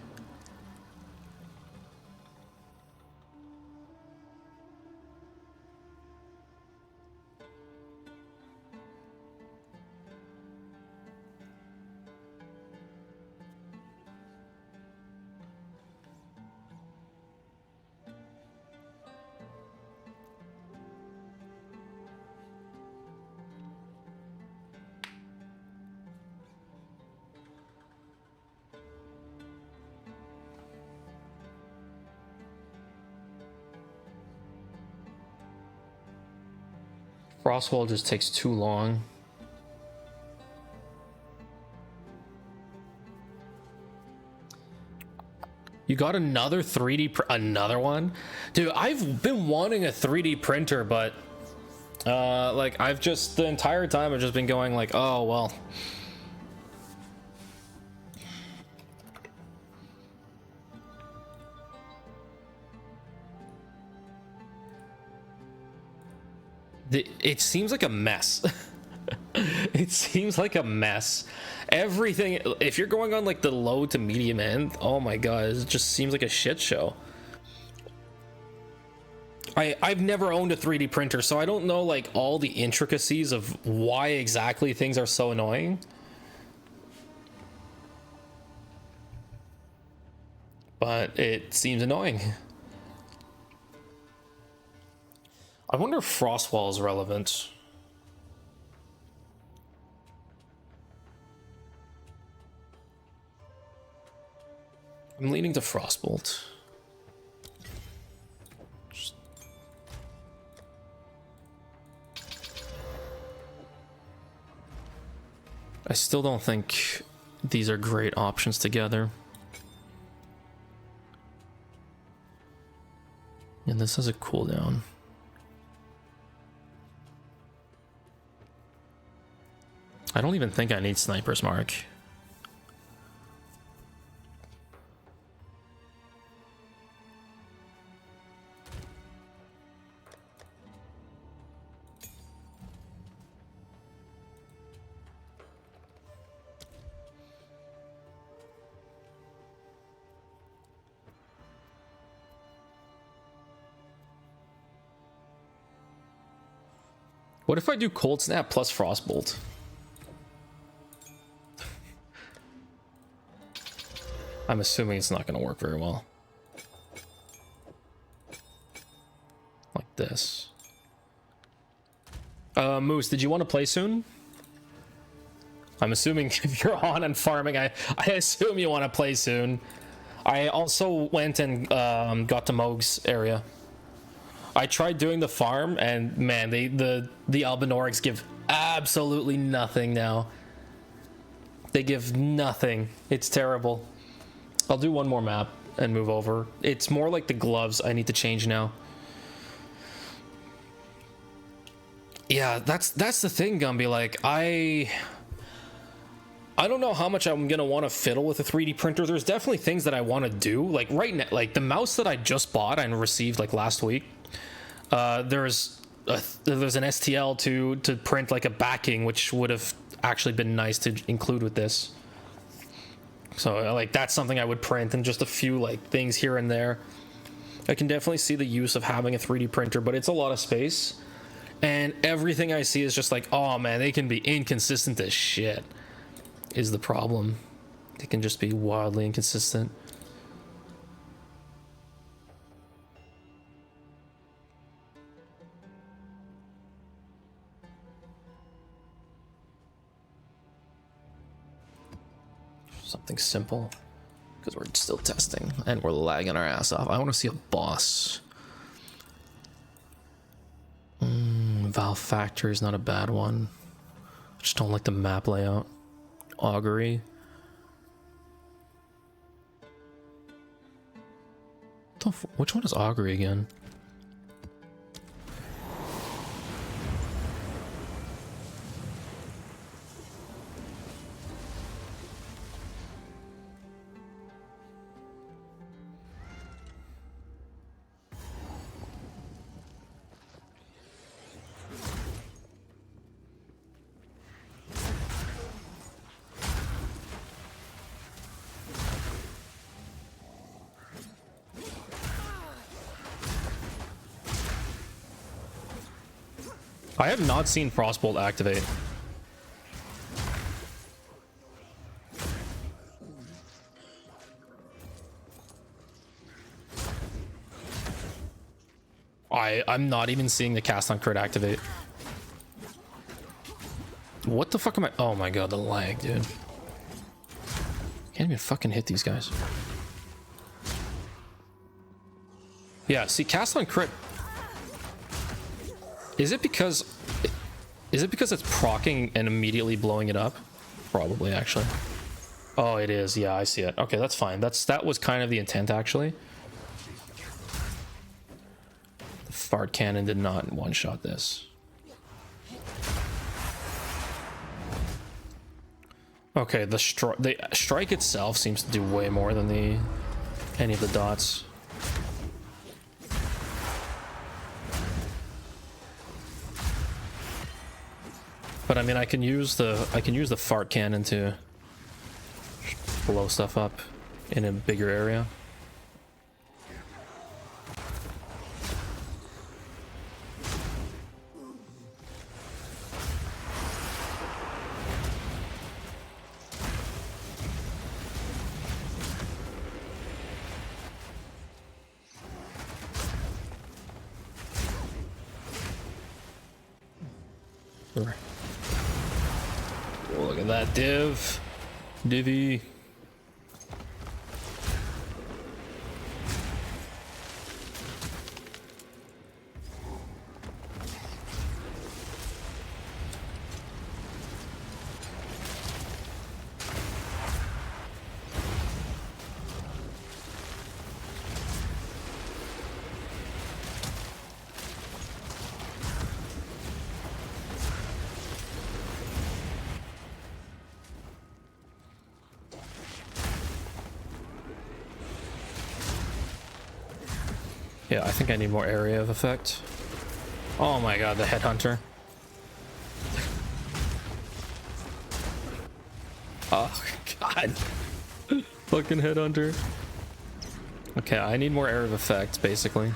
Frostwall just takes too long. You got another 3D another one? Dude, I've been wanting a 3D printer, but like I've just the entire time I've just been going like, oh well. It seems like a mess. It seems like a mess. Everything, if you're going on like the low to medium end, oh my god, it just seems like a shit show. I've never owned a 3D printer, so I don't know like all the intricacies of why exactly things are so annoying. But it seems annoying. I wonder if Frostwall is relevant. I'm leaning to Frostbolt. I still don't think these are great options together. And this has a cooldown. I don't even think I need Sniper's Mark. What if I do Cold Snap plus Frostbolt? I'm assuming it's not going to work very well. Like this. Moose, did you want to play soon? I'm assuming if you're on and farming, I assume you want to play soon. I also went and got to Moog's area. I tried doing the farm, and man, the Albinorics give absolutely nothing now. They give nothing. It's terrible. I'll do one more map and move over. It's more like the gloves I need to change now. Yeah, that's the thing, Gumby. Like, I don't know how much I'm gonna want to fiddle with a 3D printer. There's definitely things that I want to do. Like right now, like the mouse that I just bought and received like last week. There's an STL to print like a backing, which would have actually been nice to include with this. So like that's something I would print, and just a few like things here and there. I can definitely see the use of having a 3D printer, but it's a lot of space, and everything I see is just like, oh man, they can be inconsistent as shit. Is the problem? They can just be wildly inconsistent. Something simple, because we're still testing and we're lagging our ass off. I want to see a boss. Valve Factory is not a bad one. I just don't like the map layout. Augury. Which one is Augury again? I have not seen Frostbolt activate. I'm not even seeing the cast on crit activate. What the fuck am I? Oh my god, the lag, dude. Can't even fucking hit these guys. Yeah, see, cast on crit. Is it because it's proccing and immediately blowing it up? Probably, actually. Oh, it is. Yeah, I see it. Okay, that's fine. That was kind of the intent, actually. The fart cannon did not one-shot this. Okay, the strike itself seems to do way more than any of the dots. But I mean, I can use the fart cannon to blow stuff up in a bigger area. Oh, look at that divvy. Yeah, I think I need more area of effect. Oh my god, the headhunter. Oh god. Fucking headhunter. Okay, I need more area of effect, basically.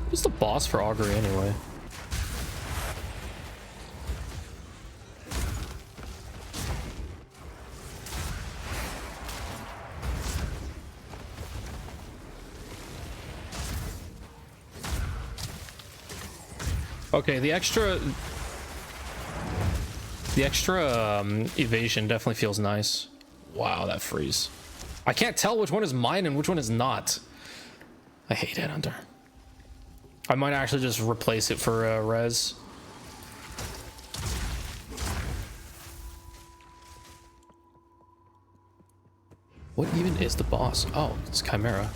Who's the boss for augury anyway? Okay, the extra evasion definitely feels nice. Wow, that freeze. I can't tell which one is mine and which one is not. I hate Headhunter. I might actually just replace it for res. What even is the boss? Oh, it's Chimera.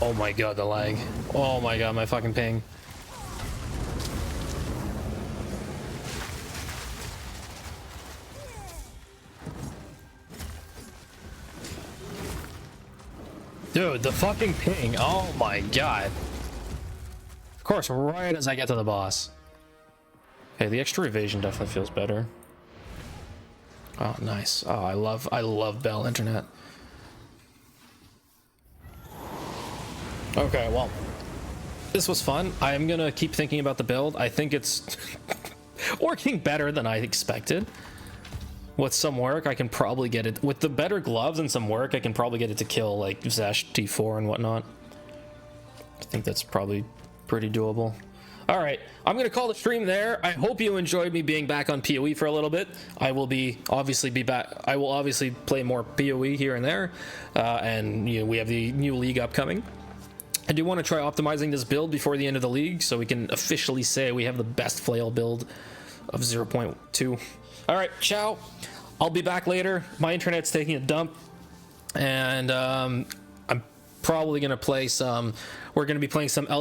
Oh my god, the lag. Oh my god, my fucking ping. Dude, the fucking ping. Oh my god. Of course, right as I get to the boss. Okay, the extra evasion definitely feels better. Oh, nice. Oh, I love Bell Internet. Okay, well, this was fun. I'm gonna keep thinking about the build. I think it's working better than I expected. With some work, I can probably get it. With the better gloves and some work, I can probably get it to kill like Zash T4 and whatnot. I think that's probably pretty doable. All right, I'm gonna call the stream there. I hope you enjoyed me being back on PoE for a little bit. I will obviously be back. I will obviously play more PoE here and there, and you know, we have the new league upcoming. I do want to try optimizing this build before the end of the league, so we can officially say we have the best flail build of 0.2. All right, ciao. I'll be back later. My internet's taking a dump, and I'm probably gonna play some. We're gonna be playing some